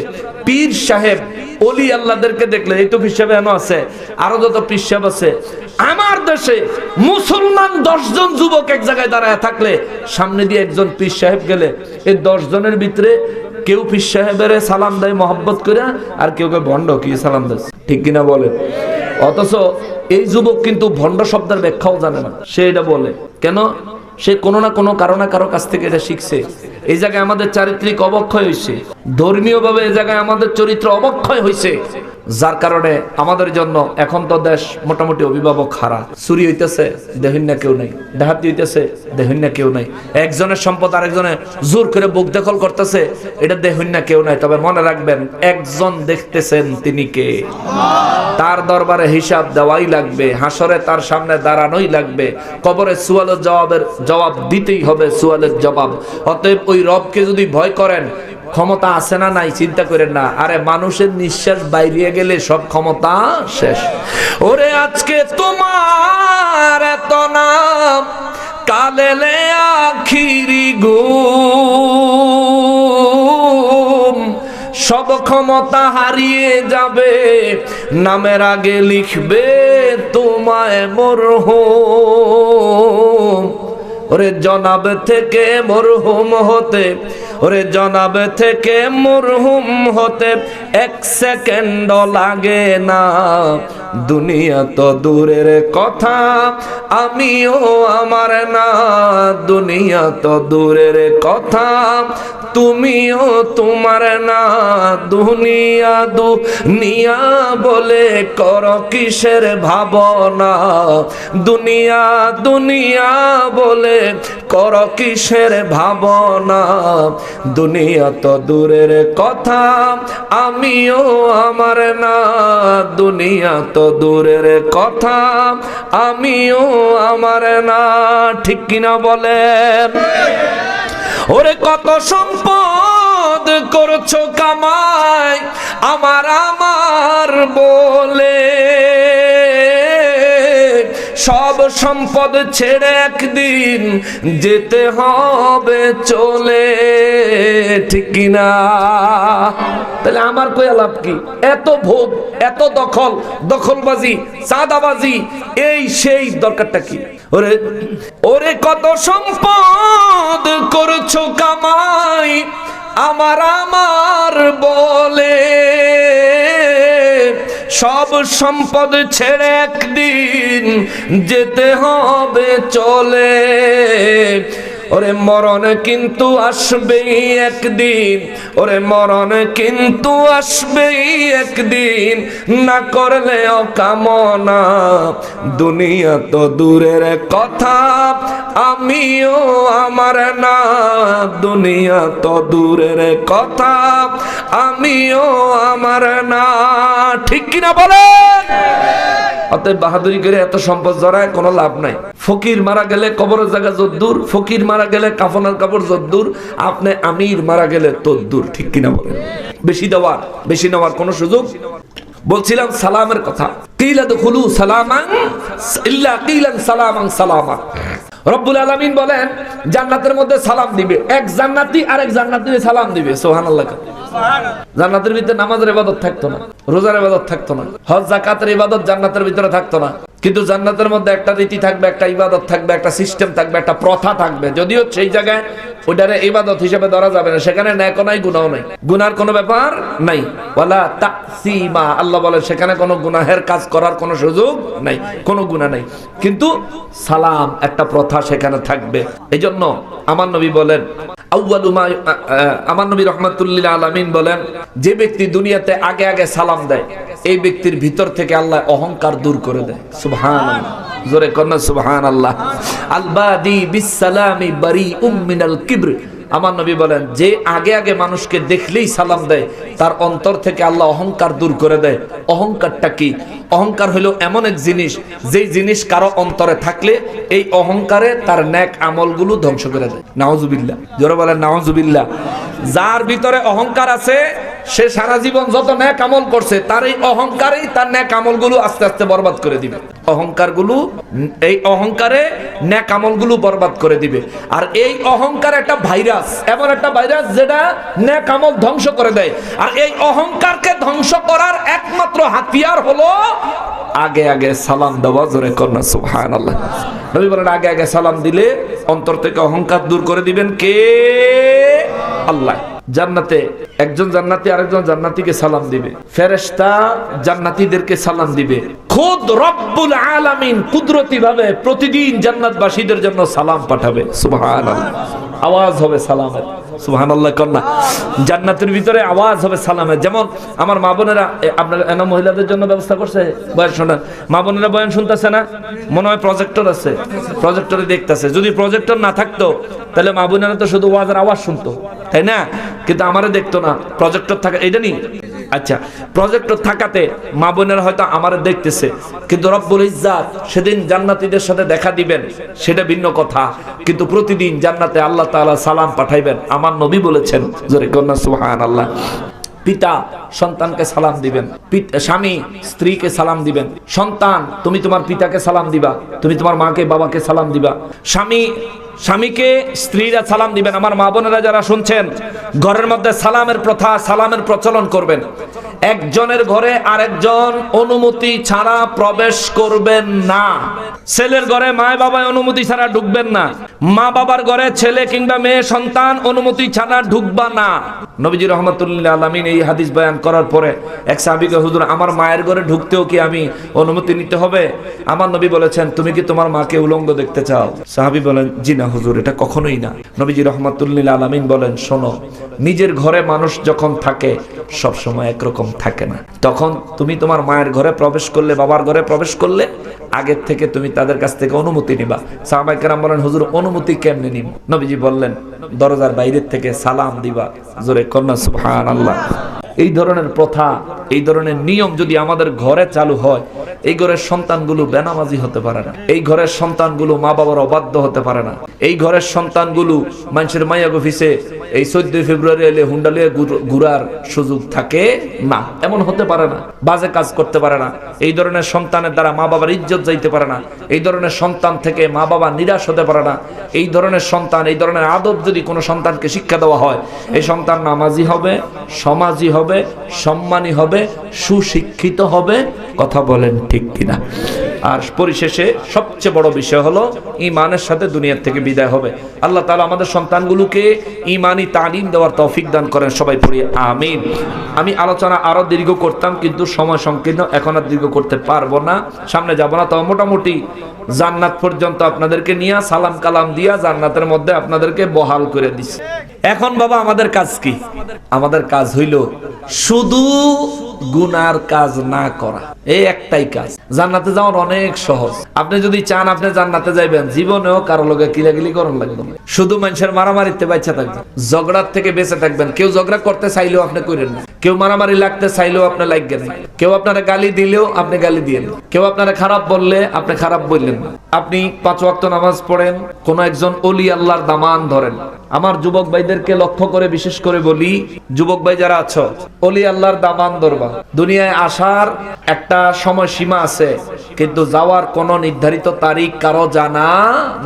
S1: পীর সাহেব ওলি আল্লাহদেরকে দেখলে, এই তো পীর সাহেব এনো আছে, আরো যত পীর সাহেব আছে। আমার দেশে মুসলমান 10 জন যুবক এক জায়গায় দাঁড়ায় থাকলে, সামনে দিয়ে একজন পীর সাহেব গেলে, এই 10 জনের ভিতরে কেউ পীর সাহেবের সালাম দেয় মহব্বত করে, আর কেউ কেউ ভণ্ড কি সালাম দেয়, ঠিক কিনা বলে? অথচ এই যুবক কিন্তু ভণ্ড শব্দের ব্যাখ্যাও জানে না, সে এটা বলে কেন? সে কোনো না কোনো কারো কাছ থেকে এটা শিখছে। এই জায়গায় আমাদের চারিত্রিক অবক্ষয় হয়েছে, ধর্মীয় ভাবে এই জায়গায় আমাদের চরিত্র অবক্ষয় হয়েছে, যার কারণে আমাদের জন্য এখন তো দেশ মোটামুটি অভিভাবক হারা। চুরি হইতেছে, দেখেন না কেউ নাই, ডাহাতি হইতেছে, দেখেন না কেউ নাই, একজনের সম্পদ আরেকজনে জোর করে বুক দখল করতেছে, এটা দেখেন না কেউ নাই। তবে মনে রাখবেন, একজন দেখতেছেন, তিনি কে? তার দরবারে হিসাব দেওয়াই লাগবে, হাসরে তার সামনে দাঁড়ানোই লাগবে, কবরে সুয়ালের জবাব দিতেই হবে, সুয়ালের জবাব। অতএব ওই রবকে যদি ভয় করেন, ক্ষমতা আছে না নাই চিন্তা করেন না। আরে মানুষের নিঃশ্বাস বাইরে গেলে সব ক্ষমতা শেষ। ওরে আজকে তোমার এত নাম, কালেলে আখিরি ঘুম, সব ক্ষমতা হারিয়ে যাবে, নামের আগে লিখবে তোমায় মরহুম। ওরে জনাব থেকে মরহুম হতে, ওরে জনাব থেকে মরহুম হতে 1 সেকেন্ড লাগে না। দুনিয়া তো দূরের কথা, আমিও আমার না, দুনিয়া তো দূরের কথা, তুমিও তোমার না। দুনিয়া দুনিয়া বলে কর কিসের ভাবনা, দুনিয়া দুনিয়া বলে কর কিসের ভাবনা। দুনিয়া তো দূরের কথা, আমিও আমার না, দুনিয়া তো দূরের কথা, আমিও আমার না, ঠিক কিনা বলেন? ওরে কত সম্পদ করছো কামাই, আমার বলে, সব সম্পদ ছেড়ে একদিন যেতে হবে চলে, ঠিক কিনা? তাহলে আমার কই লাভ কি? এত ভোগ, এত দখলবাজি, চাঁদাবাজি, এই সেই দরকারটা কি? ওরে কত সম্পদ করছো কামাই, আমার বলে, সব সম্পদ ছেড়ে একদিন যেতে হবে চলে। ওরে মরণ কিন্তু আসবেই একদিন, ওরে মরণ কিন্তু আসবেই একদিন, না করলেও কামনা। দুনিয়া তো দূরের কথা, আমিও আমার না, দুনিয়া তো দূরের কথা, আমিও আমার না, ঠিক কিনা বলেন? অতএব বাহাদুরি করে এত সম্পদ জড়ায় কোনো লাভ নাই। ফকির মারা গেলে কবরের জায়গা যদ্দূর, ফকির মারা গেলে কাফনের কাপড় যদ্দূর, আপনি আমির মারা গেলে তদ্দূর, ঠিক কিনা বলেন? বেশি নেওয়ার কোনো সুযোগ। বলছিলাম সালামের কথা, কিলা দুখুলু সালামান ইল্লা কিলান সালামান সালামা। রব্বুল আলামিন বলেন জান্নাতের মধ্যে সালাম দিবে, এক জান্নাতি আরেক জান্নাতিকে সালাম দিবে। সুবহানাল্লাহ। জান্নাতের ভিতরে নামাজের ইবাদত থাকতো না, রোজার ইবাদত থাকতো না, হজ যাকাতের ইবাদত জান্নাতের ভিতরে থাকতো না। কিন্তু জান্নাতের মধ্যে একটা রীতি থাকবে, একটা ইবাদত থাকবে, একটা সিস্টেম থাকবে, একটা প্রথা থাকবে। যদিও সেই জায়গায় ওইটারে ইবাদত হিসেবে ধরা যাবে না, সেখানে ন্যায় নাই, গুনাহ নাই, গুনার কোনো ব্যাপার নাই। ওয়ালা তাসিমা, আল্লাহ বলেন সেখানে কোনো গুনাহের কাজ করার কোনো সুযোগ নাই, কোনো গুনাহ নাই। কিন্তু সালাম একটা প্রথা সেখানে থাকবে। এই জন্য আমার নবী বলেন আউয়ালু মা আমার নবী রাহমাতুল্লিল আলামিন বলেন, যে ব্যক্তি দুনিয়াতে আগে আগে সালাম দেয় এই ব্যক্তির ভিতর থেকে আল্লাহ অহংকার দূর করে দেয়। সুবহানাল্লাহ, জোরে কন্যা সুবহানাল্লাহ। আল বাদি বিস সালামি বারিউম মিনাল কিবর। আমার নবী বলেন, যে আগে আগে মানুষকে দেখলেই সালাম দেয় তার অন্তর থেকে আল্লাহ অহংকার দূর করে দেয়। অহংকারটা কি? অহংকার হলো এমন এক জিনিস, যেই জিনিস কারো অন্তরে থাকলে এই অহংকারে তার নেক আমলগুলো ধ্বংস করে দেয়। নাউজুবিল্লাহ, জোরে বলেন নাউজুবিল্লাহ। যার ভিতরে অহংকার আছে সে সারা জীবন যত নেক আমল করছে তার এই অহংকারেই তার নেক আমলগুলো আস্তে আস্তে বরবাদ করে দিবে। অহংকারগুলো, এই অহংকারে নেক আমলগুলো বরবাদ করে দিবে। আর এই অহংকার একটা ভাইরাস, এমন একটা ভাইরাস যেটা নেক আমল ধ্বংস করে দেয়। আর এই অহংকারকে ধ্বংস করার একমাত্র হাতিয়ার হলো আগে আগে সালাম দেওয়া। জোরে কন্যা সুবহানাল্লাহ। নবী বলেন, আগে আগে সালাম দিলে অন্তর থেকে অহংকার দূর করে দিবেন কে? আল্লাহ। জান্নাতে একজন জান্নাতি আরেকজন জান্নাতীকে সালাম দিবে, ফেরেশতা জান্নাতীদেরকে সালাম দিবে, খুদ রব্বুল আলামিন কুদরতি ভাবে প্রতিদিন জান্নাতবাসীদের জন্য সালাম পাঠাবে। সুবহানাল্লাহ, আওয়াজ হবে সালামের। সুবহানাল্লাহ কন্যা। জান্নাতের ভিতরে আওয়াজ হবে সালামের। যেমন আমার মা বোনেরা, আপনার এনা মহিলাদের জন্য ব্যবস্থা করছে বয়ান শোনার। মা বোনেরা বয়ান শুনতেছে না? মনে হয় প্রজেক্টর আছে, প্রজেক্টরে দেখতেছে। যদি প্রজেক্টর না থাকতো তাহলে মা বোনেরা তো শুধু ওয়াজের আওয়াজ শুনতো, তাই না? কিন্তু আমারে দেখতো না। প্রজেক্টর থাকা এটা নি, আচ্ছা, প্রজেক্টর থাকাতে মা বোনেরা হয়তো আমারে দেখতেছে, কিন্তু রব্বুল ইজ্জাত সেদিন জান্নাতীদের সাথে দেখা দিবেন সেটা ভিন্ন কথা। কিন্তু প্রতিদিন জান্নাতে আল্লাহ তাআলা সালাম পাঠাইবেন। আমার নবী বলেছেন, জোরে কন্যা সুবহানাল্লাহ। পিতা সন্তানকে সালাম দিবেন, স্বামী স্ত্রীকে সালাম দিবেন, সন্তান তুমি তোমার পিতাকে সালাম দিবা, তুমি তোমার মাকে বাবাকে সালাম দিবা, স্বামীকে স্ত্রীরা সালাম দিবেন। আমার মা বোনেরা যারা শুনছেন, ঘরের মধ্যে সালামের প্রথা, সালামের প্রচলন করবেন। একজনের ঘরে আরেকজন অনুমতি ছাড়া প্রবেশ করবেন না। ছেলের ঘরে মা বাবার অনুমতি ছাড়া ঢুকবেন না। মা বাবার ঘরে ছেলে কিংবা মেয়ে সন্তান অনুমতি ছাড়া ঢুকবা না। নবীজি রাহমাতুল্লাহ আলামিন এই হাদিস বয়ান করার পরে এক সাহাবীকে, হুজুর আমার মায়ের ঘরে ঢুকতেও কি আমি অনুমতি নিতে হবে? আমার নবী বলেছেন, তুমি কি তোমার মাকে উলঙ্গ দেখতে চাও? সাহাবী বলেন, জি না হুজুর, এটা কখনোই না। নবীজি রাহমাতুল্লাহ আলামিন বলেন, শোনো, নিজের ঘরে মানুষ যখন থাকে সব সময় একরকম থাকে না। তখন তুমি তোমার মায়ের ঘরে প্রবেশ করলে, বাবার ঘরে প্রবেশ করলে আগের থেকে তুমি তাদের কাছ থেকে অনুমতি নিবা। সাহাবায়ে কেরাম বলেন, হুজুর অনুমতি কেমনে নিব? নবীজি বললেন, দরজার বাইরের থেকে সালাম দিবা। জোরে কন্যা সুবহানাল্লাহ। এই ধরনের প্রথা, এই ধরনের নিয়ম যদি আমাদের ঘরে চালু হয়, এই ঘরের সন্তানগুলো বেনামাজি হতে পারে না। এই ঘরের সন্তানগুলো মা বাবার অবাধ্য হতে পারে না। এই ঘরের সন্তানগুলো মানুষের মাইয়া অফিসে এই 14 ফেব্রুয়ারি এলে হুন্ডালিয়ে ঘুরার সুযোগ থাকে না। এমন হতে পারে না। বাজে কাজ করতে পারে না। এই ধরনের সন্তানের দ্বারা মা বাবার ইজ্জত যাইতে পারে না। এই ধরনের সন্তান থেকে মা বাবা নিরাশ হতে পারে না। এই ধরনের সন্তান, এই ধরনের আদব যদি কোনো সন্তানকে শিক্ষা দেওয়া হয়, এই সন্তান নামাজি হবে, সমাজি হবে, সম্মানী হবে, সুশিক্ষিত হবে। কথা বলেন ঠিক কিনা? আর পরিশেষে সবচেয়ে বড় বিষয় হলো ঈমানের সাথে দুনিয়া থেকে বিদায় হবে। আল্লাহ তাআলা আমাদের সন্তানগুলোকে ঈমানি তালিম দেওয়ার তৌফিক দান করেন। সবাই পড়ি আমিন। আমি আলোচনা আরো দীর্ঘ করতাম, কিন্তু সময় সংকীর্ণ, এখন আর দীর্ঘ করতে পারবো না, সামনে যাব না। তো মোটামুটি জান্নাত পর্যন্ত আপনাদেরকে নিয়ে সালাম কালাম দিয়া জান্নাতের মধ্যে আপনাদেরকে বহাল করে দিছি। এখন বাবা আমাদের কাজ কি? আমাদের কাজ হইল শুধু গুনার কাজ না করা। এই একটাই কাজ। জান্নাতে যাওয়ার অনেক সহজ। আপনি যদি চান আপনি জান্নাতে যাইবেন, জীবনেও কারো লগে কিলাকিলি করার লাগবে না। শুধু মানুষের মারামারিতে বাঁচা থাকবেন, ঝগড়ার থেকে বেঁচে থাকবেন। কেউ ঝগড়া করতে চাইলেও আপনি করেন না, কেউ মারামারি লাগতে চাইলেও আপনি লাগবেন না, কেউ আপনারা গালি দিলেও আপনি গালি দিয়েন, কেউ আপনারা খারাপ বললে আপনি খারাপ বললেন না। আপনি 5 ওয়াক্ত নামাজ পড়েন, কোন একজন ওলি আল্লাহর দামান ধরেন। আমার যুবক ভাইদেরকে লক্ষ্য করে বিশেষ করে বলি, যুবক ভাই যারা আছো, ওলি আল্লাহর দামান ধরবা। দুনিয়ায় আসার একটা সময় সীমা আছে, কিন্তু যাওয়ার কোন নির্ধারিত তারিখ কারো জানা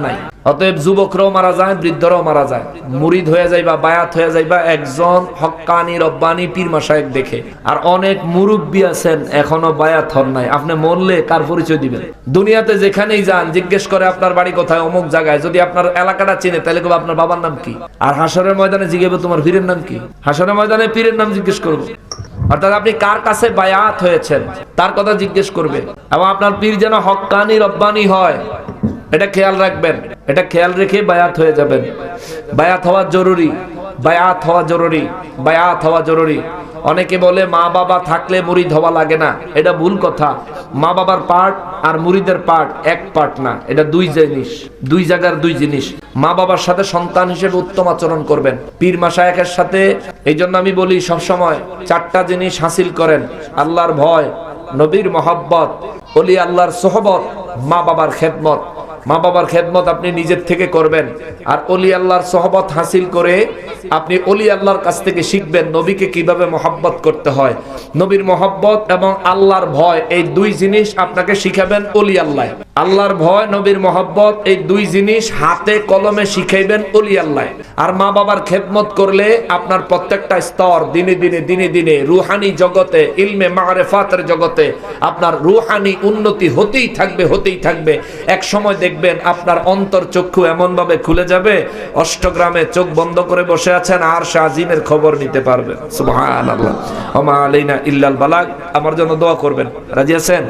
S1: নাই। অতএব যুবকরাও মারা যায়, বৃদ্ধরাও মারা যায়। মুরিদ হয়ে যাইবা, বায়াত হয়ে যাইবা একজন হক্কানি রব্বানি পীর মাশায়েখ দেখে। আর অনেক মুরব্বী আছেন এখনো বায়াত হন নাই। আপনি মরলে কার পরিচয় দিবেন? দুনিয়াতে যেখানেই যান জিজ্ঞেস করে আপনার বাড়ি কোথায়, অমুক জায়গায়। যদি আপনার এলাকাটা চিনে তাহলে কবে আপনার বাবার নাম কি? আর হাসরের ময়দানে জিজ্ঞেস তোমার পীরের নাম কি? হাসরের ময়দানে পীরের নাম জিজ্ঞেস করবো। অর্থাৎ আপনি কার কাছে বায়াত হয়েছেন তার কথা জিজ্ঞেস করবে। এবং আপনার পীর যেন হক্কানি রব্বানি হয়, এটা খেয়াল রাখবেন, এটা খেয়াল রেখে বায়াত হয়ে যাবেন। বায়াত হওয়া জরুরি, বায়াত হওয়া জরুরি, বায়াত হওয়া জরুরি। অনেকে বলে মা বাবা থাকলে মুরিদ হওয়া লাগে না, এটা ভুল কথা। মা বাবার পার্ট আর মুরিদের পার্ট এক পার্ট না, এটা দুই জিনিস, দুই জায়গার দুই জিনিস। মা বাবার সাথে সন্তান হিসেবে উত্তম আচরণ করবেন, পীর মাশায়েখের সাথে। এই জন্য আমি বলি সবসময় চারটা জিনিস হাসিল করেন: আল্লাহর ভয়, নবীর মহব্বত, ওলি আল্লাহর সোহবত, মা বাবার খেদমত। মা বাবার খেদমত আপনি নিজের থেকে করবেন, আর ওলি আল্লাহর সোহবত হাসিল করে আপনি ওলি আল্লাহর কাছ থেকে শিখবেন নবীকে কিভাবে মহব্বত করতে হয়। নবীর মহব্বত এবং আল্লাহর ভয়, এই দুই জিনিস আপনাকে শিখাবেন ওলি আল্লাহ। আল্লাহর ভয়, নবীর মহব্বত, এই দুই জিনিস হাতে কলমে শিখাইবেন ওলি আল্লাহ। আর মা বাবার খেদমত করলে আপনার প্রত্যেকটা স্তর দিনে দিনে দিনে দিনে রুহানি জগতে, ইলমে মারিফাতের জগতে আপনার রুহানি উন্নতি হতেই থাকবে, হতেই থাকবে। এক সময় দেখবেন আপনার অন্তর চক্ষু এমন ভাবে খুলে যাবে, অষ্টগ্রামে চোখ বন্ধ করে বসে আছেন আর শাহজিমের খবর নিতে পারবেন। সুবহানাল্লাহ। ওয়া মা আলাইনা ইল্লাল বালাগ। আমার জন্য দোয়া করবেন, রাজি আছেন?